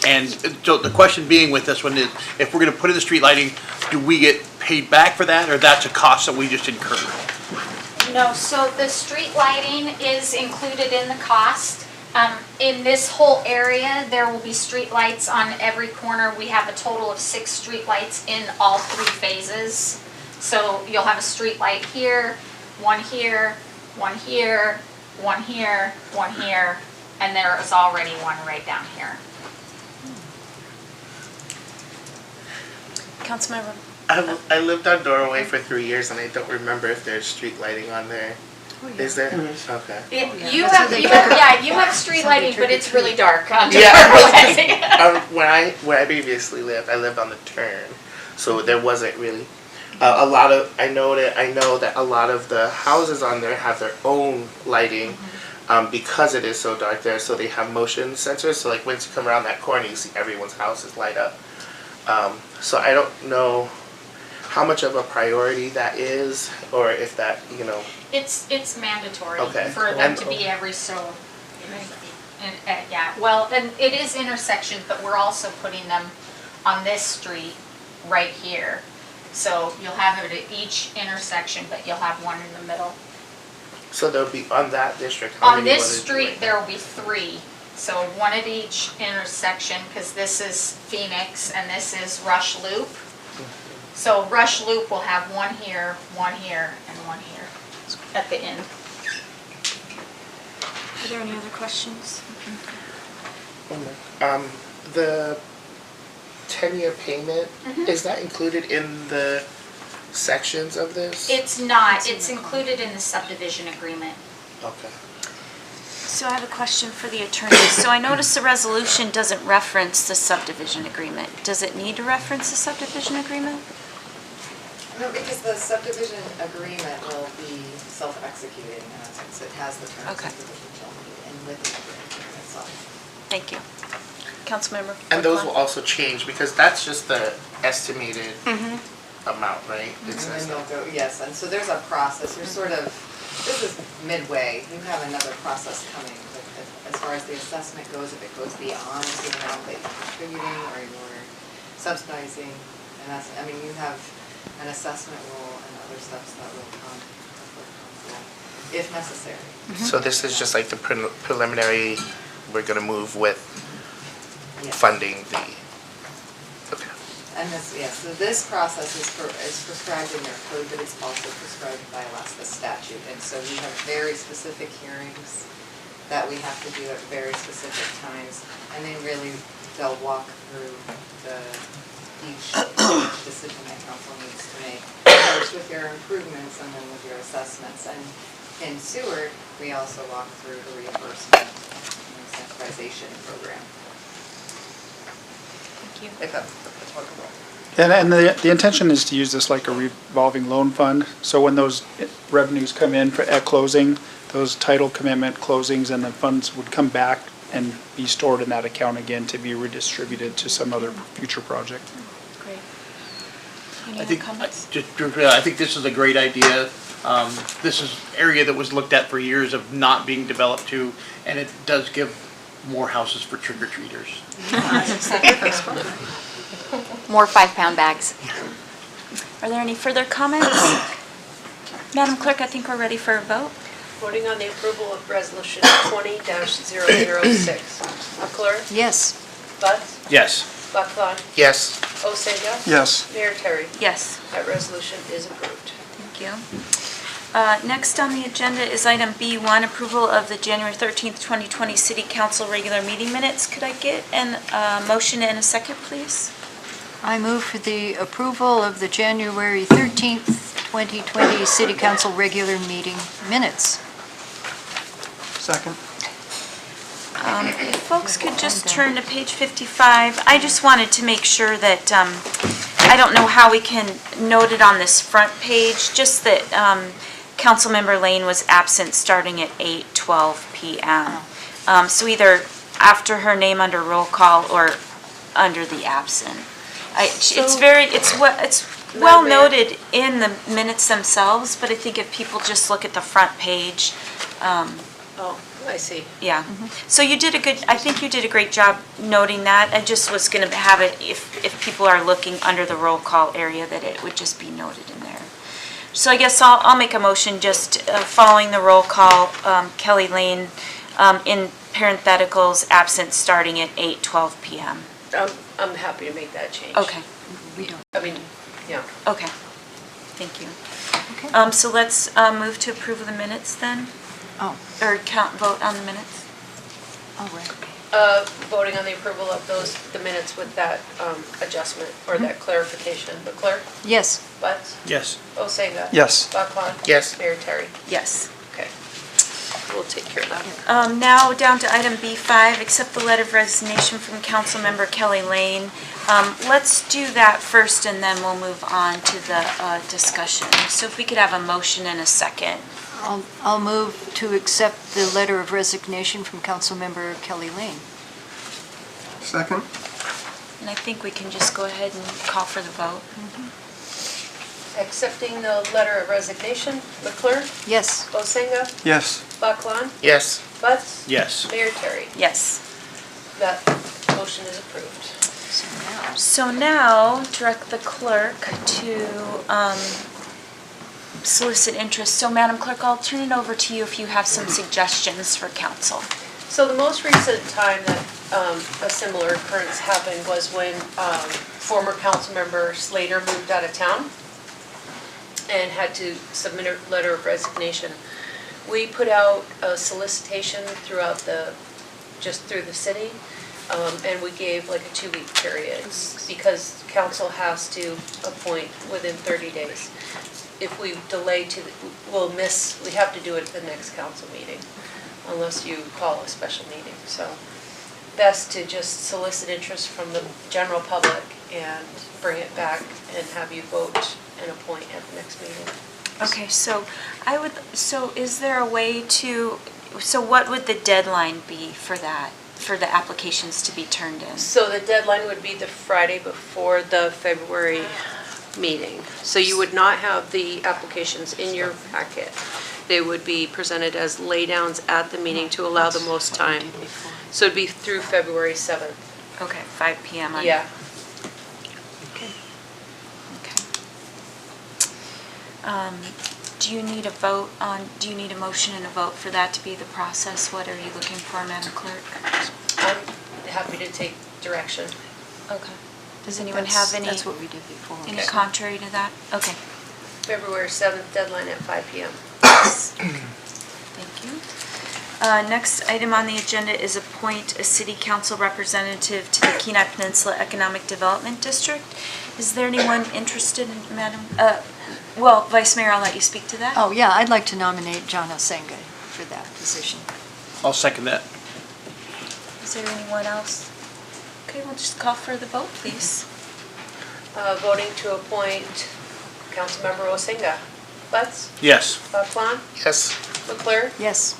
And so the question being with this one is, if we're gonna put in the street lighting, do we get paid back for that, or that's a cost that we just incur? No, so the street lighting is included in the cost. In this whole area, there will be street lights on every corner. We have a total of 6 street lights in all 3 phases. So you'll have a street light here, one here, one here, one here, one here, and there is already one right down here. Councilmember? I lived on Doorway for 3 years and I don't remember if there's street lighting on there. Is there? Okay. You have street lighting, but it's really dark on Yeah, where I previously lived, I lived on the turn, so there wasn't really a lot of. I know that a lot of the houses on there have their own lighting, because it is so dark there. So they have motion sensors. So like once you come around that corner, you see everyone's houses light up. So I don't know how much of a priority that is, or if that, It's mandatory Okay. for them to be every so, yeah, well, and it is intersections, but we're also putting them on this street right here. So you'll have it at each intersection, but you'll have one in the middle. So there'll be on that district. How On many this will street, there will be 3. So one at each intersection, because this is Phoenix and this is Rush Loop. So Rush Loop will have one here, and one here at the end. Are there any other questions? The 10-year payment, is that included in the sections of this? It's not, it's included in the subdivision agreement. Okay. So I have a question for the attorney. So I noticed the resolution doesn't reference the subdivision agreement. Does it need to reference the subdivision agreement? No, because the subdivision agreement will be self-executing in a sense. It has the terms of subdivision shall be and with the agreement itself. Thank you. Councilmember? And those will also change because that's just the estimated amount, right? It And says then that. they'll go, yes, and so there's a process. You're sort of, this is midway. You have another process coming. But as far as the assessment goes, if it goes beyond the amount that you're contributing or you're subsidizing, and that's, I mean, you have an assessment rule and other steps that will come before council. if necessary. So this is just like the preliminary, we're gonna move with Yes. funding the, okay. And this, yes, so this process is prescribed in your code, but it's also prescribed by Alaska statute. And so we have very specific hearings that we have to do at very specific times. And then really, they'll walk through each decision that council needs to make. First with your improvements and then with your assessments. And in Seward, we also walk through the reimbursement and incentivization program. Thank you. That's workable. And the intention is to use this like a revolving loan fund. So when those revenues come in at closing, those title commitment closings and the funds would come back and be stored in that account again to be redistributed to some other future project. Great. I Any other think, comments? I think this is a great idea. This is area that was looked at for years of not being developed to, and it does give more houses for trick-or-treaters. More 5-pound bags. Are there any further comments? Madam Clerk, I think we're ready for a vote. Voting on the approval of resolution 20-006. McClure? Yes. Butts? Yes. Buckthorn? Yes. Olsega? Yes. Mayor Terry? Yes. That resolution is approved. Thank you. Next on the agenda is item B1, approval of the January 13th, 2020 City Council regular meeting minutes. Could I get a motion and a second, please? I move for the approval of the January 13th, 2020 City Council regular meeting minutes. Second. If folks could just turn to page 55, I just wanted to make sure that, I don't know how we can note it on this front page, just that Councilmember Lane was absent starting at 8:12 PM. So either after her name under roll call or under the absent. It's well noted in the minutes themselves, but I think if people just look at the front page, Oh, I see. yeah. So you did I think you did a great job noting that. I just was gonna have it, if people are looking under the roll call area, that it would just be noted in there. So I guess I'll make a motion just following the roll call, Kelly Lane, in parentheticals, absent starting at 8:12 PM. I'm happy to make that change. Okay, I mean, yeah. okay. Thank you. So let's move to approve of the minutes then? Oh. Or vote on the minutes? All right. Voting on the approval of the minutes with that adjustment or that clarification. McClure? Yes. Butts? Yes. Olsega? Yes. Buckthorn? Yes. Mayor Terry? Yes. Okay. We'll take care of that. Now down to item B5, accept the letter of resignation from Councilmember Kelly Lane. Let's do that first and then we'll move on to the discussion. So if we could have a motion and a second. I'll move to accept the letter of resignation from Councilmember Kelly Lane. Second. And I think we can just go ahead and call for the vote. Accepting the letter of resignation. McClure? Yes. Olsega? Yes. Buckthorn? Yes. Butts? Yes. Mayor Terry? Yes. That motion is approved. So now direct the clerk to solicit interest. So Madam Clerk, I'll turn it over to you if you have some suggestions for council. So the most recent time that a similar occurrence happened was when former council member Slater moved out of town and had to submit a letter of resignation. We put out a solicitation throughout just through the city, and we gave like a 2-week period because council has to appoint within 30 days. If we delay we have to do it at the next council meeting unless you call a special meeting. So best to just solicit interest from the general public and bring it back and have you vote and appoint at the next meeting. Okay, so is there a way so what would the deadline be for that, for the applications to be turned in? So the deadline would be the Friday before the February meeting. So you would not have the applications in your packet. They would be presented as laydowns at the meeting to allow the most time. So it'd be through February 7th. Okay, 5 PM on. Yeah. Okay. do you need a vote on, do you need a motion and a vote for that to be the process? What are you looking for, Madam Clerk? I'm happy to take direction. Okay. Does anyone have any? That's what we did before. Any contrary to that? Okay. February 7th, deadline at 5 PM. Thank you. Next item on the agenda is appoint a city council representative to the Kenai Peninsula Economic Development District. Is there anyone interested, Madam? Well, Vice Mayor, I'll let you speak to that. Oh, yeah, I'd like to nominate John Osenga for that position. I'll second that. Is there anyone else? Okay, we'll just call for the vote, please. Voting to appoint Councilmember Osenga. Butts? Yes. Kwan? Yes. Leclerc? Yes.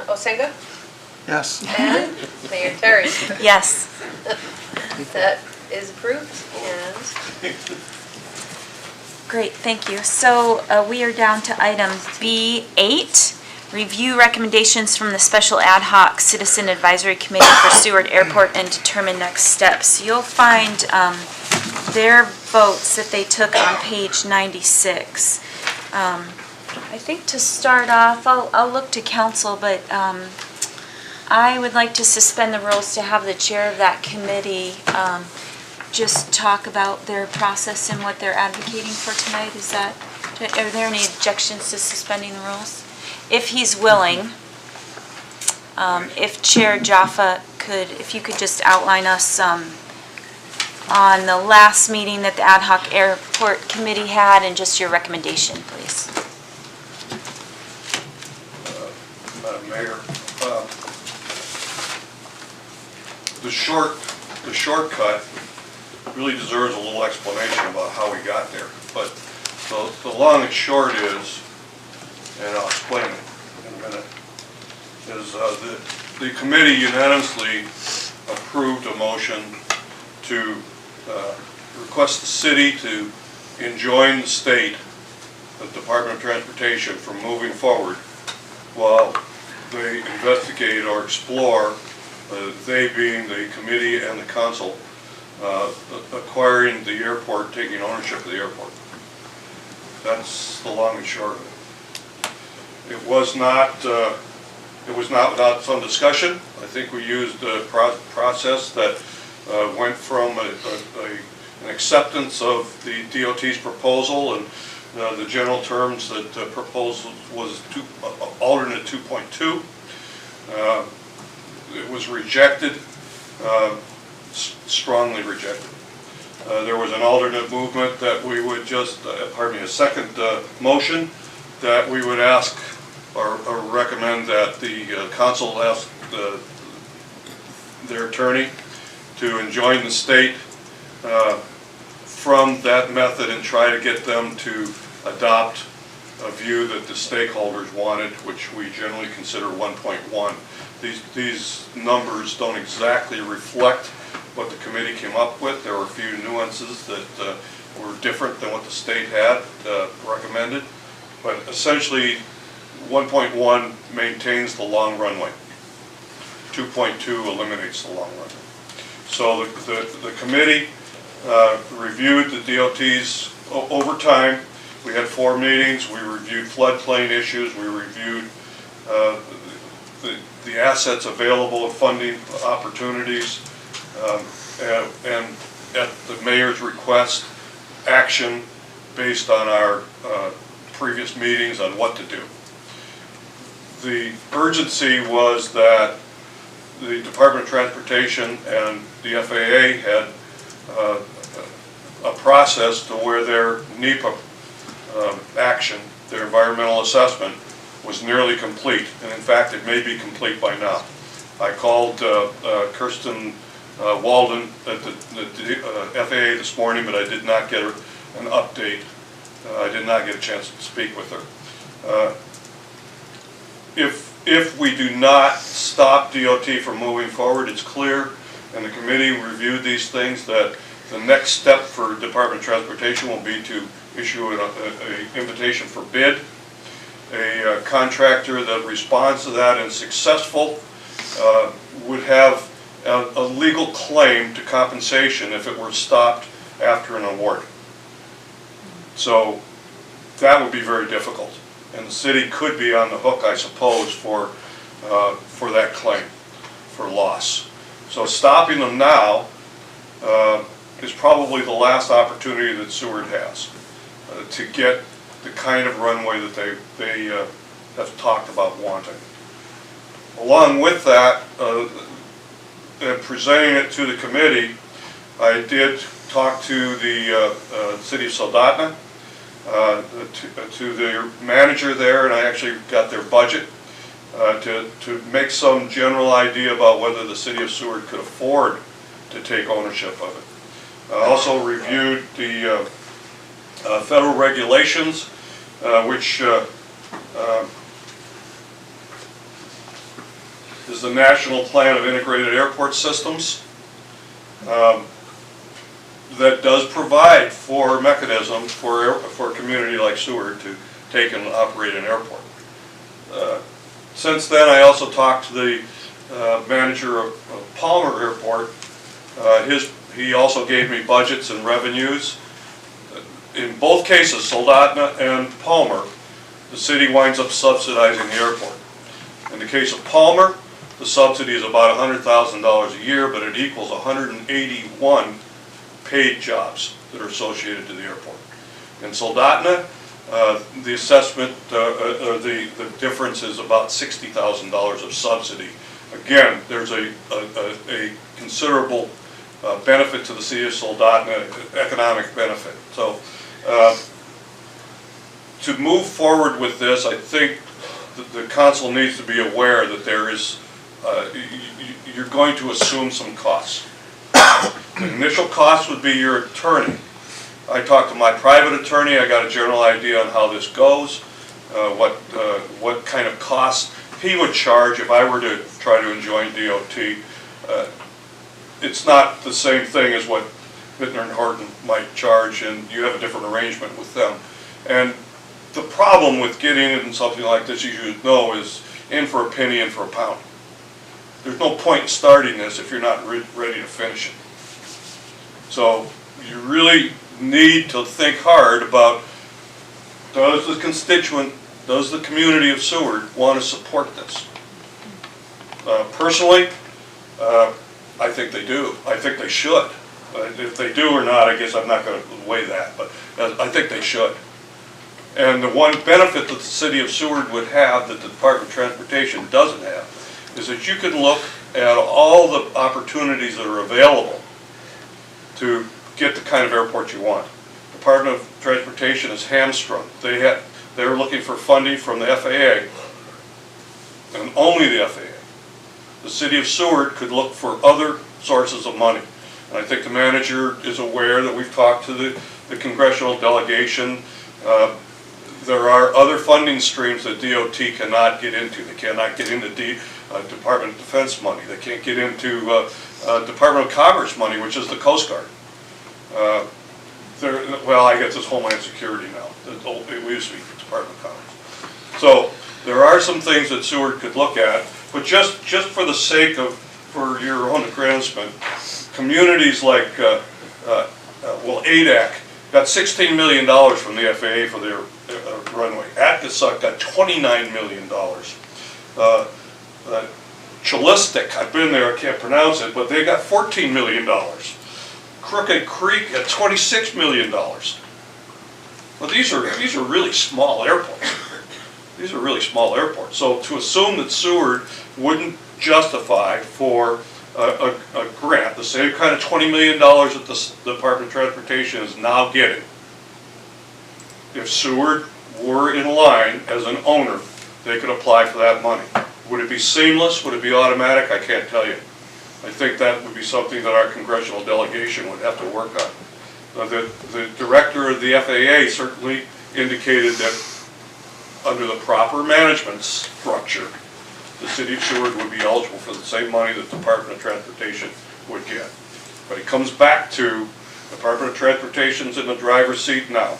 Osenga? Yes. And Mayor Terry. Yes. That is approved, and Great, thank you. So we are down to item B8, review recommendations from the Special Ad Hoc Citizen Advisory Committee for Seward Airport and determine next steps. You'll find their votes that they took on page 96. I think to start off, I'll look to council, but I would like to suspend the rules to have the chair of that committee just talk about their process and what they're advocating for tonight. Is that, are there any objections to suspending the rules? If he's willing, if Chair Jaffa could, if you could just outline us on the last meeting that the Ad Hoc Airport Committee had and just your recommendation, please. Madam Mayor, the shortcut really deserves a little explanation about how we got there. But the long and short is, and I'll explain it in a minute, is the committee unanimously approved a motion to request the city to enjoin the state, the Department of Transportation, from moving forward while they investigate or explore, they being the committee and the council, acquiring the airport, taking ownership of the airport. That's the long and short of it. It was not without some discussion. I think we used a process that went from an acceptance of the DOT's proposal and the general terms that the proposal was alternate 2.2. It was rejected, strongly rejected. There was an alternate movement that we would just, a second motion that we would ask or recommend that the council ask their attorney to enjoin the state from that method and try to get them to adopt a view that the stakeholders wanted, which we generally consider 1.1. These numbers don't exactly reflect what the committee came up with. There were a few nuances that were different than what the state had recommended, but essentially 1.1 maintains the long runway. 2.2 eliminates the long runway. So the committee reviewed the DOTs over time. We had 4 meetings. We reviewed floodplain issues. We reviewed the assets available and funding opportunities, and at the mayor's request, action based on our previous meetings on what to do. The urgency was that the Department of Transportation and the FAA had a process to where their NEPA action, their environmental assessment, was nearly complete, and in fact it may be complete by now. I called Kirsten Walden at the FAA this morning, but I did not get an update. I did not get a chance to speak with her. If we do not stop DOT from moving forward, it's clear, and the committee reviewed these things, that the next step for Department of Transportation will be to issue an invitation for bid. A contractor that responds to that and successful would have a legal claim to compensation if it were stopped after an award. So that would be very difficult. And the city could be on the hook, I suppose, for that claim, for loss. So stopping them now is probably the last opportunity that Seward has to get the kind of runway that they have talked about wanting. Along with that, and presenting it to the committee, I did talk to the city of Soldotna, to their manager there, and I actually got their budget to make some general idea about whether the city of Seward could afford to take ownership of it. I also reviewed the federal regulations, which is the National Plan of Integrated Airport Systems. That does provide for a mechanism for a community like Seward to take and operate an airport. Since then, I also talked to the manager of Palmer Airport. He also gave me budgets and revenues. In both cases, Soldotna and Palmer, the city winds up subsidizing the airport. In the case of Palmer, the subsidy is about $100,000 a year, but it equals 181 paid jobs that are associated to the airport. In Soldotna, the assessment, the difference is about $60,000 of subsidy. Again, there's a considerable benefit to the city of Soldotna, economic benefit. So to move forward with this, I think the council needs to be aware that there is, you're going to assume some costs. The initial cost would be your attorney. I talked to my private attorney, I got a general idea on how this goes, what kind of costs he would charge if I were to try to enjoin DOT. It's not the same thing as what Bittner and Horton might charge, and you have a different arrangement with them. And the problem with getting in something like this, as you know, is in for a penny, in for a pound. There's no point in starting this if you're not ready to finish it. So you really need to think hard about, does the constituent, does the community of Seward want to support this? Personally, I think they do. I think they should. If they do or not, I guess I'm not going to weigh that, but I think they should. And the one benefit that the city of Seward would have that the Department of Transportation doesn't have is that you can look at all the opportunities that are available to get the kind of airport you want. The Department of Transportation is hamstrung. They're looking for funding from the FAA, and only the FAA. The city of Seward could look for other sources of money. And I think the manager is aware that we've talked to the congressional delegation. There are other funding streams that DOT cannot get into. They cannot get into Department of Defense money. They can't get into Department of Commerce money, which is the Coast Guard. Well, I guess it's Homeland Security now. It used to be Department of Commerce. So there are some things that Seward could look at, but just for the sake of, for your own advancement, communities like, ADAC got $16 million from the FAA for their runway. Atchison got $29 million. Chalistic, I've been there, I can't pronounce it, but they got $14 million. Crooked Creek got $26 million. Well, these are really small airports. These are really small airports. So to assume that Seward wouldn't justify for a grant, the same kind of $20 million that the Department of Transportation is now getting, if Seward were in line as an owner, they could apply for that money. Would it be seamless? Would it be automatic? I can't tell you. I think that would be something that our congressional delegation would have to work on. The director of the FAA certainly indicated that under the proper management structure, the city of Seward would be eligible for the same money that the Department of Transportation would get. But it comes back to the Department of Transportation's in the driver's seat now.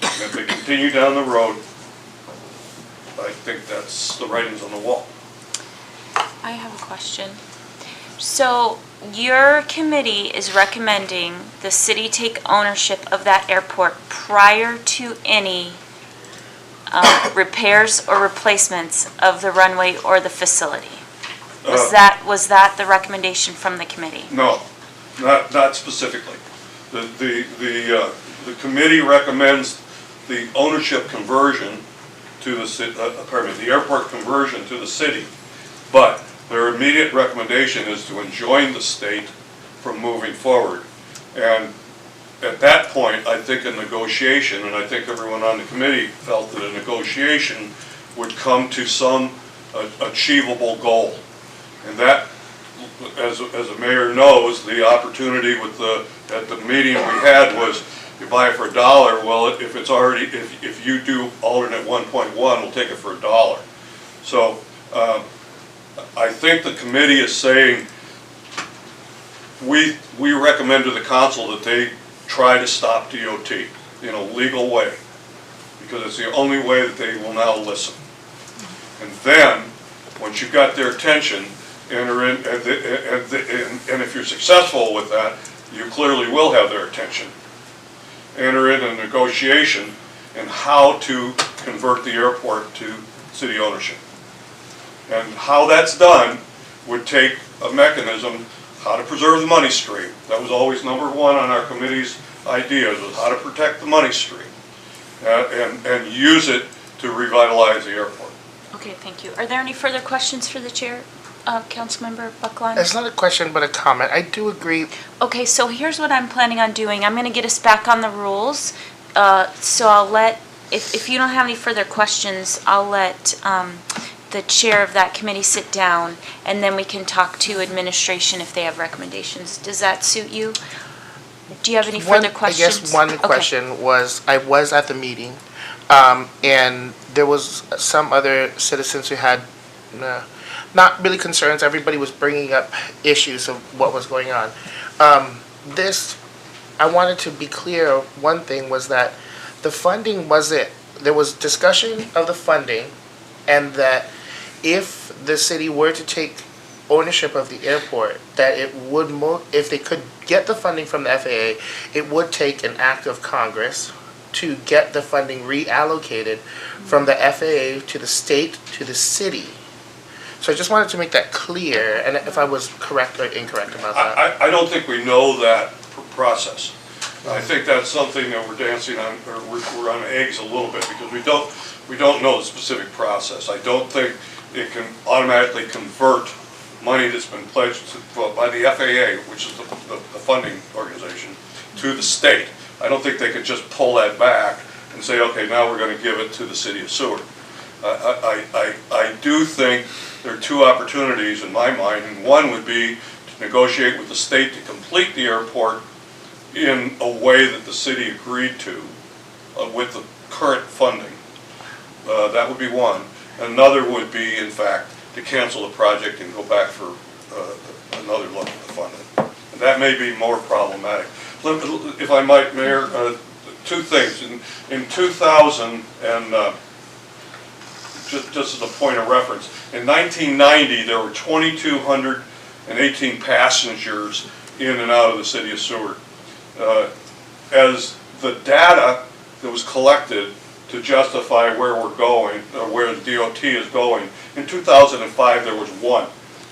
And if they continue down the road, I think that's the writings on the wall. I have a question. So your committee is recommending the city take ownership of that airport prior to any repairs or replacements of the runway or the facility. Was that the recommendation from the committee? No, not specifically. The committee recommends the ownership conversion to the city, the airport conversion to the city, but their immediate recommendation is to enjoin the state from moving forward. And at that point, I think a negotiation, and I think everyone on the committee felt that a negotiation would come to some achievable goal. And that, as the mayor knows, the opportunity at the meeting we had was, you buy it for $1, well, if it's already, if you do alternate 1.1, we'll take it for $1. So I think the committee is saying, we recommend to the council that they try to stop DOT in a legal way, because it's the only way that they will now listen. And then, once you've got their attention, enter in, and if you're successful with that, you clearly will have their attention. Enter in a negotiation and how to convert the airport to city ownership. And how that's done would take a mechanism, how to preserve the money stream. That was always number one on our committee's ideas, was how to protect the money stream and use it to revitalize the airport. Okay, thank you. Are there any further questions for the chair, Councilmember Buckline? It's not a question, but a comment. I do agree. Okay, so here's what I'm planning on doing. I'm going to get us back on the rules. So I'll let, if you don't have any further questions, I'll let the chair of that committee sit down, and then we can talk to administration if they have recommendations. Does that suit you? Do you have any further questions? I guess one question was, I was at the meeting, and there was some other citizens who had not really concerns. Everybody was bringing up issues of what was going on. I wanted to be clear, one thing was that the funding wasn't, there was discussion of the funding, and that if the city were to take ownership of the airport, that it would if they could get the funding from the FAA, it would take an act of Congress to get the funding reallocated from the FAA to the state to the city. So I just wanted to make that clear, and if I was correct or incorrect about that. I don't think we know that process. I think that's something that we're dancing on, or we're on eggs a little bit, because we don't know the specific process. I don't think it can automatically convert money that's been pledged by the FAA, which is the funding organization, to the state. I don't think they could just pull that back and say, okay, now we're going to give it to the city of Seward. I do think there are two opportunities in my mind, and one would be to negotiate with the state to complete the airport in a way that the city agreed to with the current funding. That would be one. Another would be, in fact, to cancel the project and go back for another look at the funding. And that may be more problematic. If I might, Mayor, two things. In 2000, and just as a point of reference, in 1990 there were 2,218 passengers in and out of the city of Seward. As the data that was collected to justify where we're going, or where the DOT is going, in 2005 there was 1.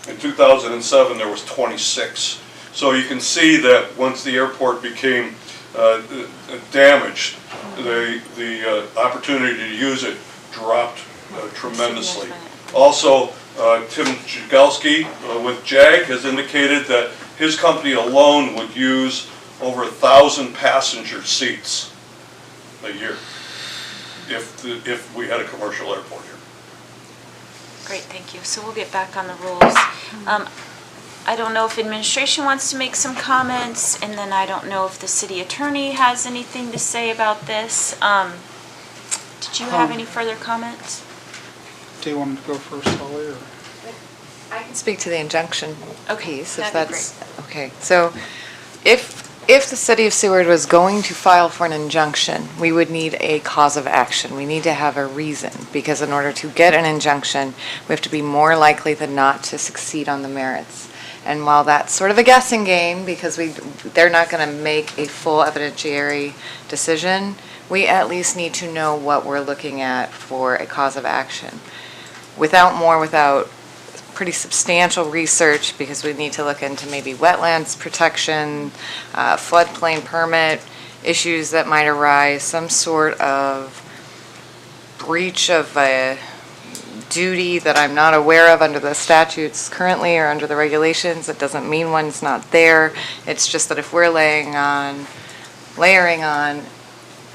In 2007 there was 26. So you can see that once the airport became damaged, the opportunity to use it dropped tremendously. Also, Tim Jagelski with JAG has indicated that his company alone would use over 1,000 passenger seats a year if we had a commercial airport here. Great, thank you. So we'll get back on the rules. I don't know if administration wants to make some comments, and then I don't know if the city attorney has anything to say about this. Did you have any further comments? Do you want to go first, Holly, or? I can speak to the injunction piece, if that'd be that's, okay. So if the city of Seward was going to file for an injunction, we would need a cause of action. We need to have a reason, because in order to get an injunction, we have to be more likely than not to succeed on the merits. And while that's sort of a guessing game, because they're not going to make a full evidentiary decision, we at least need to know what we're looking at for a cause of action. Without pretty substantial research, because we need to look into maybe wetlands protection, floodplain permit, issues that might arise, some sort of breach of a duty that I'm not aware of under the statutes currently or under the regulations. It doesn't mean one's not there. It's just that if we're layering on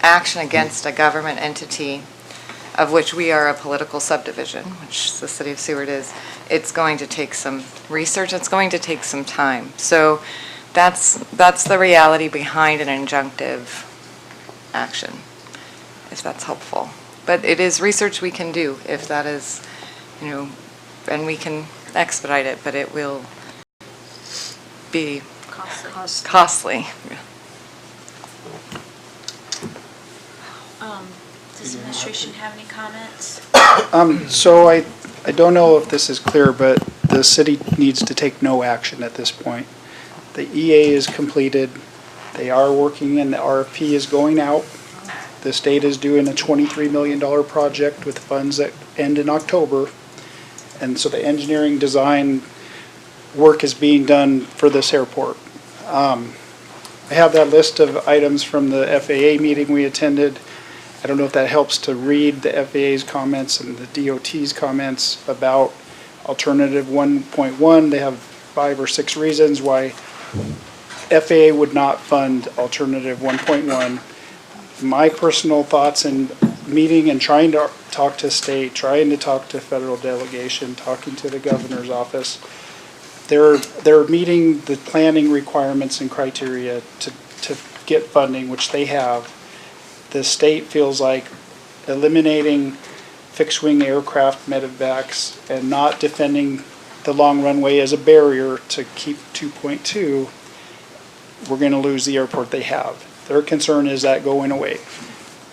action against a government entity, of which we are a political subdivision, which the city of Seward is, it's going to take some research, it's going to take some time. So that's the reality behind an injunctive action, if that's helpful. But it is research we can do if that is, and we can expedite it, but it will be costly. Does administration have any comments? So I don't know if this is clear, but the city needs to take no action at this point. The EA is completed. They are working and the RFP is going out. The state is doing a $23 million project with funds that end in October. And so the engineering design work is being done for this airport. I have that list of items from the FAA meeting we attended. I don't know if that helps to read the FAA's comments and the DOT's comments about alternative 1.1. They have 5 or 6 reasons why FAA would not fund alternative 1.1. My personal thoughts in meeting and trying to talk to state, trying to talk to federal delegation, talking to the governor's office, they're meeting the planning requirements and criteria to get funding, which they have. The state feels like eliminating fixed-wing aircraft medevacs and not defending the long runway as a barrier to keep 2.2, we're going to lose the airport they have. Their concern is that going away.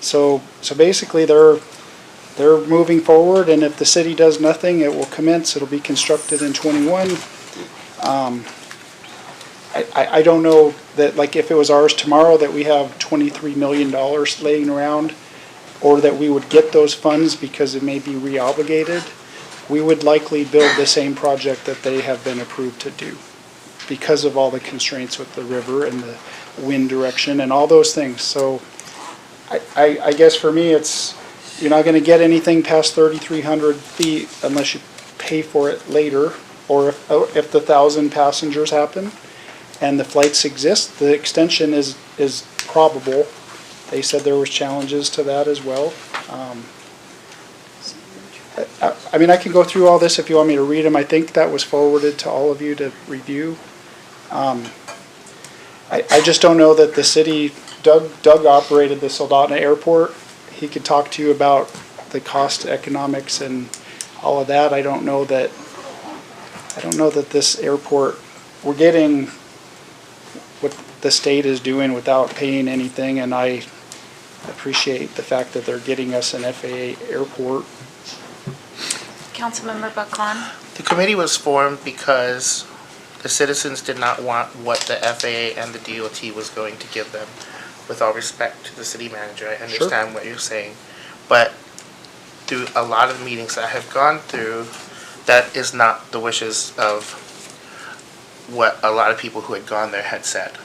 So basically they're moving forward, and if the city does nothing, it will commence. It'll be constructed in '21. I don't know that, like, if it was ours tomorrow, that we have $23 million laying around, or that we would get those funds because it may be re-obligated. We would likely build the same project that they have been approved to do because of all the constraints with the river and the wind direction and all those things. So I guess for me, it's, you're not going to get anything past 3,300 feet unless you pay for it later, or if the 1,000 passengers happen and the flights exist. The extension is probable. They said there was challenges to that as well. I mean, I can go through all this if you want me to read them. I think that was forwarded to all of you to review. I just don't know that the city, Doug operated the Soldotna Airport. He could talk to you about the cost economics and all of that. I don't know that this airport, we're getting what the state is doing without paying anything, and I appreciate the fact that they're getting us an FAA airport. Councilmember Buckon? The committee was formed because the citizens did not want what the FAA and the DOT was going to give them. With all respect to the city manager, I understand what you're saying, but through a lot of meetings I have gone through, that is not the wishes of what a lot of people who had gone there had said.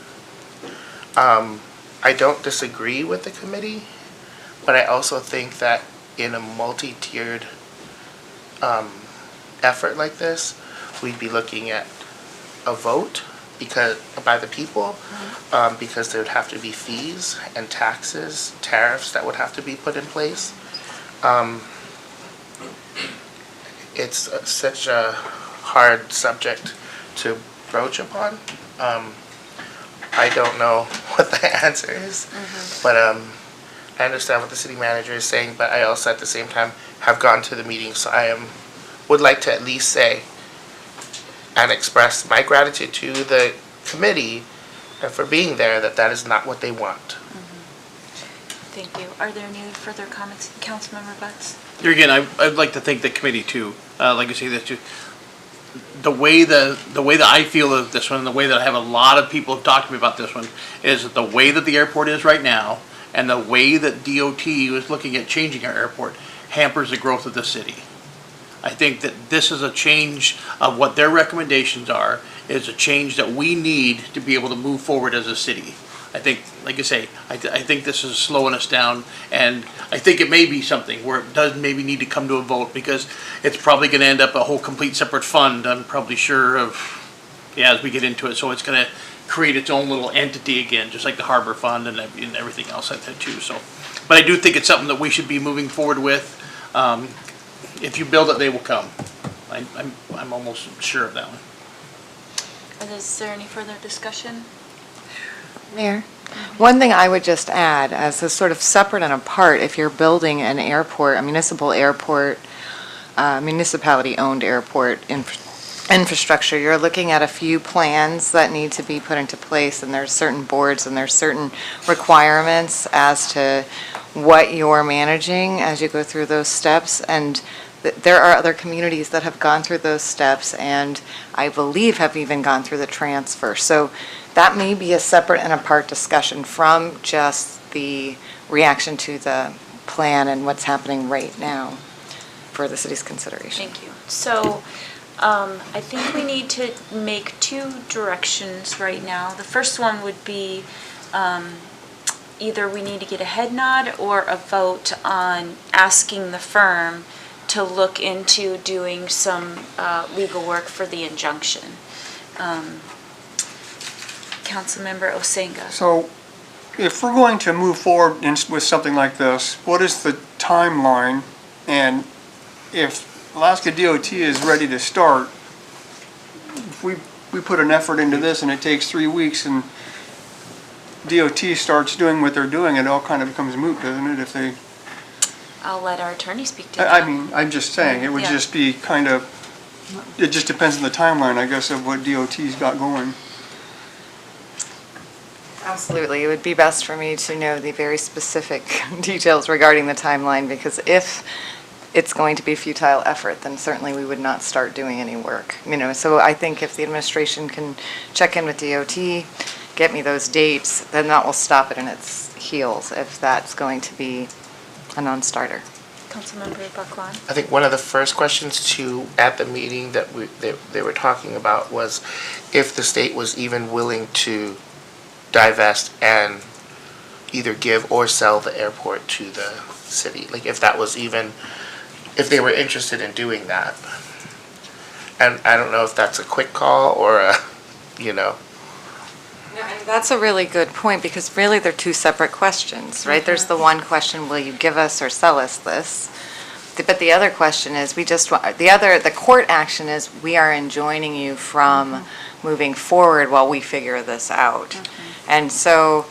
I don't disagree with the committee, but I also think that in a multi-tiered effort like this, we'd be looking at a vote by the people, because there would have to be fees and taxes, tariffs that would have to be put in place. It's such a hard subject to broach upon. I don't know what the answer is, but I understand what the city manager is saying, but I also at the same time have gone to the meeting, so would like to at least say and express my gratitude to the committee and for being there, that is not what they want. Thank you. Are there any further comments? Councilmember Butts? Here again, I'd like to thank the committee too. Like I say, that the way that I feel of this one, and the way that I have a lot of people have talked to me about this one, is that the way that the airport is right now, and the way that DOT was looking at changing our airport, hampers the growth of the city. I think that this is a change of what their recommendations are, is a change that we need to be able to move forward as a city. I think, like I say, I think this is slowing us down, and I think it may be something where it does maybe need to come to a vote, because it's probably gonna end up a whole complete separate fund, I'm probably sure of, as we get into it, so it's gonna create its own little entity again, just like the harbor fund and everything else like that too, so. But I do think it's something that we should be moving forward with. If you build it, they will come. I'm almost sure of that one. Is there any further discussion? Mayor, one thing I would just add, as a sort of separate and apart, if you're building an airport, a municipal airport, municipality-owned airport infrastructure, you're looking at a few plans that need to be put into place, and there's certain boards and there's certain requirements as to what you're managing as you go through those steps, and there are other communities that have gone through those steps, and I believe have even gone through the transfer. So that may be a separate and apart discussion from just the reaction to the plan and what's happening right now for the city's consideration. Thank you. So, I think we need to make two directions right now. The first one would be, either we need to get a head nod or a vote on asking the firm to look into doing some legal work for the injunction. Councilmember Osenga. So if we're going to move forward with something like this, what is the timeline? And if Alaska DOT is ready to start, if we put an effort into this and it takes 3 weeks and DOT starts doing what they're doing, it all kind of becomes moot, doesn't it, if they... I'll let our attorney speak to that. I mean, I'm just saying, it would Yeah. just be kind of, it just depends on the timeline, I guess, of what DOT's got going. Absolutely. It would be best for me to know the very specific details regarding the timeline, because if it's going to be a futile effort, then certainly we would not start doing any work. So I think if the administration can check in with DOT, get me those dates, then that will stop it in its heels if that's going to be a non-starter. Councilmember Buckline. I think one of the first questions at the meeting that they were talking about was if the state was even willing to divest and either give or sell the airport to the city. Like if that was even, if they were interested in doing that. And I don't know if that's a quick call or a, That's a really good point, because really they're two separate questions, right? There's the one question, will you give us or sell us this? But the other question is, the court action is, we are enjoining you from moving forward while we figure this out. And so,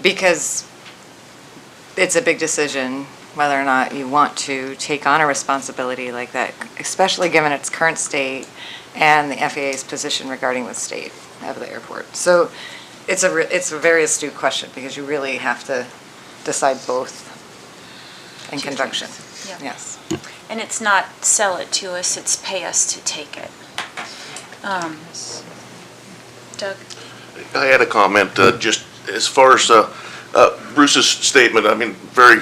because it's a big decision whether or not you want to take on a responsibility like that, especially given its current state and the FAA's position regarding the state of the airport. So it's a very astute question, because you really have to decide both in conjunction. Yeah. Yes. And it's not sell it to us, it's pay us to take it. Doug? I had a comment, just as far as Bruce's statement, I mean, very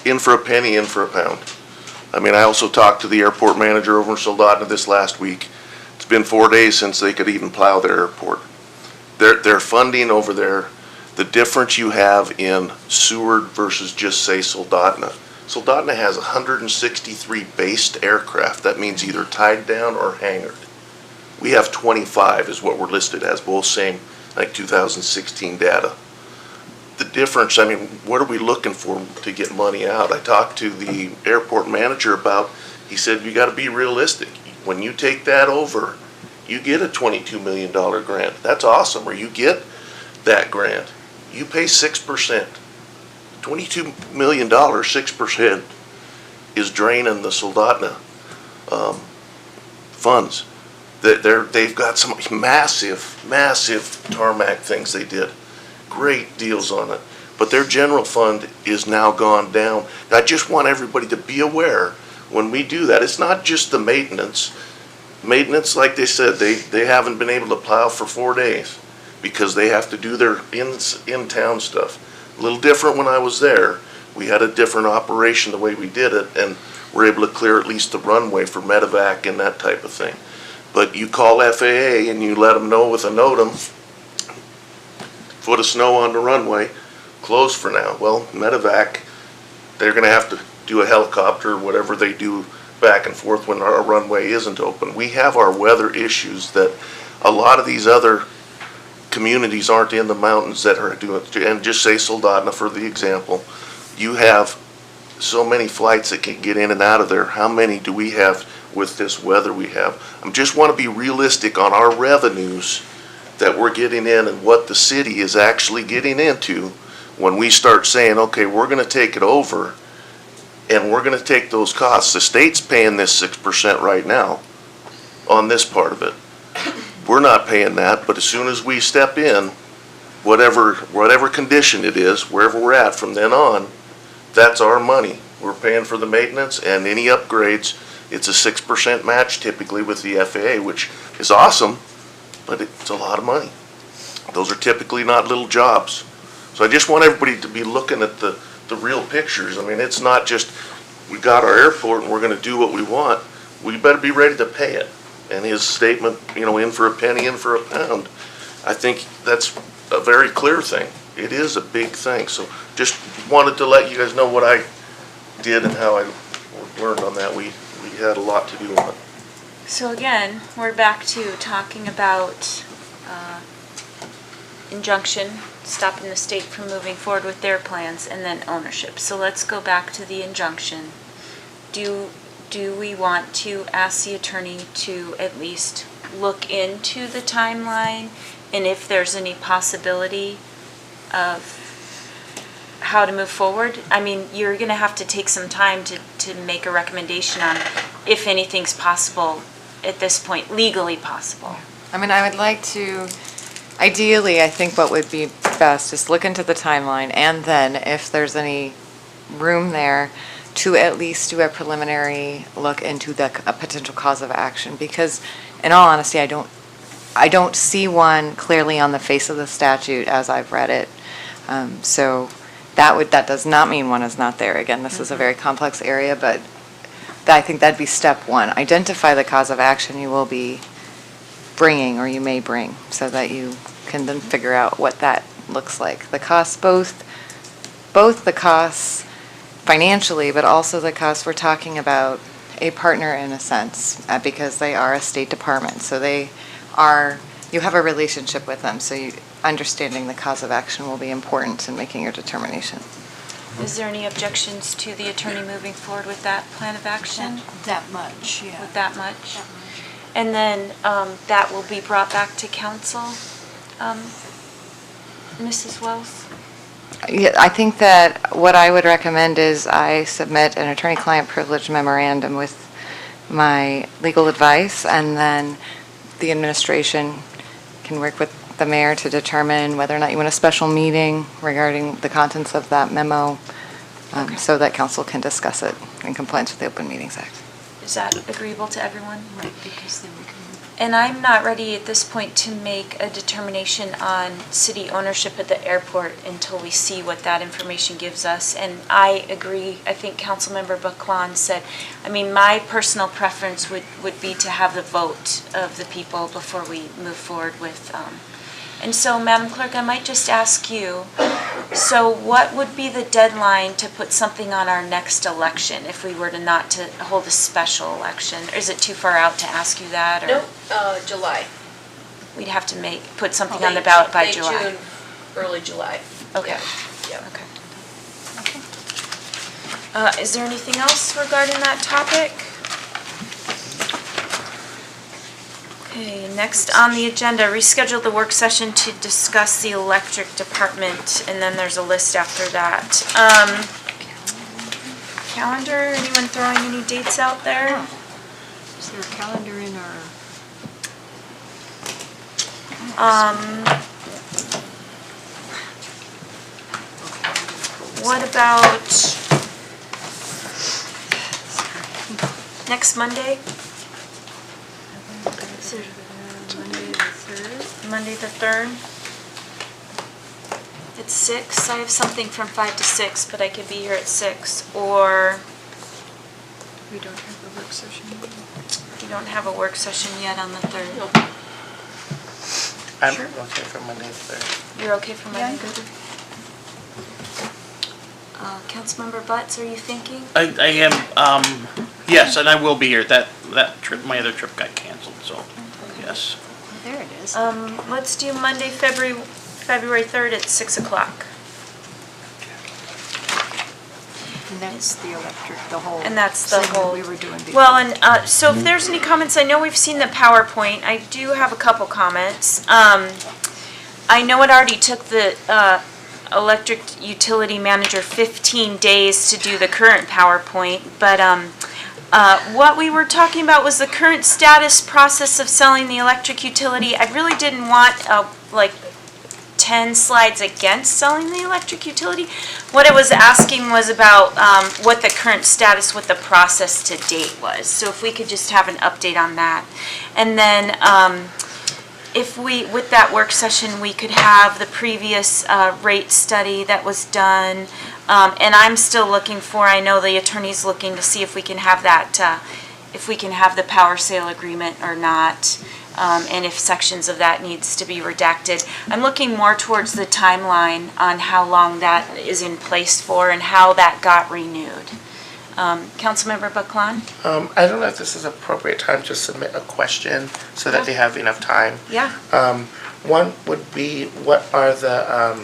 in for a penny, in for a pound. I mean, I also talked to the airport manager over in Soldotna this last week. It's been 4 days since they could even plow their airport. Their funding over there, the difference you have in Seward versus just say Soldotna. Soldotna has 163 based aircraft. That means either tied down or hangared. We have 25 is what we're listed as, both same like 2016 data. The difference, I mean, what are we looking for to get money out? I talked to the airport manager about, he said, you gotta be realistic. When you take that over, you get a $22 million grant. That's awesome, or you get that grant. You pay 6%. $22 million, 6% is draining the Soldotna funds. They've got some massive tarmac things they did. Great deals on it. But their general fund is now gone down. I just want everybody to be aware when we do that. It's not just the maintenance. maintenance, like they said, they haven't been able to plow for 4 days because they have to do their in-town stuff. A little different when I was there. We had a different operation the way we did it, and we're able to clear at least the runway for medevac and that type of thing. But you call FAA and you let them know with a NOTAM, foot of snow on the runway, closed for now. Well, medevac, they're gonna have to do a helicopter or whatever they do back and forth when our runway isn't open. We have our weather issues that a lot of these other communities aren't in the mountains that are doing, and just say Soldotna for the example. You have so many flights that can get in and out of there. How many do we have with this weather we have? I just want to be realistic on our revenues that we're getting in and what the city is actually getting into when we start saying, okay, we're going to take it over and we're going to take those costs. The state's paying this 6% right now on this part of it. We're not paying that, but as soon as we step in, whatever condition it is, wherever we're at from then on, that's our money. We're paying for the maintenance and any upgrades. It's a 6% match typically with the FAA, which is awesome, but it's a lot of money. Those are typically not little jobs. So I just want everybody to be looking at the real pictures. I mean, it's not just, we got our airport and we're gonna do what we want. We better be ready to pay it. And his statement, in for a penny, in for a pound, I think that's a very clear thing. It is a big thing. So just wanted to let you guys know what I did and how I learned on that. We had a lot to do on it. So again, we're back to talking about injunction, stopping the state from moving forward with their plans, and then ownership. So let's go back to the injunction. Do we want to ask the attorney to at least look into the timeline and if there's any possibility of how to move forward? I mean, you're going to have to take some time to make a recommendation on if anything's possible at this point, legally possible. I mean, I would like to, ideally, I think what would be best is look into the timeline, and then if there's any room there, to at least do a preliminary look into a potential cause of action. Because in all honesty, I don't see one clearly on the face of the statute as I've read it. So that does not mean one is not there. Again, this is a very complex area, but I think that'd be step one. Identify the cause of action you will be bringing or you may bring, so that you can then figure out what that looks like. The costs, both the costs financially, but also the costs, we're talking about a partner in a sense, because they are a state department. So you have a relationship with them, so understanding the cause of action will be important in making your determination. Is there any objections to the attorney moving forward with that plan of action? That much, yeah. With that much? And then that will be brought back to council, Mrs. Wells? Yeah, I think that what I would recommend is I submit an attorney-client privilege memorandum with my legal advice, and then the administration can work with the mayor to determine whether or not you want a special meeting regarding the contents of that memo, so that council can discuss it in compliance with the Open Meetings Act. Is that agreeable to everyone? Right, because then we can. And I'm not ready at this point to make a determination on city ownership at the airport until we see what that information gives us. And I agree, I think Councilmember Baclan said, I mean, my personal preference would be to have the vote of the people before we move forward with, and so, Madam Clerk, I might just ask you, so what would be the deadline to put something on our next election if we were not to hold a special election? Or is it too far out to ask you that? Or? No, July. We'd have to put something on the ballot by July. Late June, early July. Okay. Yeah. Okay. Is there anything else regarding that topic? Okay, next on the agenda, reschedule the work session to discuss the electric department, and then there's a list after that. Calendar, anyone throwing any dates out there? Is there a calendar in our? What about next Monday? Monday the 3rd. It's 6. I have something from 5 to 6, but I could be here at 6. Or We don't have a work session. you don't have a work session yet on the 3rd. I'm okay for Monday the 3rd. You're okay for Monday? Councilmember Butts, are you thinking? I am, yes, and I will be here. That trip, my other trip got canceled, so, yes. There it is. Let's do Monday, February 3rd at 6 o'clock. And that's the electric, the whole. And that's the thing that whole. we were doing before. Well, and so if there's any comments, I know we've seen the PowerPoint. I do have a couple comments. I know it already took the electric utility manager 15 days to do the current PowerPoint, but what we were talking about was the current status process of selling the electric utility. I really didn't want like 10 slides against selling the electric utility. What I was asking was about what the current status, what the process to date was. So if we could just have an update on that. And then if we, with that work session, we could have the previous rate study that was done. And I'm still looking for, I know the attorney's looking to see if we can have that, if we can have the power sale agreement or not. And if sections of that needs to be redacted. I'm looking more towards the timeline on how long that is in place for and how that got renewed. Councilmember Baclan? I don't know if this is appropriate time to submit a question so that they have enough time. Yeah. One would be, what are the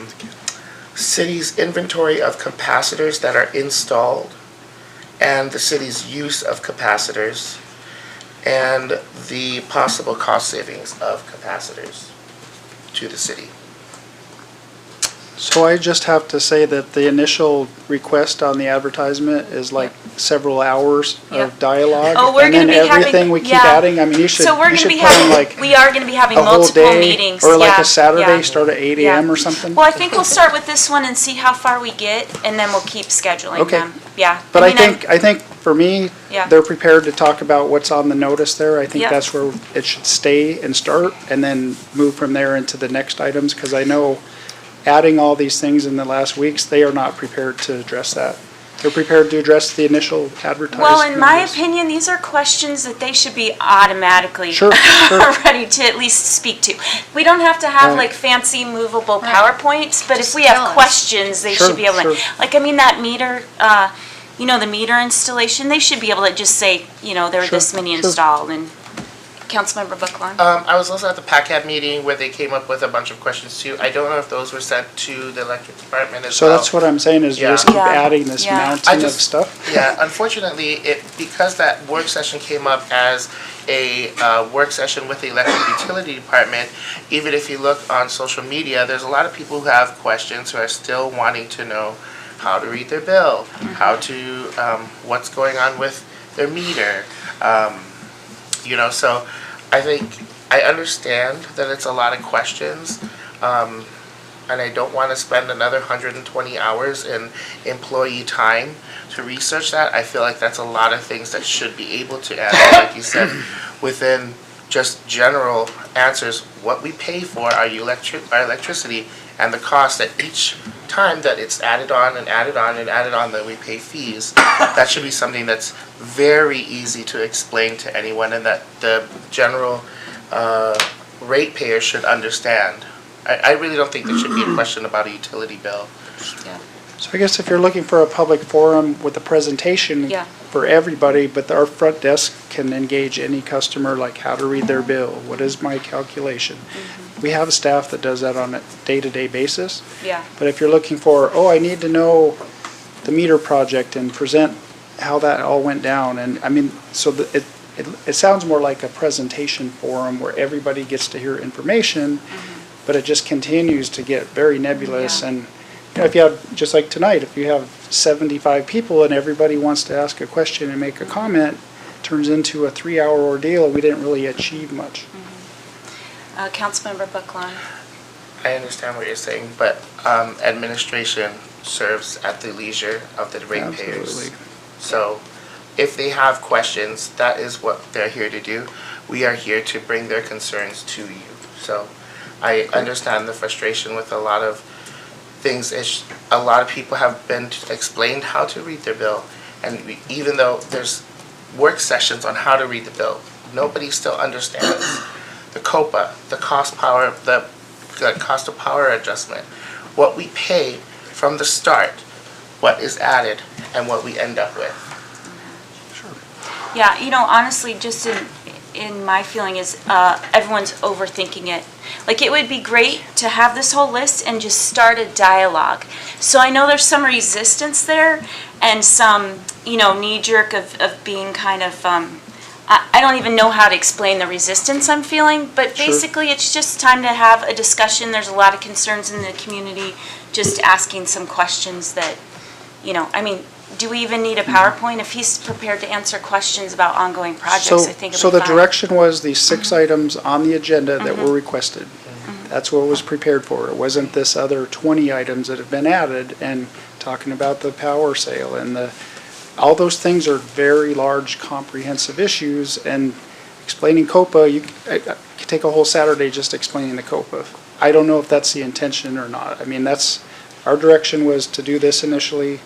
city's inventory of capacitors that are installed and the city's use of capacitors and the possible cost savings of capacitors to the city? So I just have to say that the initial request on the advertisement is like several hours Yeah. of dialogue. Oh, we're gonna be And then having- everything we keep yeah. adding, I mean, you should So we're you gonna should be plan having, like we are gonna be having a whole multiple day, meetings. or like yeah, a Saturday, yeah. start at 8 Yeah. AM or something. Well, I think we'll start with this one and see how far we get, and then we'll keep scheduling Okay. them. Yeah. But I mean, I'm- think for me, Yeah. they're prepared to talk about what's on the notice there. I think Yeah. that's where it should stay and start, and then move from there into the next items, because I know adding all these things in the last weeks, they are not prepared to address that. They're prepared to address the initial advertisement. Well, in my opinion, these are questions that they should be automatically Sure, sure. ready to at least speak to. We don't have to have Right. like fancy movable PowerPoints, but if Just we tell have us. questions, they Sure, should be able to, sure. like, I mean, that meter, you know, the meter installation, they should be able to just say, you know, there are Sure, this many sure. installed, and Councilmember Buckland? I was also at the PACAD meeting where they came up with a bunch of questions too. I don't know if those were sent to the electric department as So well. that's what I'm saying, is Yeah. just keep Yeah. adding this Yeah. mountain of stuff. Yeah, unfortunately, because that work session came up as a work session with the electric utility department, even if you look on social media, there's a lot of people who have questions who are still wanting to know how to read their bill, how to, what's going on with their meter. You know, so I think, I understand that it's a lot of questions, and I don't want to spend another 120 hours in employee time to research that. I feel like that's a lot of things that should be able to answer, like you said, within just general answers. What we pay for our electricity and the cost that each time that it's added on and added on and added on that we pay fees, that should be something that's very easy to explain to anyone and that the general ratepayer should understand. I really don't think there should be a question about a utility bill. So I guess if you're looking for a public forum with a presentation Yeah. for everybody, but our front desk can engage any customer, like how to read their bill, what is my calculation? We have a staff that does that on a day-to-day basis. Yeah. But if you're looking for, oh, I need to know the meter project and present how that all went down, and I mean, so it sounds more like a presentation forum where everybody gets to hear information, but it just continues to get very nebulous. Yeah. And you know, if you have, just like tonight, if you have 75 people and everybody wants to ask a question and make a comment, it turns into a 3-hour ordeal, and we didn't really achieve much. Councilmember Buckland? I understand what you're saying, but administration serves at the leisure of the ratepayers. Absolutely. So if they have questions, that is what they're here to do. We are here to bring their concerns to you. So I understand the frustration with a lot of things. A lot of people have been explained how to read their bill, and even though there's work sessions on how to read the bill, nobody still understands the COPA, the cost of power adjustment, what we pay from the start, what is added, and what we end up with. Yeah, honestly, just in my feeling is everyone's overthinking it. Like, it would be great to have this whole list and just start a dialogue. So I know there's some resistance there and some, knee-jerk of being kind of, I don't even know how to explain the resistance I'm feeling, but basically it's just time to have a discussion. There's a lot of concerns in the community, just asking some questions that, do we even need a PowerPoint? If he's prepared to answer questions about ongoing projects, I think So it'll be the fine. direction was these 6 items on the agenda that were requested. That's what was prepared for. It wasn't this other 20 items that have been added and talking about the power sale and all those things are very large, comprehensive issues, and explaining COPA, I could take a whole Saturday just explaining the COPA. I don't know if that's the intention or not. I mean, our direction was to do this initially.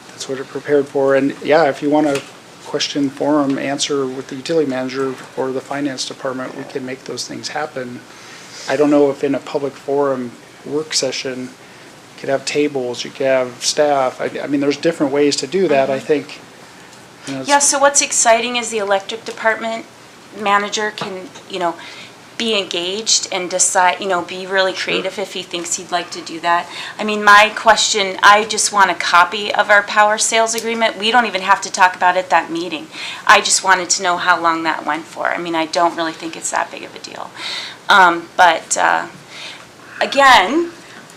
That's what it prepared for, and yeah, if you want to question forum answer with the utility manager or the finance department, we can make those things happen. I don't know if in a public forum work session, you could have tables, you could have staff. I mean, there's different ways to do that, I think. Yeah, so what's exciting is the electric department manager can, be engaged and decide, be really creative if he thinks he'd like to do that. I mean, my question, I just want a copy of our power sales agreement. We don't even have to talk about it at that meeting. I just wanted to know how long that went for. I mean, I don't really think it's that big of a deal. Again,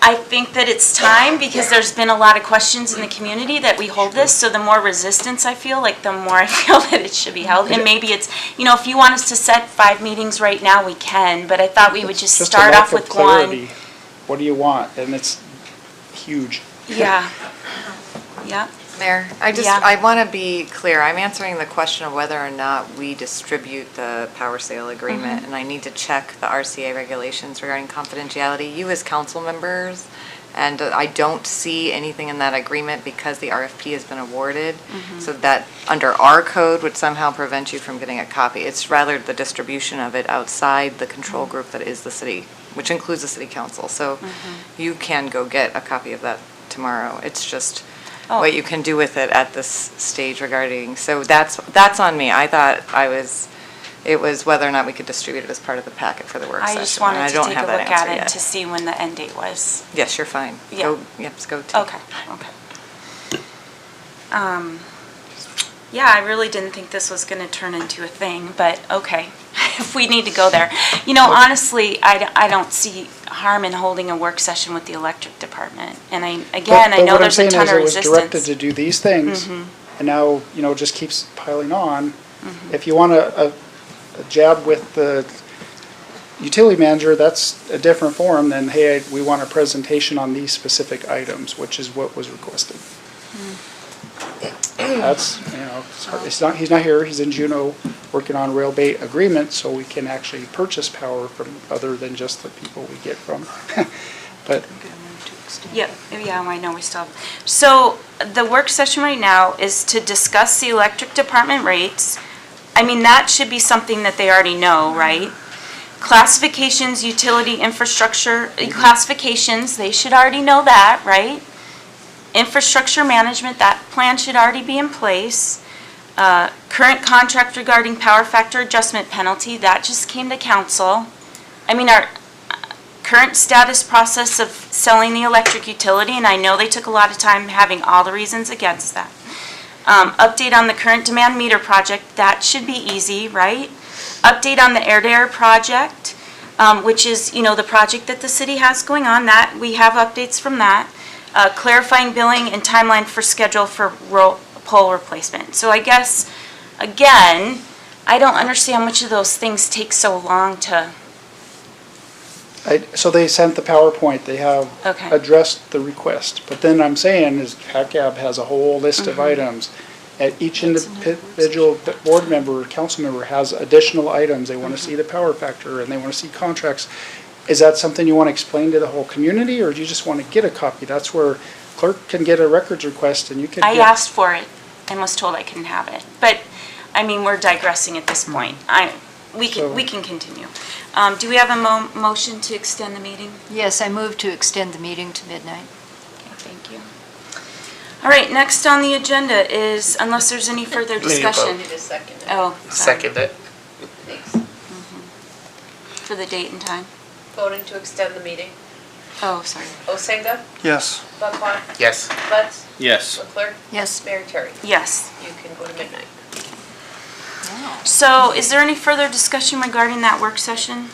I think that it's time, because there's been a lot of questions in the community, that we hold this. So the more resistance I feel, the more I feel that it should be held. And maybe it's, if you want us to set 5 meetings right now, we can. But I thought we would just a start lack off of with clarity. one. What do you want? And it's huge. Yeah. Yeah. Mayor, I want to be clear. I'm answering the question of whether or not we distribute the power sale agreement, and I need to check the RCA regulations regarding confidentiality. You as council members, and I don't see anything in that agreement because the RFP has been awarded, so that under our code would somehow prevent you from getting a copy. It's rather the distribution of it outside the control group that is the city, which includes the city council. So you can go get a copy of that tomorrow. It's just what you can do with it at this stage regarding, so that's on me. I thought it was whether or not we could distribute it as part of the packet for the work session. I just wanted and I to don't take have a that look at answer it yet. to see when the end date was. Yes, you're fine. Yeah. Go take. Okay. Yeah, I really didn't think this was going to turn into a thing, but okay, if we need to go there. Honestly, I don't see harm in holding a work session with the electric department. And I know there's a ton of resistance. But what I'm saying is it was directed to do these things, and now, it just keeps piling on. If you want a jab with the utility manager, that's a different forum than, hey, we want a presentation on these specific items, which is what was requested. That's, he's not here, he's in Juneau working on rail bait agreement, so we can actually purchase power from other than just the people we get from. But Yeah, I know we still have. So the work session right now is to discuss the electric department rates. I mean, that should be something that they already know, right? Classifications, utility infrastructure, classifications, they should already know that, right? Infrastructure management, that plan should already be in place. Current contract regarding power factor adjustment penalty, that just came to council. I mean, our current status process of selling the electric utility, and I know they took a lot of time having all the reasons against that. Update on the current demand meter project, that should be easy, right? Update on the air-to-air project, which is, the project that the city has going on, that we have updates from that. Clarifying billing and timeline for schedule for pole replacement. So I guess, again, I don't understand which of those things take so long to. so they sent the PowerPoint, they have Okay. addressed the request. But then I'm saying is PACAB has a whole list of items. Each individual board member or council member has additional items. They want to see the power factor and they want to see contracts. Is that something you want to explain to the whole community, or do you just want to get a copy? That's where clerk can get a records request and you can I get. asked for it and was told I couldn't have it. But, I mean, we're digressing at this point. We can continue. Do we have a motion to extend the meeting? Yes, I move to extend the meeting to midnight. Okay, thank you. All right, next on the agenda is, unless there's any further We need a vote. discussion. Need a second. Oh, sorry. Second it. For the date and time. Voting to extend the meeting. Oh, sorry. Osenga? Yes. Buckline? Yes. Lutz? Yes. Leclerc? Yes. Mayor Terry? Yes. You can go to midnight. So is there any further discussion regarding that work session?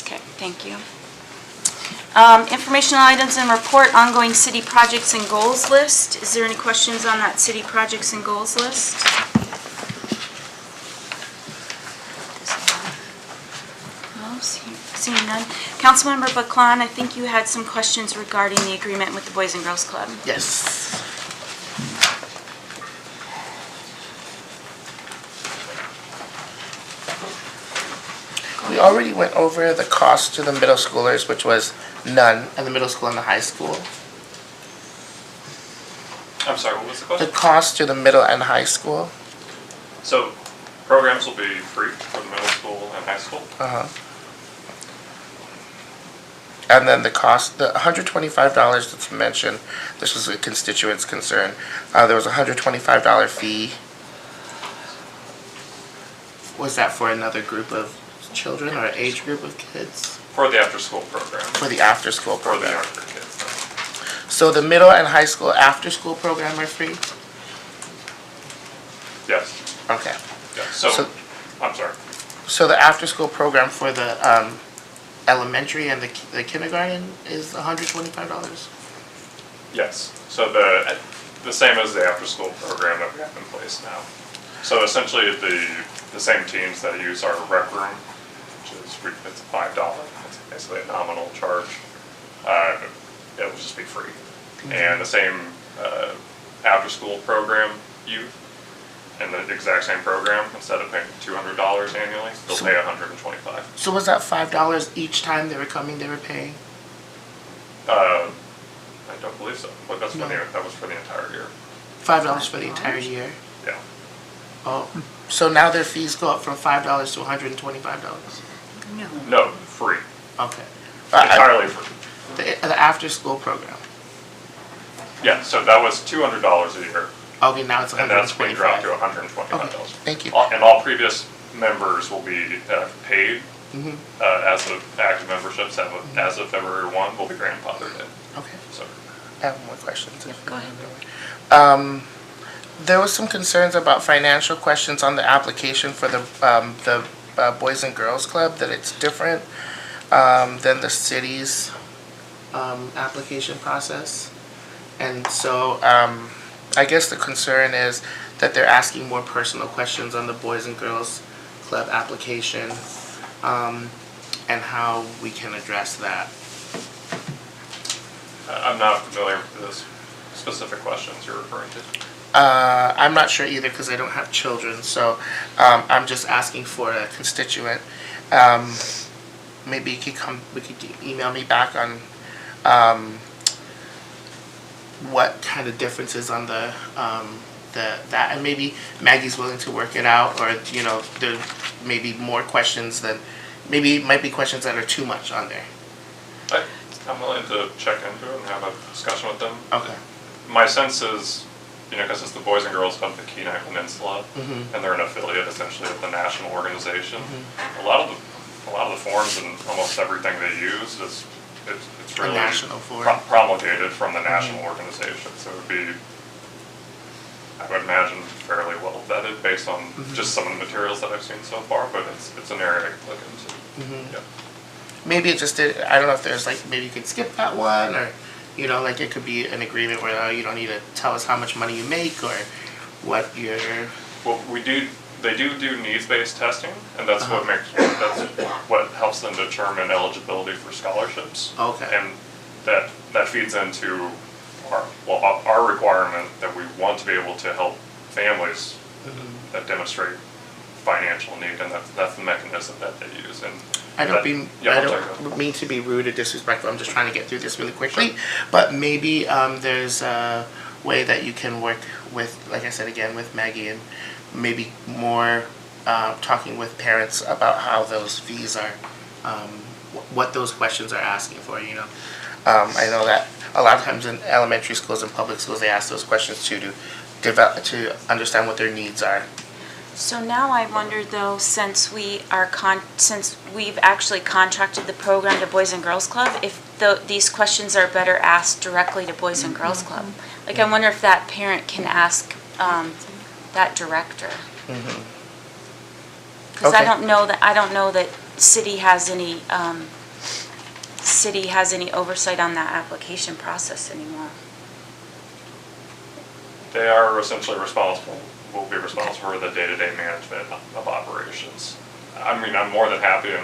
Okay, thank you. Informational items and report, ongoing city projects and goals list. Is there any questions on that city projects and goals list? No, seeing none. Councilmember Baclan, I think you had some questions regarding the agreement with the Boys and Girls Club. Yes. We already went over the cost to the middle schoolers, which was none in the middle school and the high school. I'm sorry, what was the The question? cost to the middle and high school. So programs will be free for the middle school and high school. Uh-huh. And then the cost, the $125 that's mentioned, this was a constituent's concern. There was a $125 fee. Was that for another group of children or age group of kids? For the after-school program. For the after-school For the program. younger kids. So the middle and high school after-school program are free? Yes, Okay. yes. So, I'm sorry. So the after-school program for the elementary and the kindergarten is $125? Yes. So the same as the after-school program that we have in place now. So essentially, the same teams that use our rec room, which is, it's $5. It's basically a nominal charge. It will just be free. And the same after-school program youth, in the exact same program, instead of paying $200 annually, they'll pay $125. So was that $5 each time they were coming, they were paying? I don't believe so, but that was for the entire year. $5 for the entire year? Yeah. Oh, so now their fees go up from $5 to $125? No, free. Okay. Entirely free. The after-school program? Yeah, so that was $200 a year. Okay, now it's $125. And that's been dropped to $125. Okay, thank you. And all previous members will be paid Mhm. as of active memberships as of February 1 will be grandfathered in. Okay. So I have more questions. Go ahead. There was some concerns about financial questions on the application for the Boys and Girls Club, that it's different than the city's application process. And so I guess the concern is that they're asking more personal questions on the Boys and Girls Club application, and how we can address that. I'm not familiar with the specific questions you're referring to. I'm not sure either because I don't have children, so I'm just asking for a constituent. Maybe you could email me back on what kind of differences on that, and maybe Maggie's willing to work it out, or there may be more questions maybe it might be questions that are too much on there. I'm willing to check into it and have a discussion with them. Okay. My sense is, because it's the Boys and Girls Club of the Kenai Peninsula, Mhm. and they're an affiliate essentially of the national organization. A lot of the forms and almost everything they use it's really national form. promulgated from the national organization. So it would be, I would imagine, fairly well vetted based on just some of the materials that I've seen so far. But it's an area I could look into. Yeah. Maybe it just did. I don't know if there's maybe you could skip that one, or it could be an agreement where you don't need to tell us how much money you make or what your. Well, they do needs-based testing, and that's what helps them determine eligibility for scholarships. Okay. And that feeds into well, our requirement that we want to be able to help families that demonstrate financial need, and that's the mechanism that they use. And I that- don't yeah, I'm sorry, go ahead. mean to be rude or disrespectful, I'm just trying to get through this really quickly. But maybe there's a way that you can work with, like I said again, with Maggie, and maybe more talking with parents about how those fees are, what those questions are asking for, you know. I know that a lot of times in elementary schools and public schools, they ask those questions too, to understand what their needs are. So now I wonder though, since we've actually contracted the program to Boys and Girls Club, if these questions are better asked directly to Boys and Girls Club. Like I wonder if that parent can ask that director. Because I Okay. don't know that city has any oversight on that application process anymore. They are essentially will be responsible for the day-to-day management of operations. I mean, I'm more than happy to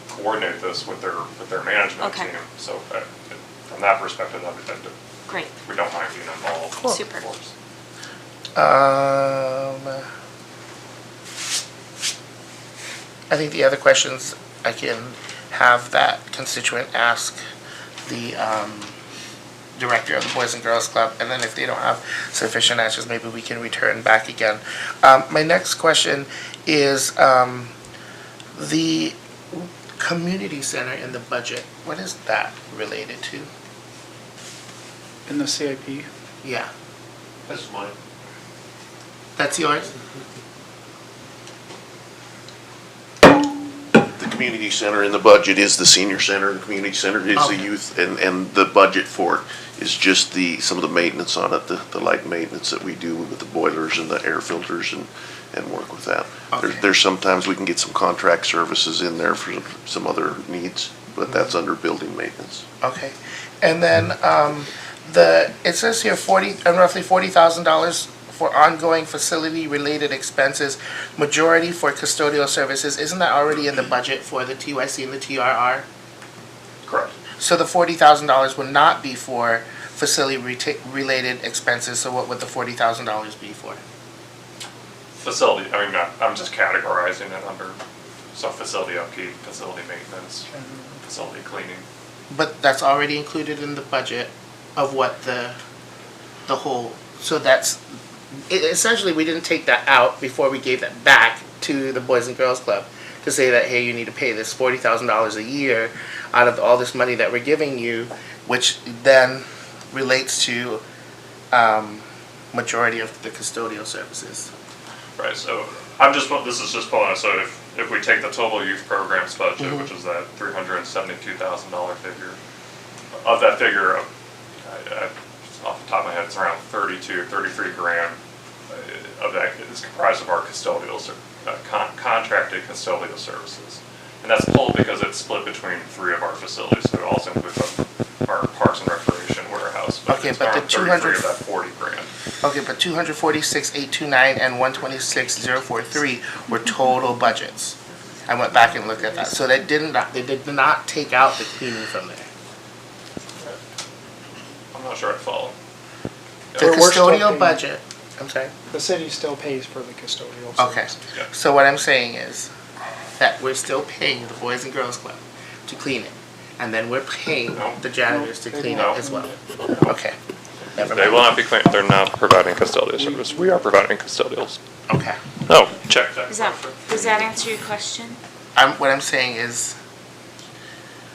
coordinate this with their management Okay. team. So from that perspective, Great. we don't mind being involved. Cool. Super. Of course. I think the other questions I can have that constituent ask the director of the Boys and Girls Club, and then if they don't have sufficient answers, maybe we can return back again. My next question is the community center in the budget. What is that related to? In the CIP? Yeah, That's mine. that's yours? The community center in the budget is the senior center, and the community center is the Okay. youth, and the budget for it is just some of the maintenance on it, the light maintenance that we do with the boilers and the air filters and work with that. Okay. There's sometimes we can get some contract services in there for some other needs, but that's under building maintenance. Okay, and then it says here roughly $40,000 for ongoing facility-related expenses, majority for custodial services. Isn't that already in the budget for the TYC and the TRR? Correct. So the $40,000 would not be for facility-related expenses, so what would the $40,000 be for? Facility, I mean, I'm just categorizing it under some facility upkeep, facility maintenance, facility cleaning. But that's already included in the budget of what the whole, so that's, essentially, we didn't take that out before we gave that back to the Boys and Girls Club to say that, hey, you need to pay this $40,000 a year out of all this money that we're giving you, which then relates to majority of the custodial services. Right, so this is just pulling, so if we take the total youth programs budget, which is that $372,000 figure, of that figure, off the top of my head, it's around 33 grand of that is comprised of our custodial, contracted custodial services. And that's pulled because it's split between 3 of our facilities, so it also includes our Parks and Recreation warehouse. Okay, it's but the around 33 200 of that 40 grand. Okay, but 246,829 and 126,043 were total budgets. I went back and looked at that, so they did not take out the cleaning from there. I'm not sure I follow. The We're still custodial paying- budget, I'm sorry? The city still pays for the custodial Okay, services. so what I'm saying is that we're still paying the Boys and Girls Club to clean it. And then we're paying the janitors to clean it as well. Okay, never They will mind. not be clean, they're not providing custodial service. We are providing custodials. Okay. Oh, check that. Does that answer your question? What I'm saying is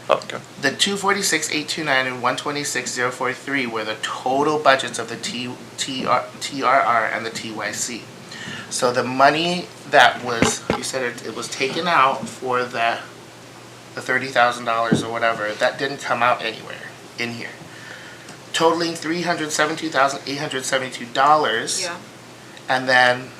Okay. the 246,829 and 126,043 were the total budgets of the TRR and the TYC. So the money that was, you said it was taken out for the $30,000 or whatever, that didn't come out anywhere in here. Totaling $372,872. Yeah. And then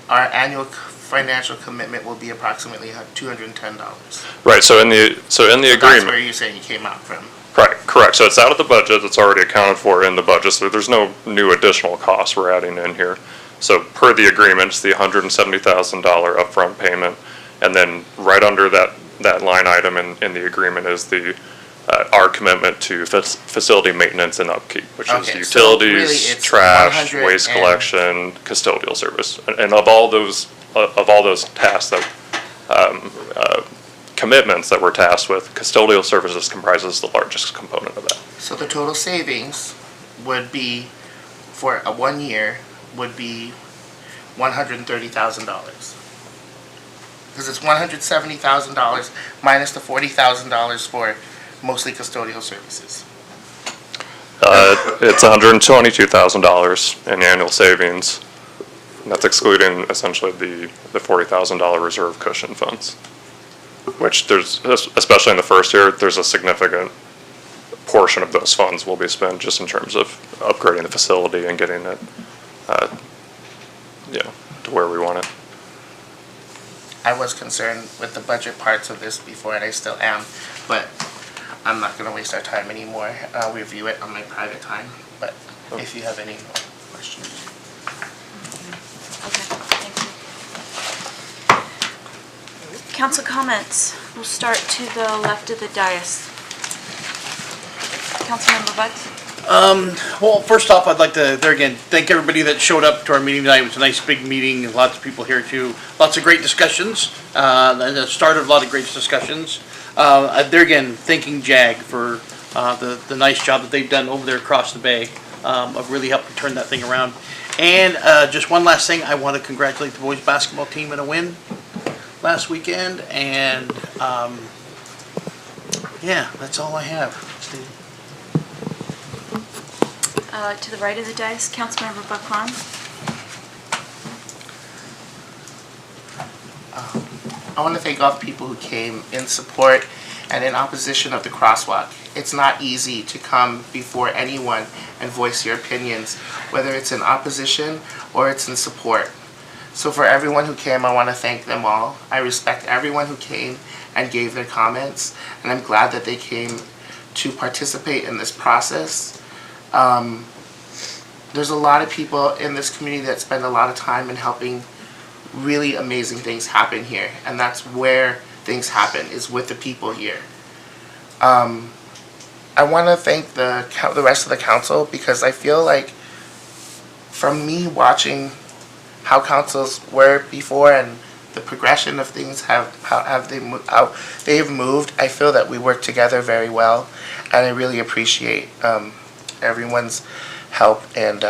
our annual financial commitment will be approximately $210. Right, so in the That's where agreement, you're saying it came out from. right, correct, so it's out of the budget, it's already accounted for in the budget, so there's no new additional costs we're adding in here. So per the agreement, it's the $170,000 upfront payment, and then right under that line item in the agreement is the our commitment to facility maintenance and upkeep, which is Okay, so really utilities, it's trash, 100 waste and- collection, custodial service. And of all those tasks that, commitments that we're tasked with, custodial services comprises the largest component of that. So the total savings would be, for a 1 year, would be $130,000. Because it's $170,000 minus the $40,000 for mostly custodial services. It's $122,000 in annual savings. And that's excluding essentially the $40,000 reserve cushion funds. Which there's, especially in the first year, there's a significant portion of those funds will be spent just in terms of upgrading the facility and getting it, to where we want it. I was concerned with the budget parts of this before, and I still am, but I'm not gonna waste our time anymore. I'll review it on my private time, but if you have any more questions. Okay, thank you. Council comments. We'll start to the left of the dais. Councilmember Butts? Well, first off, I'd like to, there again, thank everybody that showed up to our meeting tonight. It was a nice big meeting, lots of people here too. Lots of great discussions, and the start of a lot of great discussions. There again, thanking JAG for the nice job that they've done over there across the bay of really helping turn that thing around. And just one last thing, I want to congratulate the boys basketball team in a win last weekend. And yeah, that's all I have. Steve. To the right of the dais, Councilmember Buckland. I want to thank all the people who came in support and in opposition of the crosswalk. It's not easy to come before anyone and voice your opinions, whether it's in opposition or it's in support. So for everyone who came, I want to thank them all. I respect everyone who came and gave their comments, and I'm glad that they came to participate in this process. There's a lot of people in this community that spend a lot of time in helping really amazing things happen here, and that's where things happen, is with the people here. I want to thank the rest of the council, because I feel like from me watching how councils were before and the progression of things how they have moved, I feel that we work together very well, and I really appreciate everyone's help and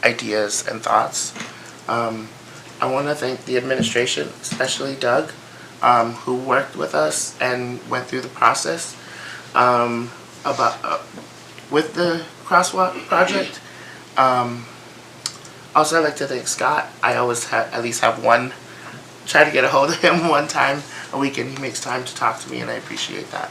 ideas and thoughts. I want to thank the administration, especially Doug, who worked with us and went through the process with the crosswalk project. Also, I'd like to thank Scott. I always at least have try to get a hold of him one time a week, and he makes time to talk to me, and I appreciate that.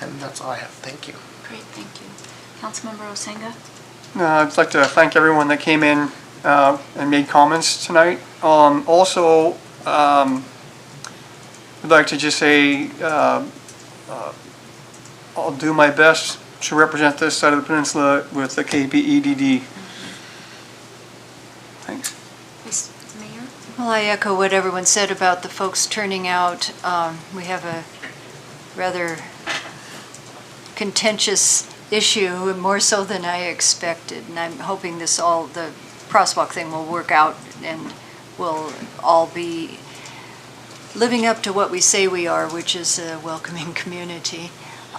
And that's all I have. Thank you. Great, thank you. Councilmember Osenga? I'd like to thank everyone that came in and made comments tonight. Also, I'd like to just say I'll do my best to represent this side of the peninsula with the KPEDD. Thanks. Mayor? Well, I echo what everyone said about the folks turning out. We have a rather contentious issue, more so than I expected, and I'm hoping the crosswalk thing will work out and we'll all be living up to what we say we are, which is a welcoming community.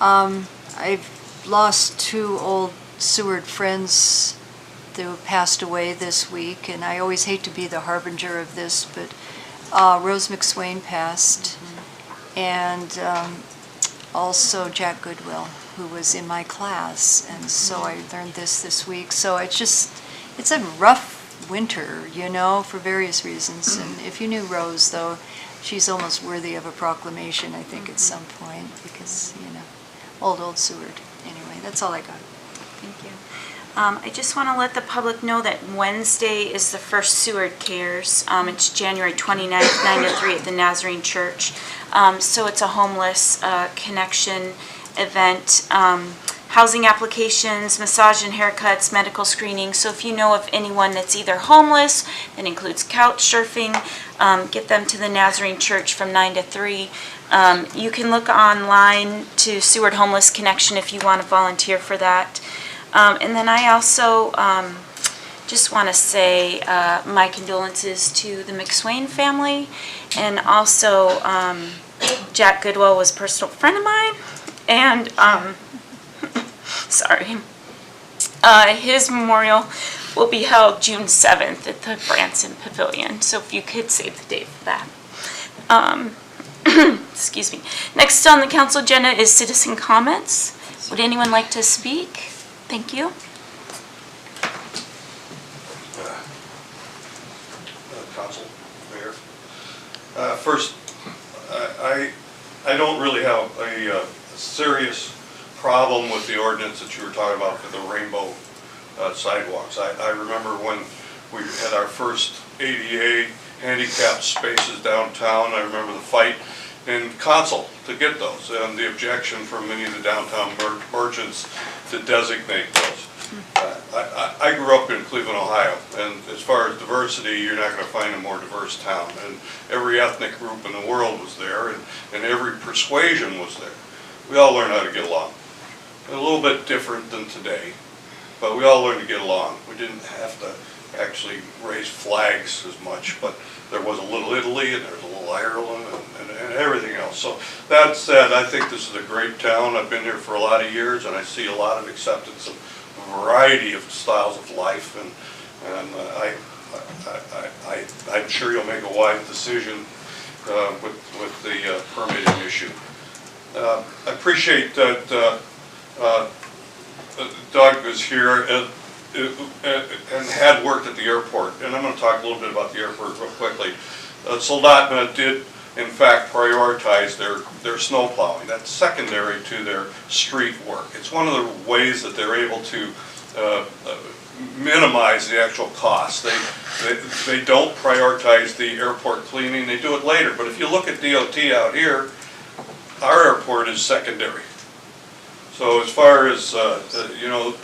I've lost 2 old Seward friends who passed away this week, and I always hate to be the harbinger of this, but Rose McSwain passed, and also Jack Goodwill, who was in my class, and so I learned this week. So it's a rough winter, for various reasons. And if you knew Rose, though, she's almost worthy of a proclamation, I think, at some point, because, old Seward. Anyway, that's all I got. Thank you. I just want to let the public know that Wednesday is the first Seward Cares. It's January 29th, 9 to 3 at the Nazarene Church. So it's a homeless connection event. Housing applications, massage and haircuts, medical screening. So if you know of anyone that's either homeless, that includes couch surfing, get them to the Nazarene Church from 9 to 3. You can look online to Seward Homeless Connection if you want to volunteer for that. And then I also just want to say my condolences to the McSwain family, and also Jack Goodwill was a personal friend of mine, and sorry, his memorial will be held June 7th at the Branson Pavilion, so if you could save the date for that. Excuse me. Next on the council agenda is citizen comments. Would anyone like to speak? Thank you. Council, Mayor. First, I don't really have a serious problem with the ordinance that you were talking about for the rainbow sidewalks. I remember when we had our first ADA handicapped spaces downtown. I remember the fight in council to get those, and the objection from many of the downtown merchants to designate those. I grew up in Cleveland, Ohio, and as far as diversity, you're not going to find a more diverse town. And every ethnic group in the world was there, and every persuasion was there. We all learned how to get along. A little bit different than today, but we all learned to get along. We didn't have to actually raise flags as much, but there was a little Italy, and there was a little Ireland, and everything else. So that said, I think this is a great town. I've been here for a lot of years, and I see a lot of acceptance of a variety of styles of life, and I'm sure you'll make a wise decision with the permitting issue. I appreciate that Doug is here and had worked at the airport, and I'm going to talk a little bit about the airport real quickly. Soldotna did, in fact, prioritize their snow plowing. That's secondary to their street work. It's one of the ways that they're able to minimize the actual cost. They don't prioritize the airport cleaning. They do it later. But if you look at DOT out here, our airport is secondary. So as far as you know,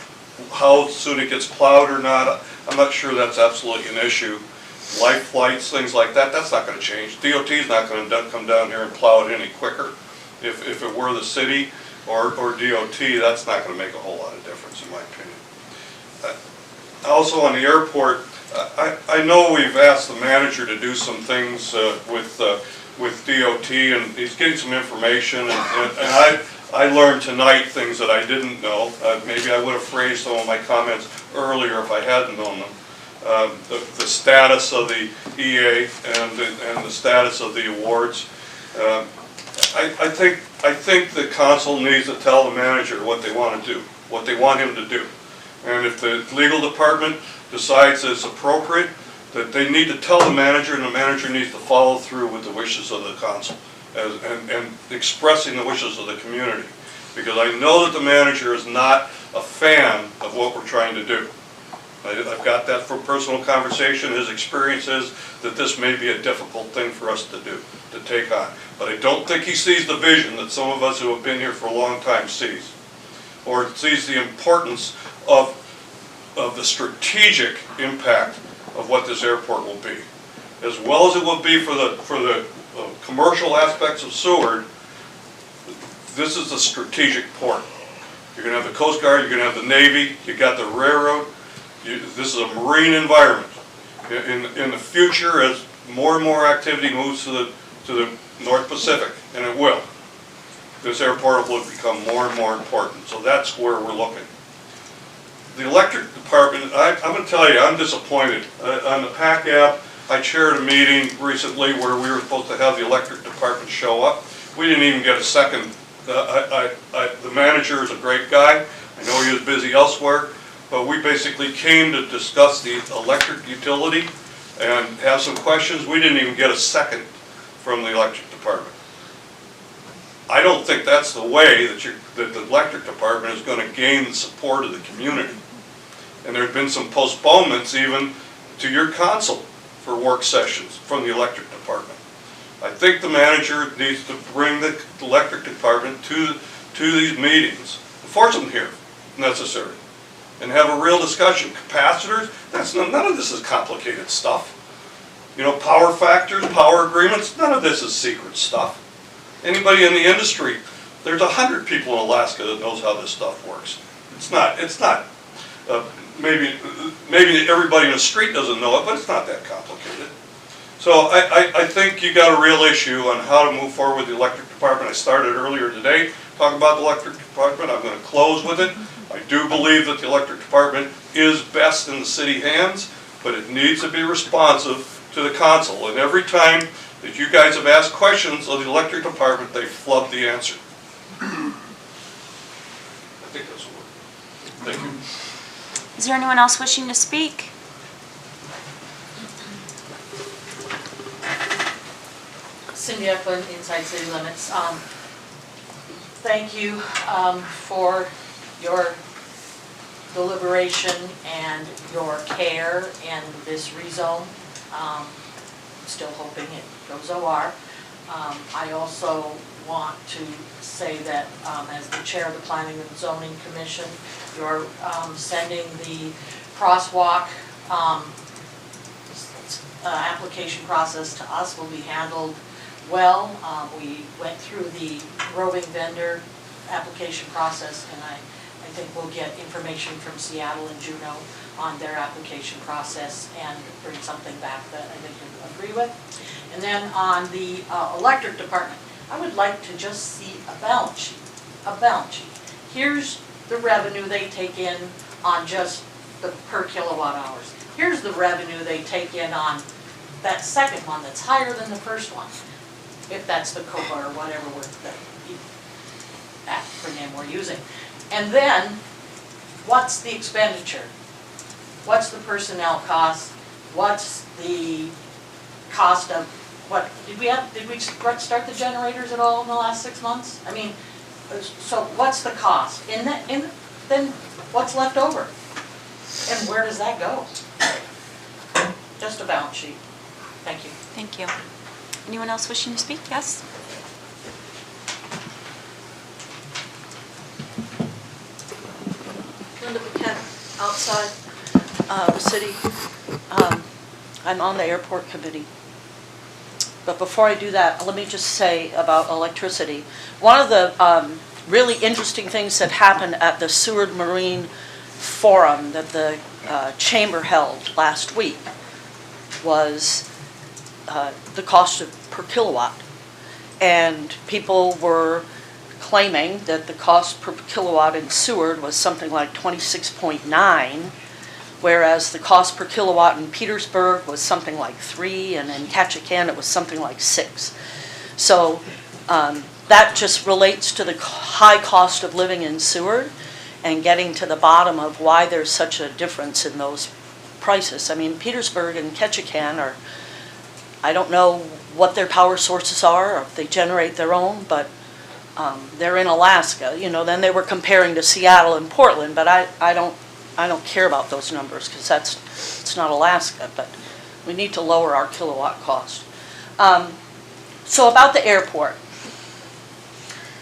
how soon it gets plowed or not, I'm not sure that's absolutely an issue. Life flights, things like that, that's not going to change. DOT is not going to come down here and plow it any quicker. If it were the city or DOT, that's not going to make a whole lot of difference in my opinion. Also on the airport, I know we've asked the manager to do some things with DOT, and he's getting some information, and I learned tonight things that I didn't know. Maybe I would have phrased some of my comments earlier if I hadn't known them. The status of the EA and the status of the awards. I think the council needs to tell the manager what they want to do, what they want him to do. And if the legal department decides it's appropriate, that they need to tell the manager, and the manager needs to follow through with the wishes of the council and expressing the wishes of the community. Because I know that the manager is not a fan of what we're trying to do. I've got that from personal conversation. His experience is that this may be a difficult thing for us to do, to take on. But I don't think he sees the vision that some of us who have been here for a long time sees, or sees the importance of the strategic impact of what this airport will be. As well as it will be for the commercial aspects of Seward, this is a strategic port. You're going to have the Coast Guard, you're going to have the Navy, you got the railroad. This is a marine environment. In the future, as more and more activity moves to the North Pacific, and it will, this airport will become more and more important. So that's where we're looking. The electric department, I'm going to tell you, I'm disappointed. On the PAC app, I chaired a meeting recently where we were supposed to have the electric department show up. We didn't even get a second. The manager is a great guy. I know he was busy elsewhere. But we basically came to discuss the electric utility and have some questions. We didn't even get a second from the electric department. I don't think that's the way that the electric department is going to gain the support of the community. And there have been some postponements even to your council for work sessions from the electric department. I think the manager needs to bring the electric department to these meetings, force them here if necessary, and have a real discussion. Capacitors, none of this is complicated stuff. You know, power factors, power agreements, none of this is secret stuff. Anybody in the industry, there's 100 people in Alaska that knows how this stuff works. It's not, maybe everybody in the street doesn't know it, but it's not that complicated. So I think you got a real issue on how to move forward with the electric department. I started earlier today talking about the electric department. I'm going to close with it. I do believe that the electric department is best in the city hands, but it needs to be responsive to the council. And every time that you guys have asked questions of the electric department, they flub the answer. I think that's what. Thank you. Is there anyone else wishing to speak? Cindy Eklund, Inside City Limits. Thank you for your deliberation and your care in this rezone. I'm still hoping it goes OR. I also want to say that as the chair of the Planning and Zoning Commission, you're sending the crosswalk application process to us will be handled well. We went through the roving vendor application process, and I think we'll get information from Seattle and Juneau on their application process and bring something back that I think you agree with. And then on the electric department, I would like to just see a balance sheet. A balance sheet. Here's the revenue they take in on just the per kilowatt hours. Here's the revenue they take in on that second one that's higher than the first one, if that's the COPA or whatever acronym we're using. And then, what's the expenditure? What's the personnel cost? What's the cost of what? Did we start the generators at all in the last 6 months? I mean, so what's the cost? And then what's left over? And where does that go? Just a balance sheet. Thank you. Thank you. Anyone else wishing to speak? Yes? Linda Paquette, outside the city. I'm on the airport committee. But before I do that, let me just say about electricity. One of the really interesting things that happened at the Seward Marine Forum that the chamber held last week was the cost per kilowatt. And people were claiming that the cost per kilowatt in Seward was something like 26.9, whereas the cost per kilowatt in Petersburg was something like 3, and in Ketchikan it was something like 6. So that just relates to the high cost of living in Seward and getting to the bottom of why there's such a difference in those prices. I mean, Petersburg and Ketchikan are, I don't know what their power sources are, or if they generate their own, but they're in Alaska. You know, then they were comparing to Seattle and Portland, but I don't care about those numbers because it's not Alaska, but we need to lower our kilowatt cost. So about the airport.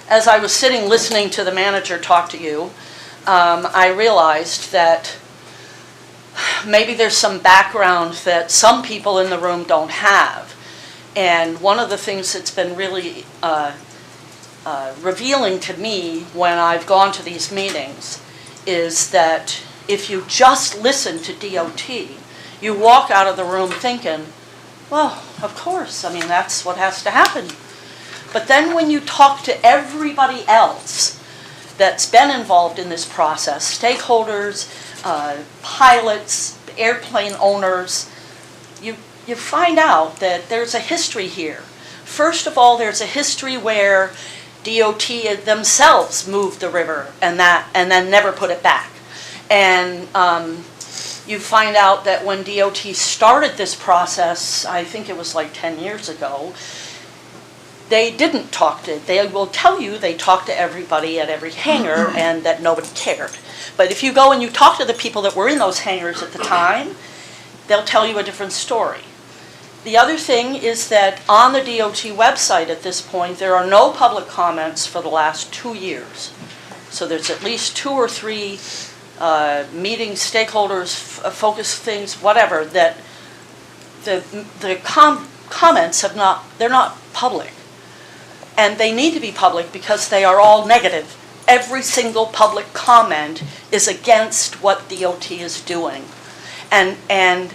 As I was sitting listening to the manager talk to you, I realized that maybe there's some background that some people in the room don't have. And one of the things that's been really revealing to me when I've gone to these meetings is that if you just listen to DOT, you walk out of the room thinking, well, of course, I mean, that's what has to happen. But then when you talk to everybody else that's been involved in this process, stakeholders, pilots, airplane owners, you find out that there's a history here. First of all, there's a history where DOT themselves moved the river and then never put it back. And you find out that when DOT started this process, I think it was like 10 years ago, they didn't talk to, they will tell you they talked to everybody at every hangar and that nobody cared. But if you go and you talk to the people that were in those hangars at the time, they'll tell you a different story. The other thing is that on the DOT website at this point, there are no public comments for the last 2 years. So there's at least 2 or 3 meetings, stakeholders, focus things, whatever, that comments they're not public. And they need to be public because they are all negative. Every single public comment is against what DOT is doing. And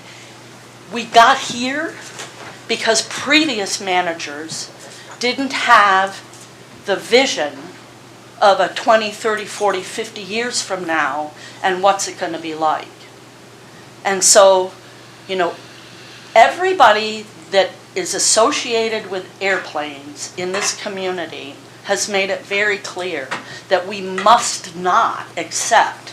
we got here because previous managers didn't have the vision of a 20, 30, 40, 50 years from now and what's it going to be like. And so, everybody that is associated with airplanes in this community has made it very clear that we must not accept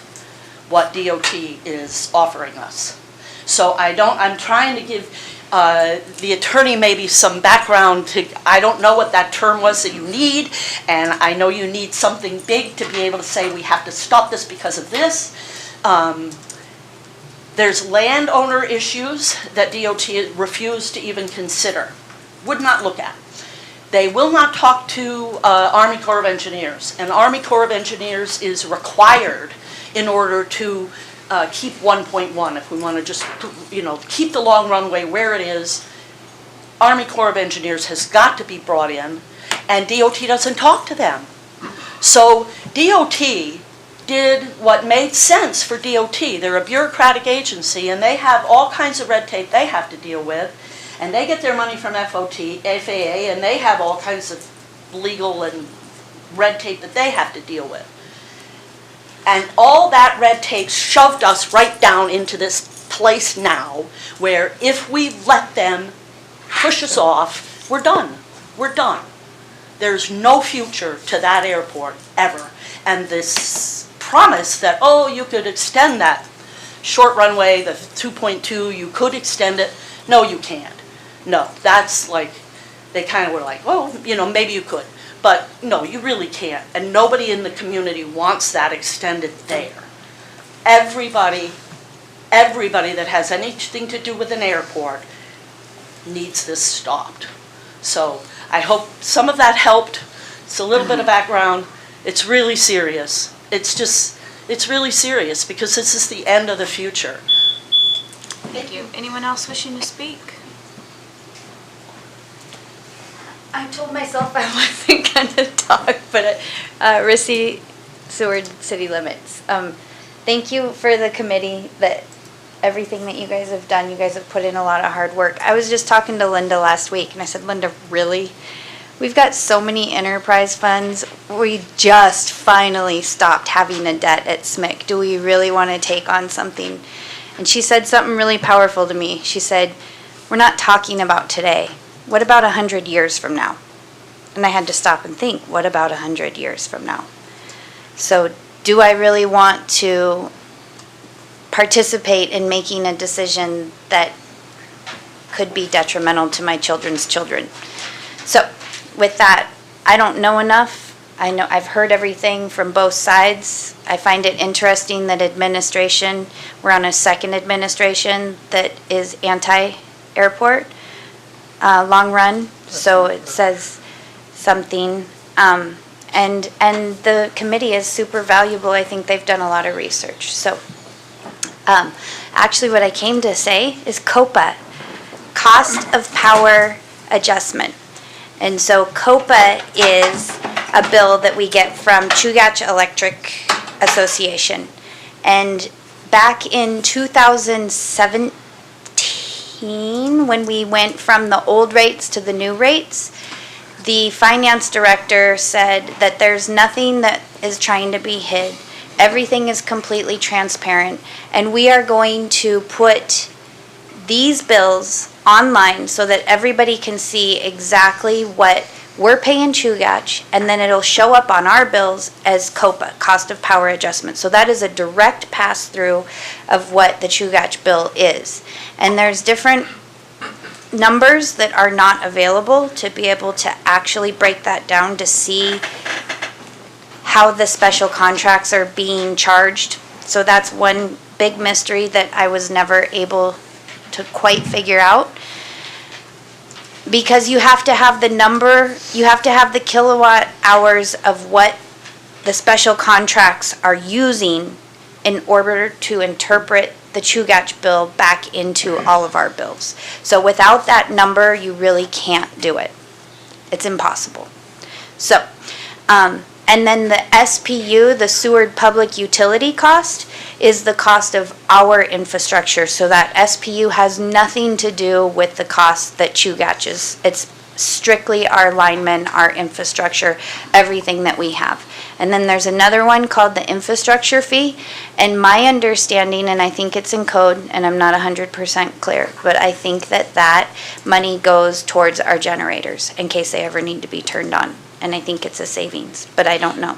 what DOT is offering us. So I'm trying to give the attorney maybe some background I don't know what that term was that you need, and I know you need something big to be able to say we have to stop this because of this. There's landowner issues that DOT refused to even consider, would not look at. They will not talk to Army Corps of Engineers, and Army Corps of Engineers is required in order to keep 1.1, if we want to just, keep the long runway where it is. Army Corps of Engineers has got to be brought in, and DOT doesn't talk to them. So DOT did what made sense for DOT. They're a bureaucratic agency, and they have all kinds of red tape they have to deal with, and they get their money from FAA, and they have all kinds of legal and red tape that they have to deal with. And all that red tape shoved us right down into this place now, where if we let them push us off, we're done. We're done. There's no future to that airport, ever. And this promise that, you could extend that short runway, the 2.2, you could extend it. No, you can't. No, that's like, they kind of were like, maybe you could. But no, you really can't. And nobody in the community wants that extended there. Everybody that has anything to do with an airport needs this stopped. So I hope some of that helped. It's a little bit of background. It's really serious. It's really serious because this is the end of the future. Thank you. Anyone else wishing to speak? I told myself I wasn't going to talk, but Rissy Seward City Limits. Thank you for the committee, everything that you guys have done. You guys have put in a lot of hard work. I was just talking to Linda last week, and I said, Linda, really? We've got so many enterprise funds. We just finally stopped having a debt at SMIC. Do we really want to take on something? And she said something really powerful to me. She said, we're not talking about today. What about 100 years from now? And I had to stop and think, what about 100 years from now? So do I really want to participate in making a decision that could be detrimental to my children's children? So with that, I don't know enough. I've heard everything from both sides. I find it interesting that we're on a second administration that is anti-airport. Long run, so it says something. And the committee is super valuable. I think they've done a lot of research. So actually what I came to say is COPA, Cost of Power Adjustment. And so COPA is a bill that we get from Chugach Electric Association. And back in 2017, when we went from the old rates to the new rates, the finance director said that there's nothing that is trying to be hid. Everything is completely transparent, and we are going to put these bills online so that everybody can see exactly what we're paying Chugach, and then it'll show up on our bills as COPA, Cost of Power Adjustment. So that is a direct pass-through of what the Chugach bill is. And there's different numbers that are not available to be able to actually break that down to see how the special contracts are being charged. So that's one big mystery that I was never able to quite figure out. Because you have to have the number, you have to have the kilowatt hours of what the special contracts are using in order to interpret the Chugach bill back into all of our bills. So without that number, you really can't do it. It's impossible. So, and then the SPU, the Seward Public Utility cost, is the cost of our infrastructure. So that SPU has nothing to do with the cost that Chugach is. It's strictly our linemen, our infrastructure, everything that we have. And then there's another one called the infrastructure fee. And my understanding, and I think it's in code, and I'm not 100% clear, but I think that that money goes towards our generators in case they ever need to be turned on. And I think it's a savings, but I don't know.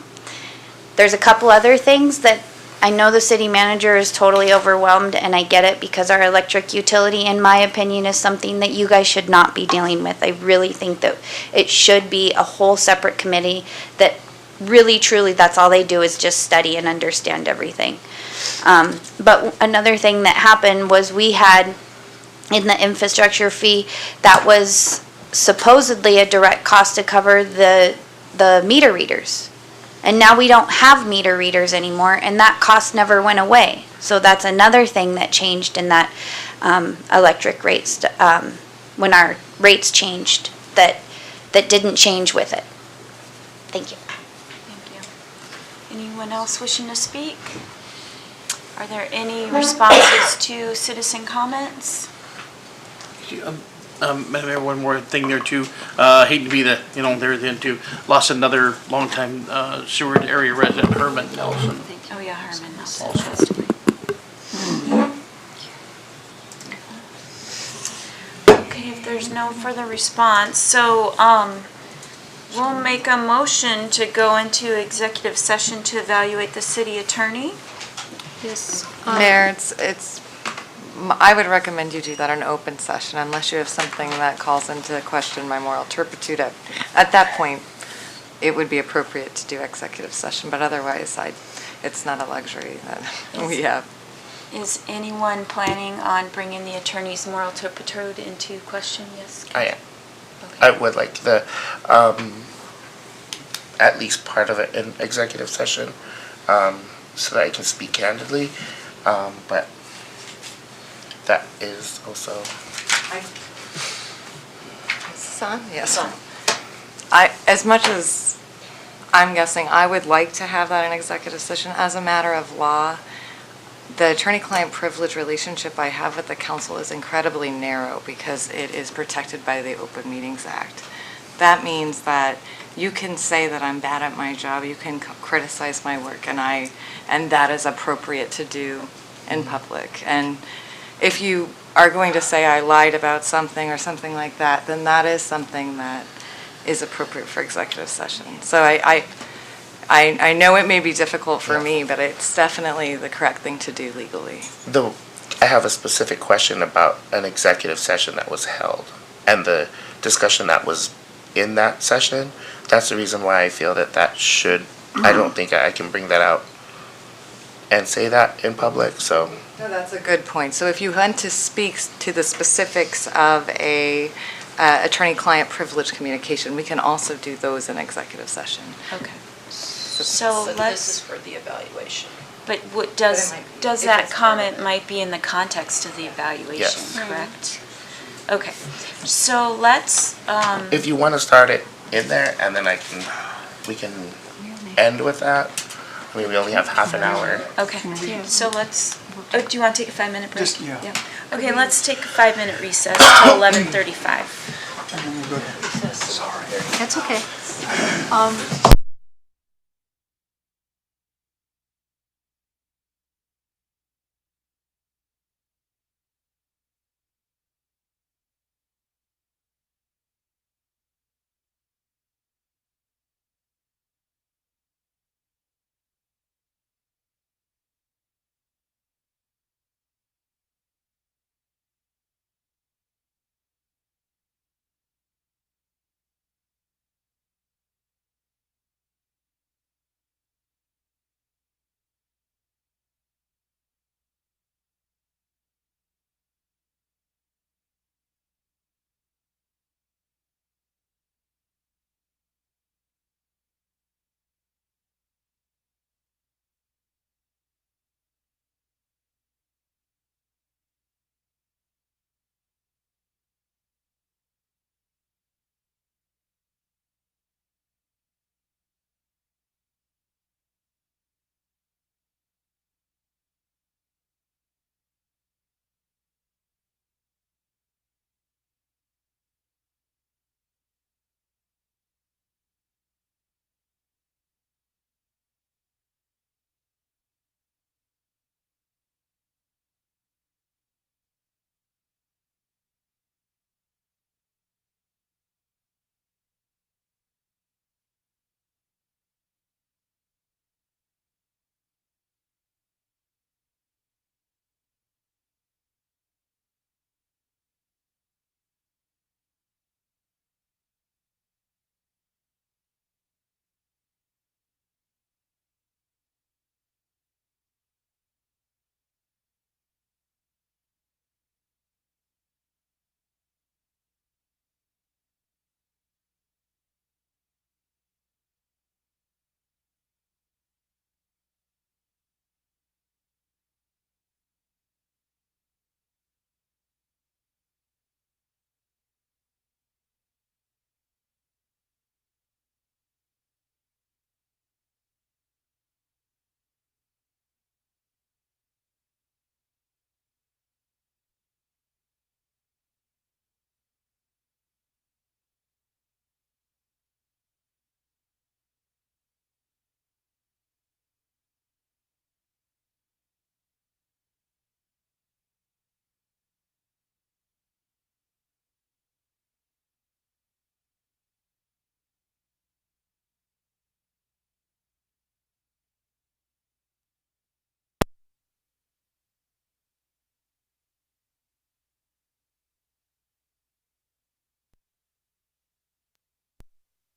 There's a couple other things that I know the city manager is totally overwhelmed, and I get it because our electric utility, in my opinion, is something that you guys should not be dealing with. I really think that it should be a whole separate committee that really, truly, that's all they do is just study and understand everything. But another thing that happened was we had in the infrastructure fee that was supposedly a direct cost to cover the meter readers. And now we don't have meter readers anymore, and that cost never went away. So that's another thing that changed in that electric rates, when our rates changed, that didn't change with it. Thank you. Thank you. Anyone else wishing to speak? Are there any responses to citizen comments? Madam Mayor, one more thing there too. Hate to be the, there then too. Lost another longtime Seward area resident, Herman Nelson. Oh yeah, Herman Nelson. Also. Okay, if there's no further response, so we'll make a motion to go into executive session to evaluate the city attorney. Yes. Mayor, I would recommend you do that in open session unless you have something that calls into question my moral turpitude. At that point, it would be appropriate to do executive session, but otherwise, it's not a luxury that we have. Is anyone planning on bringing the attorney's moral turpitude into question? Yes? I am. I would like at least part of it in executive session, so that I can speak candidly, but that is also. Son? Yes. As much as I'm guessing, I would like to have that in executive session. As a matter of law, the attorney-client privilege relationship I have with the council is incredibly narrow because it is protected by the Open Meetings Act. That means that you can say that I'm bad at my job, you can criticize my work, and that is appropriate to do in public. And if you are going to say I lied about something or something like that, then that is something that is appropriate for executive session. So I know it may be difficult for me, but it's definitely the correct thing to do legally. I have a specific question about an executive session that was held and the discussion that was in that session. That's the reason why I feel that I don't think I can bring that out and say that in public, so. No, that's a good point. So if you want to speak to the specifics of a attorney-client privilege communication, we can also do those in executive session. Okay. So this is for the evaluation. But does that comment might be in the context of the evaluation, Yes. correct? Okay, so let's, If you want to start it in there, and then we can end with that. I mean, we only have half an hour. okay, so let's, do you want to take a 5-minute break? Just, yeah. Okay, let's take a 5-minute recess till 11:35. Sorry. That's okay.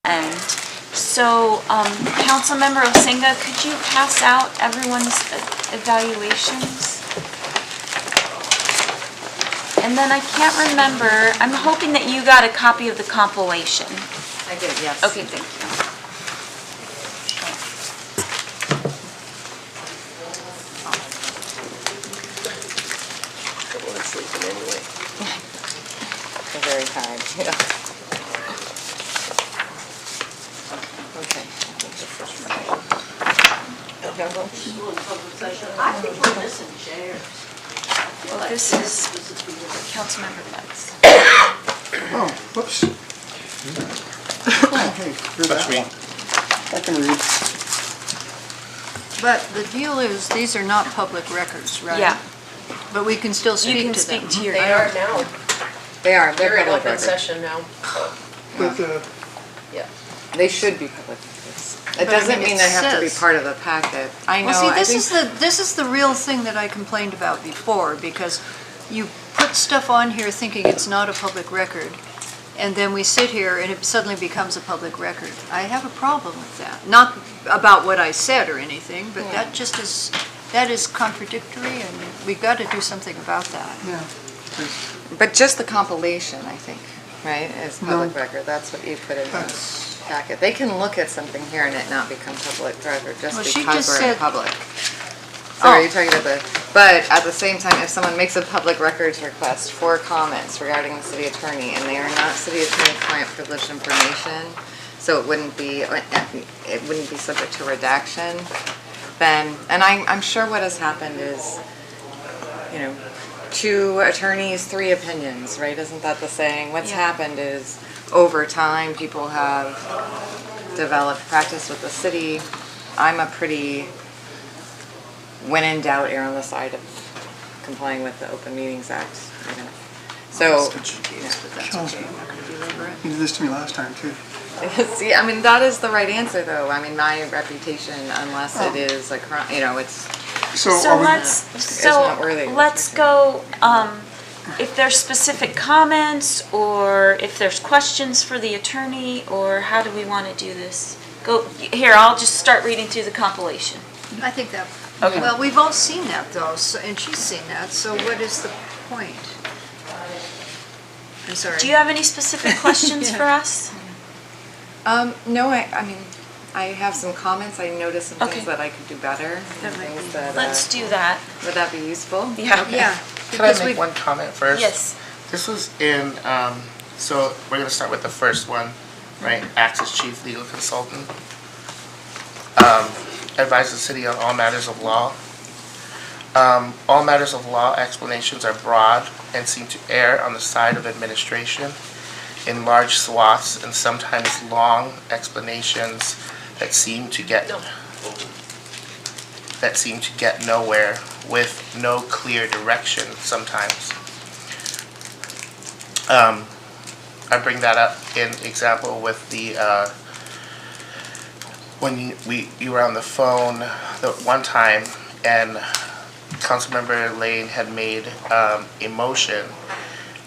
end. So, Councilmember Osinga, could you pass out everyone's evaluations? And then I can't remember, I'm hoping that you got a copy of the compilation. I did, yes. Okay, thank you. Everyone's sleeping anyway. They're very tired, yeah. Okay. I think we're missing chairs. Well, this is Councilmember Betts. Oh, whoops. Okay, you're that one. I can read. But the deal is, these are not public records, right? Yeah. But we can still speak to them. You can speak to your. They are now. They are, They're they're in public open records. session now. With Yeah. They should be public records. It But I doesn't mean, mean it they have to be says- part of the packet. I know, Well, see, I think. this is the real thing that I complained about before, because you put stuff on here thinking it's not a public record, and then we sit here and it suddenly becomes a public record. I have a problem with that. Not about what I said or anything, but that just is, that is contradictory, and we've got to do something about that. Yeah. But just the compilation, I think, right, is public No. record. That's what you put in the That's- packet. They can look at something here and it not become public record just Well, she because just we're in said- public. So are you talking about the, but at the same time, if someone makes a public records request for comments regarding the city attorney and they are not city attorney-client privileged information, so it wouldn't be subject to redaction, then, and I'm sure what has happened is, you know, 2 attorneys, 3 opinions, right? Isn't that the saying? What's happened is, over time, people have developed practice with the city. I'm a pretty, when in doubt, err on the side of complying with the Open Meetings Act, you know. So, But that's okay, I'm not going to belabor it. You did this to me last time, too. see, I mean, that is the right answer, though. I mean, my reputation, unless it is a crime, you know, it's, So are we- let's, not worthy. let's go, if there's specific comments, or if there's questions for the attorney, or how do we want to do this? Go, here, I'll just start reading through the compilation. I think that, Okay. well, we've all seen that though, and she's seen that, so what is the point? I'm sorry. Do you have any specific questions Yeah. for us? no, I mean, I have some comments. I noticed some Okay. things that I could do better. Some things that, Let's do that. would that be useful? Yeah. Yeah. Can I because make we- one comment first? Yes. This was in, so we're gonna start with the first one, right? Acts as chief legal consultant. Advise the city on all matters of law. All matters of law explanations are broad and seem to err on the side of administration in large swaths and sometimes long explanations that seem to get nowhere with no clear direction sometimes. I bring that up in example with the when you were on the phone the one time and Councilmember Lane had made a motion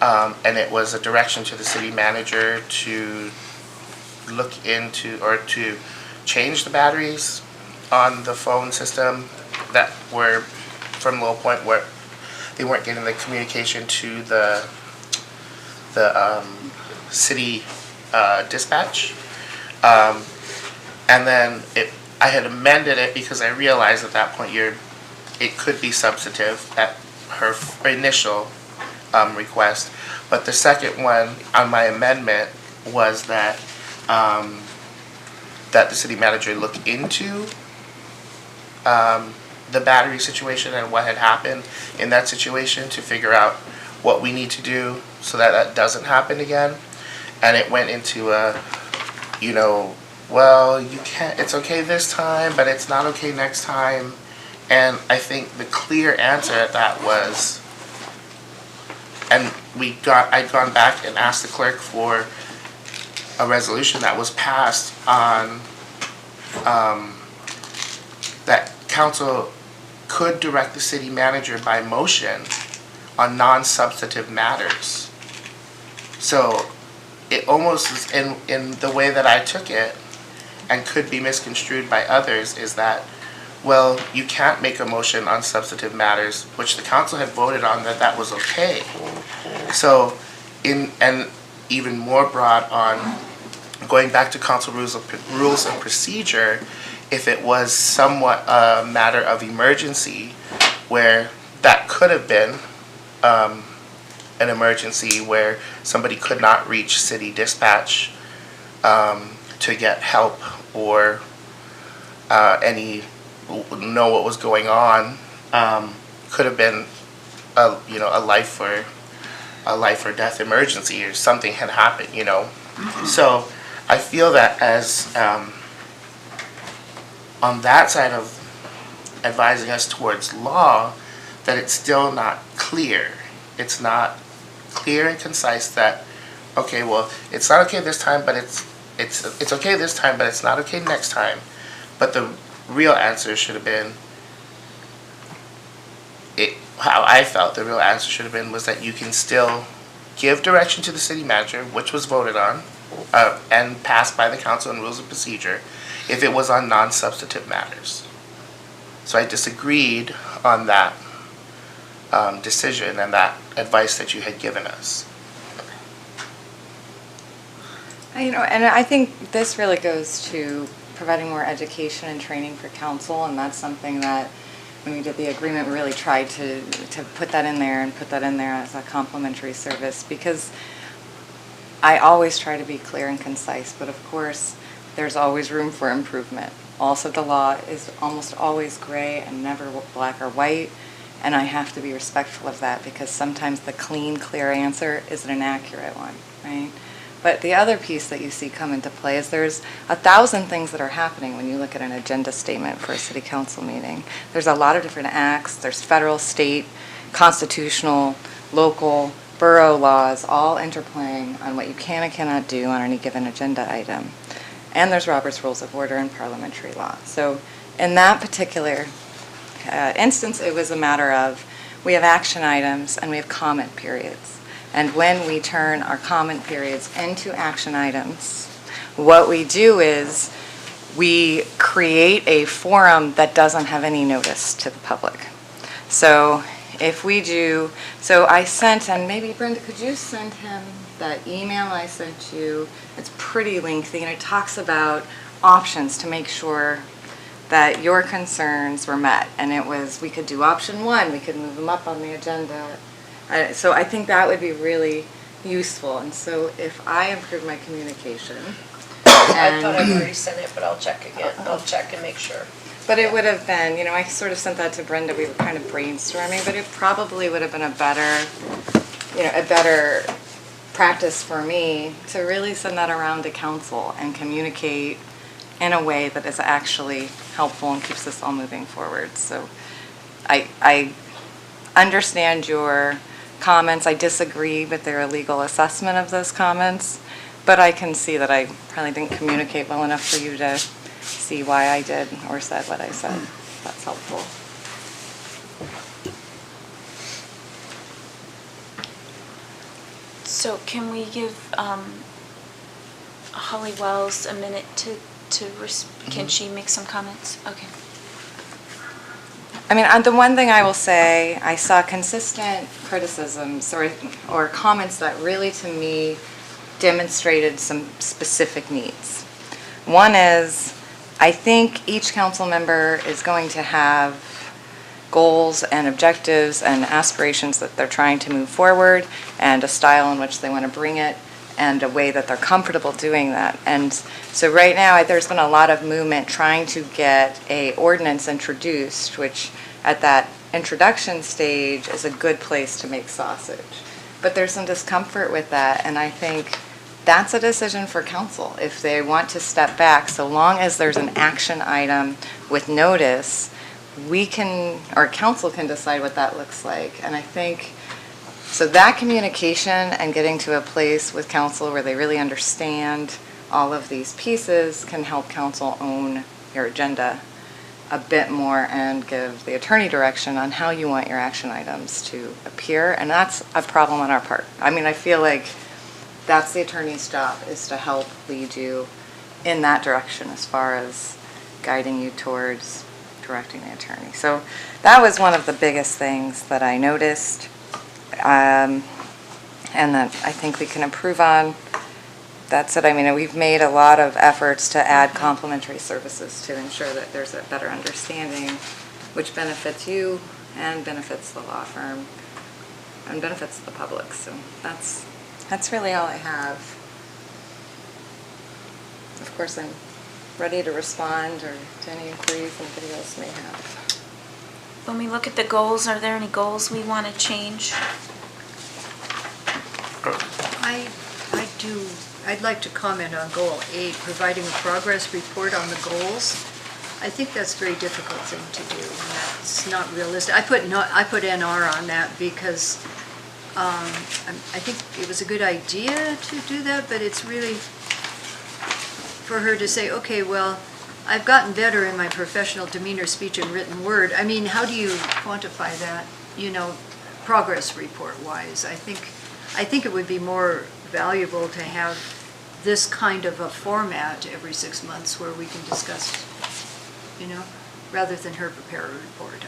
and it was a direction to the city manager to look into or to change the batteries on the phone system that were from Low Point where they weren't getting the communication to the city dispatch. And then I had amended it because I realized at that point it could be substantive at her initial request. But the second one on my amendment was that that the city manager look into the battery situation and what had happened in that situation to figure out what we need to do so that that doesn't happen again. And it went into a, well, you can't, it's okay this time, but it's not okay next time. And I think the clear answer at that was, and I'd gone back and asked the clerk for a resolution that was passed on, that council could direct the city manager by motion on non-substantive matters. So it almost is in the way that I took it, and could be misconstrued by others, is that, well, you can't make a motion on substantive matters, which the council had voted on, that was okay. So, and even more broad on going back to council rules of procedure, if it was somewhat a matter of emergency, where that could have been an emergency where somebody could not reach city dispatch to get help or know what was going on, could have been a life or death emergency, or something had happened, So I feel that as on that side of advising us towards law, that it's still not clear. It's not clear and concise that, okay, well, it's not okay this time, but it's okay this time, but it's not okay next time. But the real answer should have been, how I felt the real answer should have been was that you can still give direction to the city manager, which was voted on and passed by the council and rules of procedure, if it was on non-substantive matters. So I disagreed on that decision and that advice that you had given us. And I think this really goes to providing more education and training for council, and that's something that when we did the agreement, we really tried to put that in there and put that in there as a complimentary service, because I always try to be clear and concise, but of course, there's always room for improvement. Also, the law is almost always gray and never black or white, and I have to be respectful of that, because sometimes the clean, clear answer is an inaccurate one, right? But the other piece that you see come into play is there's 1,000 things that are happening when you look at an agenda statement for a city council meeting. There's a lot of different acts. There's federal, state, constitutional, local, borough laws all interplaying on what you can and cannot do on any given agenda item. And there's Robert's Rules of Order and parliamentary law. So in that particular instance, it was a matter of we have action items and we have comment periods. And when we turn our comment periods into action items, what we do is we create a forum that doesn't have any notice to the public. So if we do, so I sent, and maybe Brenda, could you send him that email I sent you? It's pretty lengthy, and it talks about options to make sure that your concerns were met. And it was, we could do option 1, we could move them up on the agenda. So I think that would be really useful. And so if I improve my communication. I thought I'd already sent it, but I'll check again. I'll check and make sure. But it would have been, I sort of sent that to Brenda. We were kind of brainstorming, but it probably would have been a better practice for me to really send that around to council and communicate in a way that is actually helpful and keeps this all moving forward. So I understand your comments. I disagree with their legal assessment of those comments, but I can see that I probably didn't communicate well enough for you to see why I did or said what I said. That's helpful. So can we give Holly Wells a minute can she make some comments? Okay. I mean, the one thing I will say, I saw consistent criticisms or comments that really, to me, demonstrated some specific needs. One is, I think each council member is going to have goals and objectives and aspirations that they're trying to move forward, and a style in which they want to bring it, and a way that they're comfortable doing that. And so right now, there's been a lot of movement trying to get a ordinance introduced, which at that introduction stage is a good place to make sausage. But there's some discomfort with that, and I think that's a decision for council. If they want to step back, so long as there's an action item with notice, council can decide what that looks like. And I think, so that communication and getting to a place with council where they really understand all of these pieces can help council own your agenda a bit more and give the attorney direction on how you want your action items to appear. And that's a problem on our part. I mean, I feel like that's the attorney's job, is to help lead you in that direction as far as guiding you towards directing the attorney. So that was one of the biggest things that I noticed, and that I think we can improve on. That's it. I mean, we've made a lot of efforts to add complementary services to ensure that there's a better understanding, which benefits you and benefits the law firm and benefits the public. So that's really all I have. Of course, I'm ready to respond or to any inquiries anybody else may have. When we look at the goals, are there any goals we want to change? I'd like to comment on Goal 8, providing a progress report on the goals. I think that's a very difficult thing to do, and that's not realistic. I put NR on that because I think it was a good idea to do that, but it's really for her to say, okay, well, I've gotten better in my professional demeanor, speech, and written word. I mean, how do you quantify that, progress report-wise? I think it would be more valuable to have this kind of a format every 6 months where we can discuss, rather than her prepare a report,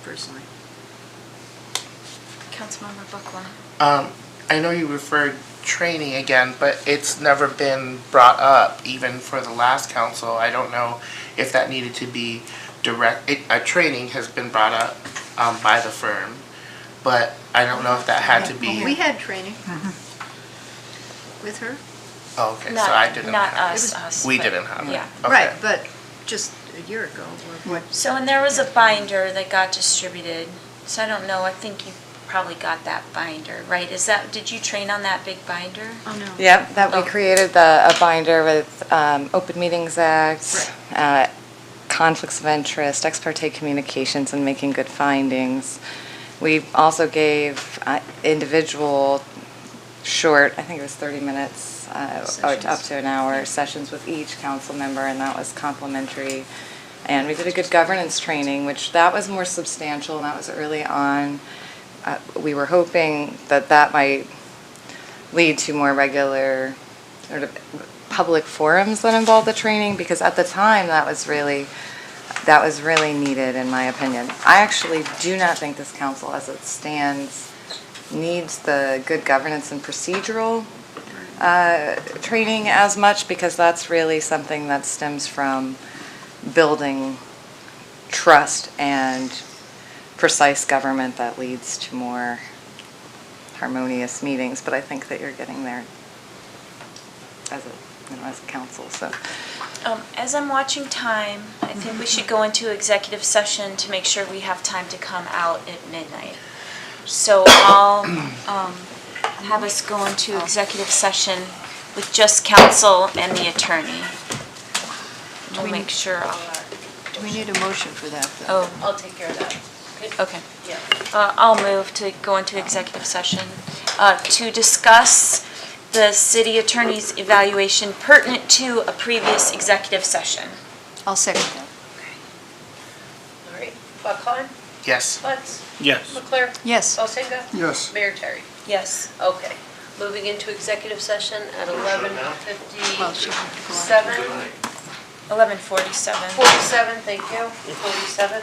personally. Councilmember Buckland. I know you referred training again, but it's never been brought up even for the last council. I don't know if that needed to be training has been brought up by the firm, but I don't know if that had to be. We had training with her. Oh, okay, so I didn't. Not have us. We but- didn't have it. Yeah. Okay. Right, but just a year ago, or what? So, and there was a binder that got distributed. So I don't know, I think you probably got that binder, right? Did you train on that big binder? Oh, no. Yep, that we created a binder with Open Meetings Act, conflicts of interest, ex parte communications, and making good findings. We also gave individual short, I think it was 30 minutes, up to an hour, sessions with each council member, and that was complimentary. And we did a good governance training, which that was more substantial, and that was early on. We were hoping that might lead to more regular sort of public forums that involved the training, because at the time that was really needed, in my opinion. I actually do not think this council as it stands needs the good governance and procedural training as much, because that's really something that stems from building trust and precise government that leads to more harmonious meetings. But I think that you're getting there as a council. So As I'm watching time, I think we should go into executive session to make sure we have time to come out at midnight. So I'll have us go into executive session with just council and the attorney. We'll make sure all our... Do we need a motion for that, though? Oh, I'll take care of that. okay. Yeah. I'll move to go into executive session to discuss the city attorney's evaluation pertinent to a previous executive session. I'll second that. All right. Buckline? Yes. Lutz? Yes. Leclerc? Yes. Elsinga? Yes. Mayor Terry? Yes. Okay. Moving into executive session at Well, she can go on. 11:57. 11:47. 47, thank you. 47.